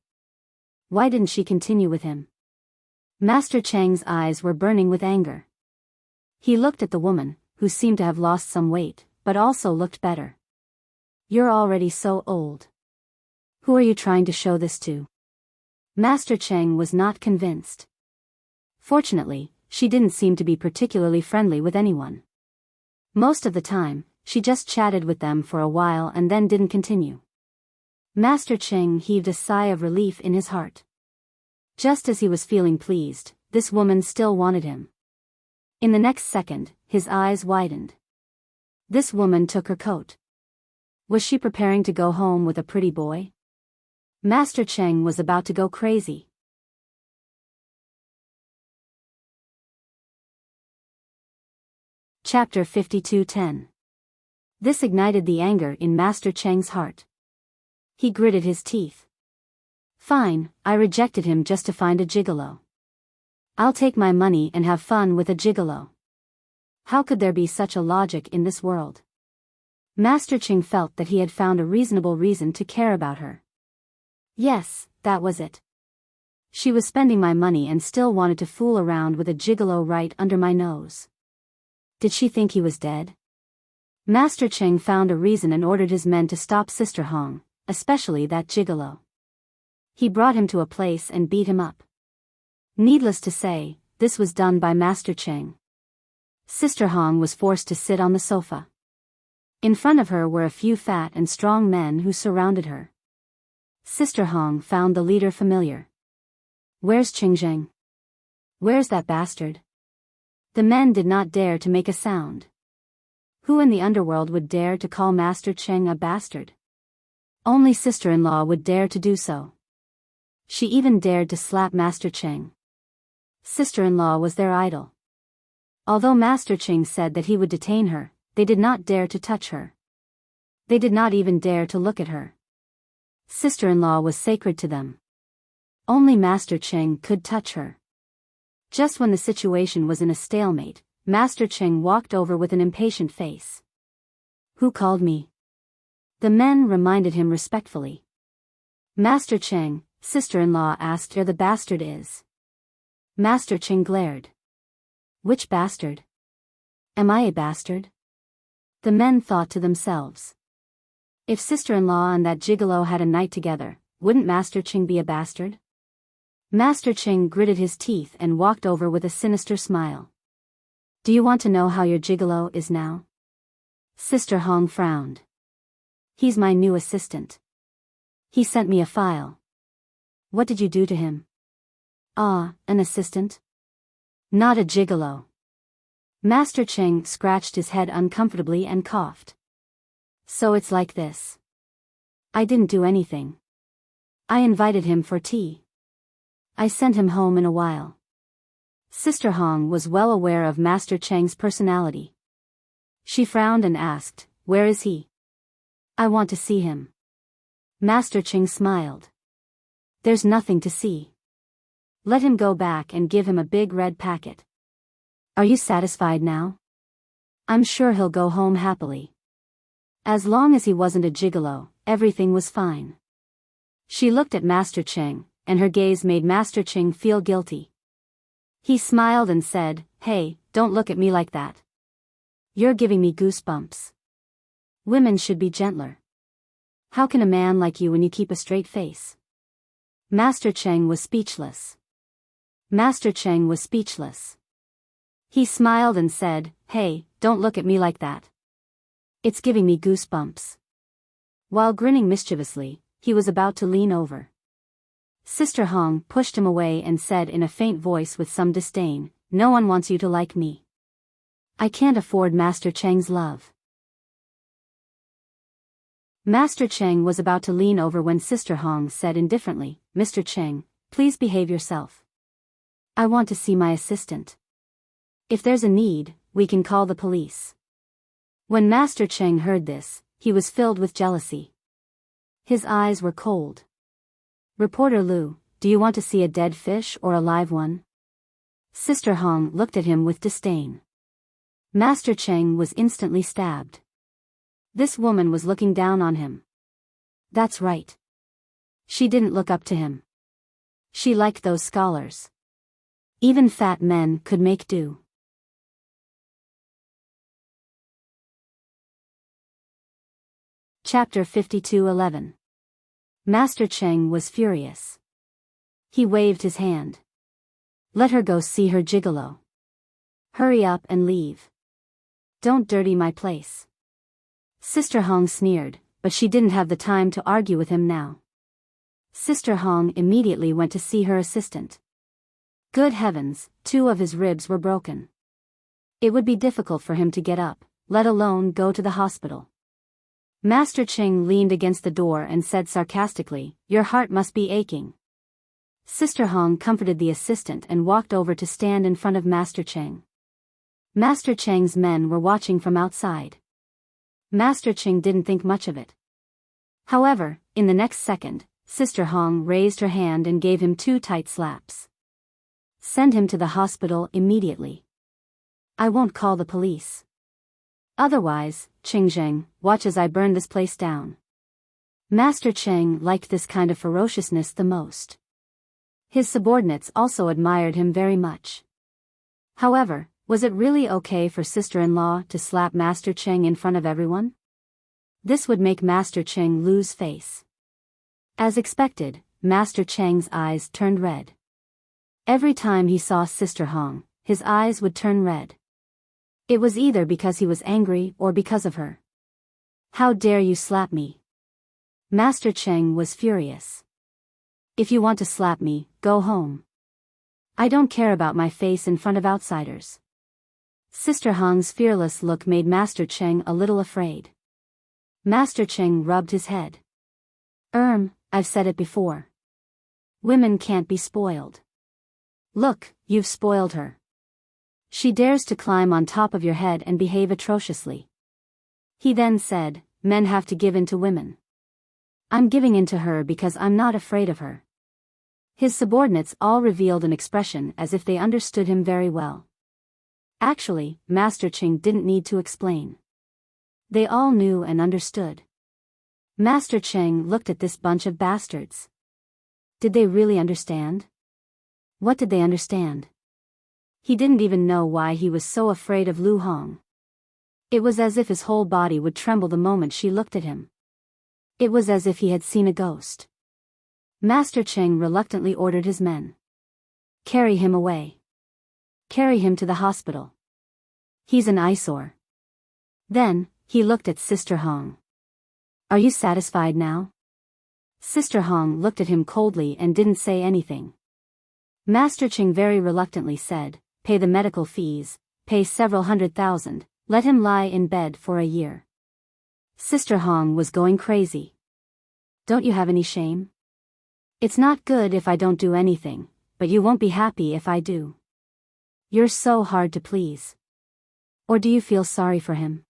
Why didn't she continue with him? Master Cheng's eyes were burning with anger. He looked at the woman, who seemed to have lost some weight, but also looked better. You're already so old. Who are you trying to show this to? Master Cheng was not convinced. Fortunately, she didn't seem to be particularly friendly with anyone. Most of the time, she just chatted with them for a while and then didn't continue. Master Cheng heaved a sigh of relief in his heart. Just as he was feeling pleased, this woman still wanted him. In the next second, his eyes widened. This woman took her coat. Was she preparing to go home with a pretty boy? Master Cheng was about to go crazy. Chapter 52:10. This ignited the anger in Master Cheng's heart. He gritted his teeth. Fine, I rejected him just to find a gigolo. I'll take my money and have fun with a gigolo. How could there be such a logic in this world? Master Cheng felt that he had found a reasonable reason to care about her. Yes, that was it. She was spending my money and still wanted to fool around with a gigolo right under my nose. Did she think he was dead? Master Cheng found a reason and ordered his men to stop Sister Hong, especially that gigolo. He brought him to a place and beat him up. Needless to say, this was done by Master Cheng. Sister Hong was forced to sit on the sofa. In front of her were a few fat and strong men who surrounded her. Sister Hong found the leader familiar. Where's Ching Zheng? Where's that bastard? The men did not dare to make a sound. Who in the underworld would dare to call Master Cheng a bastard? Only sister-in-law would dare to do so. She even dared to slap Master Cheng. Sister-in-law was their idol. Although Master Cheng said that he would detain her, they did not dare to touch her. They did not even dare to look at her. Sister-in-law was sacred to them. Only Master Cheng could touch her. Just when the situation was in a stalemate, Master Cheng walked over with an impatient face. Who called me? The men reminded him respectfully. Master Cheng, sister-in-law asked where the bastard is. Master Cheng glared. Which bastard? Am I a bastard? The men thought to themselves. If sister-in-law and that gigolo had a night together, wouldn't Master Cheng be a bastard? Master Cheng gritted his teeth and walked over with a sinister smile. Do you want to know how your gigolo is now? Sister Hong frowned. He's my new assistant. He sent me a file. What did you do to him? Ah, an assistant? Not a gigolo. Master Cheng scratched his head uncomfortably and coughed. So it's like this. I didn't do anything. I invited him for tea. I sent him home in a while. Sister Hong was well aware of Master Cheng's personality. She frowned and asked, where is he? I want to see him. Master Cheng smiled. There's nothing to see. Let him go back and give him a big red packet. Are you satisfied now? I'm sure he'll go home happily. As long as he wasn't a gigolo, everything was fine. She looked at Master Cheng, and her gaze made Master Cheng feel guilty. He smiled and said, Hey, don't look at me like that. You're giving me goosebumps. Women should be gentler. How can a man like you when you keep a straight face? Master Cheng was speechless. Master Cheng was speechless. He smiled and said, Hey, don't look at me like that. It's giving me goosebumps. While grinning mischievously, he was about to lean over. Sister Hong pushed him away and said in a faint voice with some disdain, No one wants you to like me. I can't afford Master Cheng's love. Master Cheng was about to lean over when Sister Hong said indifferently, Mr. Cheng, please behave yourself. I want to see my assistant. If there's a need, we can call the police. When Master Cheng heard this, he was filled with jealousy. His eyes were cold. Reporter Lu, do you want to see a dead fish or a live one? Sister Hong looked at him with disdain. Master Cheng was instantly stabbed. This woman was looking down on him. That's right. She didn't look up to him. She liked those scholars. Even fat men could make do. Chapter 52:11. Master Cheng was furious. He waved his hand. Let her go see her gigolo. Hurry up and leave. Don't dirty my place. Sister Hong sneered, but she didn't have the time to argue with him now. Sister Hong immediately went to see her assistant. Good heavens, 2 of his ribs were broken. It would be difficult for him to get up, let alone go to the hospital. Master Ching leaned against the door and said sarcastically, "Your heart must be aching." Sister Hong comforted the assistant and walked over to stand in front of Master Ching. Master Cheng's men were watching from outside. Master Ching didn't think much of it. However, in the next second, Sister Hong raised her hand and gave him 2 tight slaps. "Send him to the hospital immediately. I won't call the police. Otherwise, Ching Zheng, watch as I burn this place down." Master Cheng liked this kind of ferociousness the most. His subordinates also admired him very much. However, was it really okay for sister-in-law to slap Master Cheng in front of everyone? This would make Master Cheng lose face. As expected, Master Cheng's eyes turned red. Every time he saw Sister Hong, his eyes would turn red. It was either because he was angry or because of her. "How dare you slap me?" Master Cheng was furious. "If you want to slap me, go home. I don't care about my face in front of outsiders." Sister Hong's fearless look made Master Cheng a little afraid. Master Cheng rubbed his head. I've said it before. Women can't be spoiled. Look, you've spoiled her. She dares to climb on top of your head and behave atrociously." He then said, "Men have to give in to women. I'm giving in to her because I'm not afraid of her." His subordinates all revealed an expression as if they understood him very well. Actually, Master Ching didn't need to explain. They all knew and understood. Master Cheng looked at this bunch of bastards. Did they really understand? What did they understand? He didn't even know why he was so afraid of Lu Hong. It was as if his whole body would tremble the moment she looked at him. It was as if he had seen a ghost. Master Cheng reluctantly ordered his men. "Carry him away. Carry him to the hospital. He's an eyesore." Then, he looked at Sister Hong. "Are you satisfied now?" Sister Hong looked at him coldly and didn't say anything. Master Cheng very reluctantly said, "Pay the medical fees, pay several $100,000, let him lie in bed for a year." Sister Hong was going crazy. "Don't you have any shame? It's not good if I don't do anything, but you won't be happy if I do. You're so hard to please. Or do you feel sorry for him?"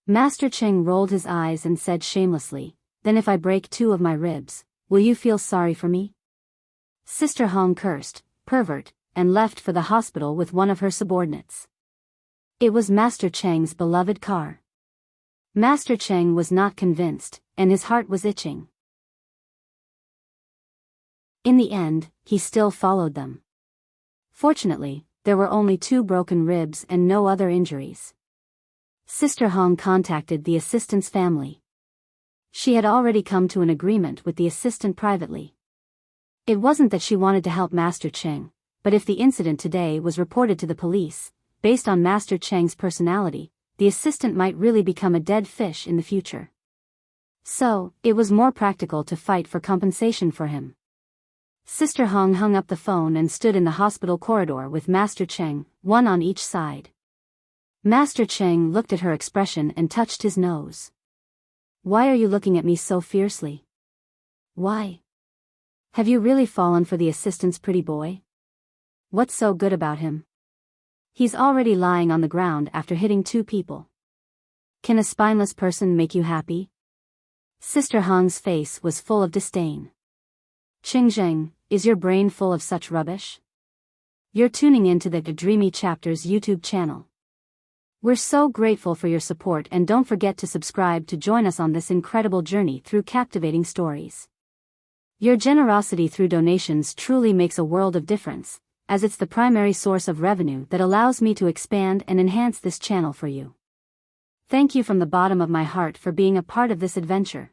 Master Cheng rolled his eyes and said shamelessly, "Then if I break 2 of my ribs, will you feel sorry for me?" Sister Hong cursed, "Pervert," and left for the hospital with one of her subordinates. It was Master Cheng's beloved car. Master Cheng was not convinced, and his heart was itching. In the end, he still followed them. Fortunately, there were only 2 broken ribs and no other injuries. Sister Hong contacted the assistant's family. She had already come to an agreement with the assistant privately. It wasn't that she wanted to help Master Cheng, but if the incident today was reported to the police, based on Master Cheng's personality, the assistant might really become a dead fish in the future. So, it was more practical to fight for compensation for him. Sister Hong hung up the phone and stood in the hospital corridor with Master Cheng, one on each side. Master Cheng looked at her expression and touched his nose. "Why are you looking at me so fiercely? Why? Have you really fallen for the assistant's pretty boy? What's so good about him? He's already lying on the ground after hitting 2 people. Can a spineless person make you happy?" Sister Hong's face was full of disdain. "Ching Zheng, is your brain full of such rubbish? You're tuning into the Dreamy Chapters YouTube channel. We're so grateful for your support, and don't forget to subscribe to join us on this incredible journey through captivating stories. Your generosity through donations truly makes a world of difference, as it's the primary source of revenue that allows me to expand and enhance this channel for you. Thank you from the bottom of my heart for being a part of this adventure.